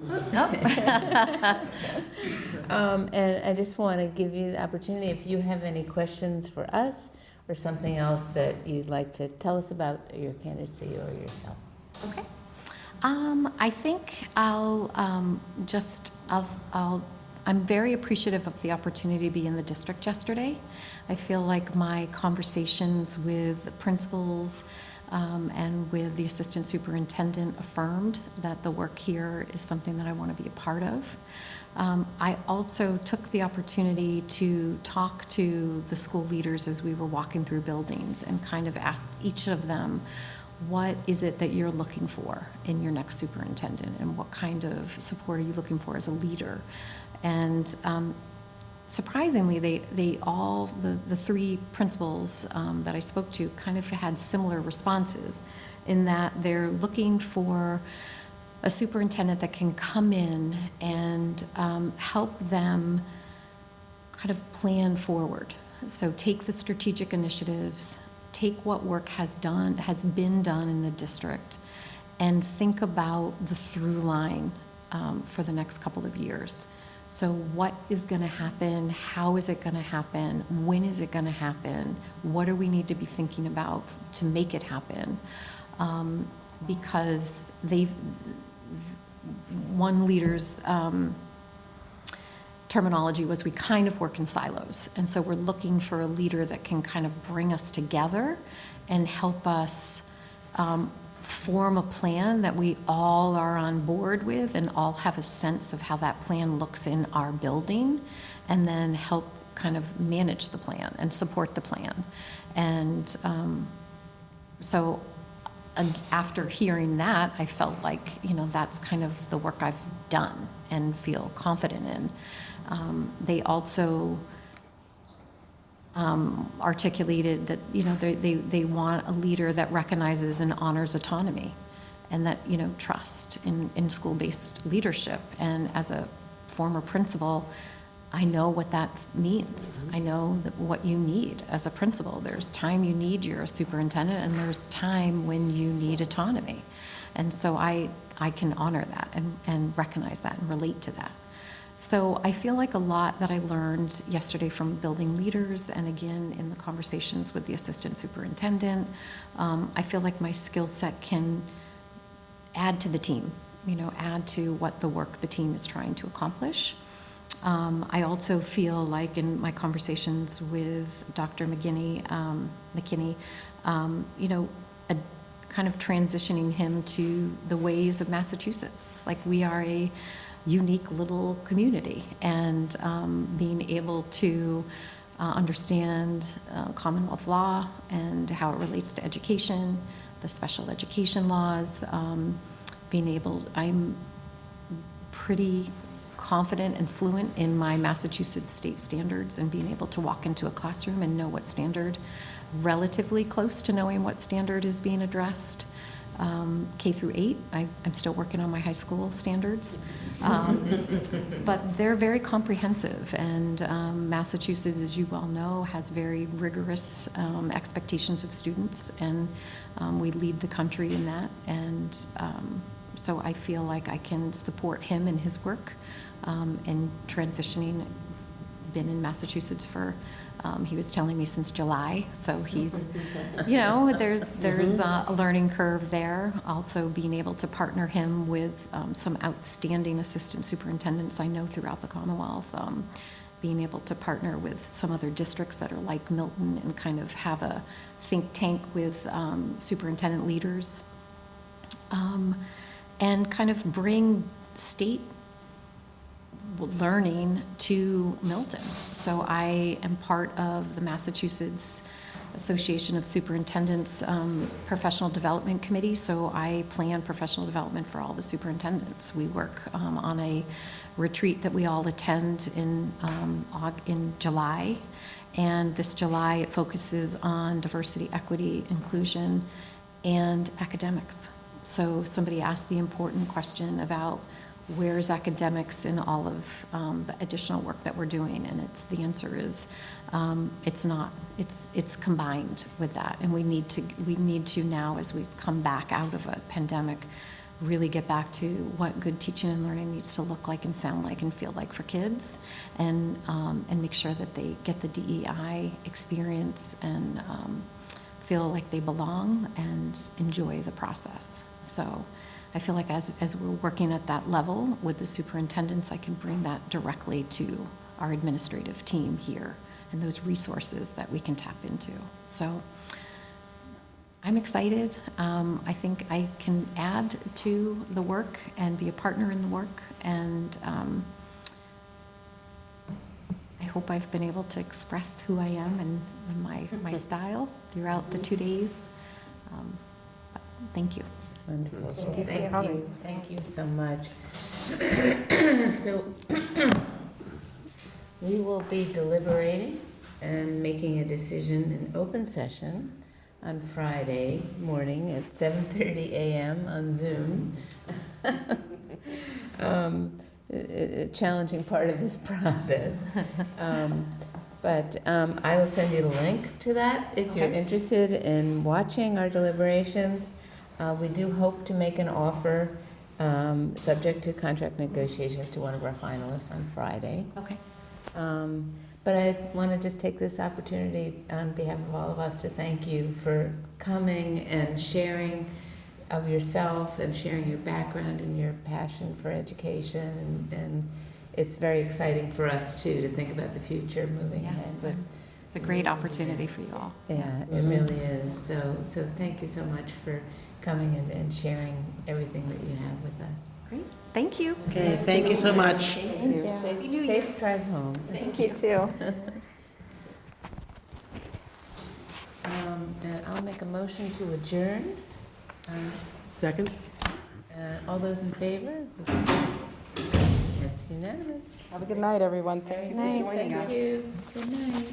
S1: And I just want to give you the opportunity, if you have any questions for us or something else that you'd like to tell us about your candidacy or yourself.
S12: Okay. I think I'm very appreciative of the opportunity to be in the district yesterday. I feel like my conversations with principals and with the assistant superintendent affirmed that the work here is something that I want to be a part of. I also took the opportunity to talk to the school leaders as we were walking through buildings and kind of ask each of them, what is it that you're looking for in your next superintendent, and what kind of support are you looking for as a leader? And surprisingly, the 3 principals that I spoke to kind of had similar responses, in that they're looking for a superintendent that can come in and help them kind of plan forward. So take the strategic initiatives, take what work has been done in the district, and think about the through line for the next couple of years. So what is going to happen? How is it going to happen? When is it going to happen? What do we need to be thinking about to make it happen? Because one leader's terminology was, we kind of work in silos. And so we're looking for a leader that can kind of bring us together and help us form a plan that we all are on board with and all have a sense of how that plan looks in our building, and then help kind of manage the plan and support the plan. And so after hearing that, I felt like, that's kind of the work I've done and feel confident in. They also articulated that they want a leader that recognizes and honors autonomy, and that trust in school-based leadership. And as a former principal, I know what that means. I know what you need as a principal. There's time you need your superintendent, and there's time when you need autonomy. And so I can honor that and recognize that and relate to that. So I feel like a lot that I learned yesterday from building leaders and again in the conversations with the assistant superintendent, I feel like my skill set can add to the team, add to what the work the team is trying to accomplish. I also feel like in my conversations with Dr. McKinney, a kind of transitioning him to the ways of Massachusetts. Like we are a unique little community, and being able to understand Commonwealth law and how it relates to education, the special education laws, I'm pretty confident and fluent in my Massachusetts state standards and being able to walk into a classroom and know what standard, relatively close to knowing what standard is being addressed. K through 8, I'm still working on my high school standards. But they're very comprehensive, and Massachusetts, as you well know, has very rigorous expectations of students, and we lead the country in that. And so I feel like I can support him in his work and transitioning. Been in Massachusetts for, he was telling me since July, so he's, there's a learning curve there. Also being able to partner him with some outstanding assistant superintendents I know throughout the Commonwealth, being able to partner with some other districts that are like Milton and kind of have a think tank with superintendent leaders, and kind of bring state learning to Milton. So I am part of the Massachusetts Association of Superintendents Professional Development Committee, so I plan professional development for all the superintendents. We work on a retreat that we all attend in July, and this July it focuses on diversity, equity, inclusion, and academics. So somebody asked the important question about where's academics in all of the additional work that we're doing, and the answer is it's not. It's combined with that, and we need to now, as we come back out of a pandemic, really get back to what good teaching and learning needs to look like and sound like and feel like for kids, and make sure that they get the DEI experience and feel like they belong and enjoy the process. So I feel like as we're working at that level with the superintendents, I can bring that directly to our administrative team here and those resources that we can tap into. So I'm excited. I think I can add to the work and be a partner in the work, and I hope I've been able to express who I am and my style throughout the 2 days. Thank you.
S1: Wonderful. Thank you so much. So we will be deliberating and making a decision in open session on Friday morning at 7:30 a.m. on Zoom. A challenging part of this process. But I will send you the link to that if you're interested in watching our deliberations. We do hope to make an offer, subject to contract negotiations, to one of our finalists on Friday.
S12: Okay.
S1: But I want to just take this opportunity on behalf of all of us to thank you for coming and sharing of yourself and sharing your background and your passion for education. And it's very exciting for us, too, to think about the future moving ahead. But
S12: it's a great opportunity for you all.
S1: yeah, it really is. So thank you so much for coming and sharing everything that you have with us.
S12: Great. Thank you.
S5: Okay, thank you so much.
S1: Safe drive home.
S11: Thank you too.
S1: And I'll make a motion to adjourn.
S5: Second?
S1: All those in favor? That's unanimous.
S6: Have a good night, everyone. Thank you for joining us.
S1: Thank you. Good night.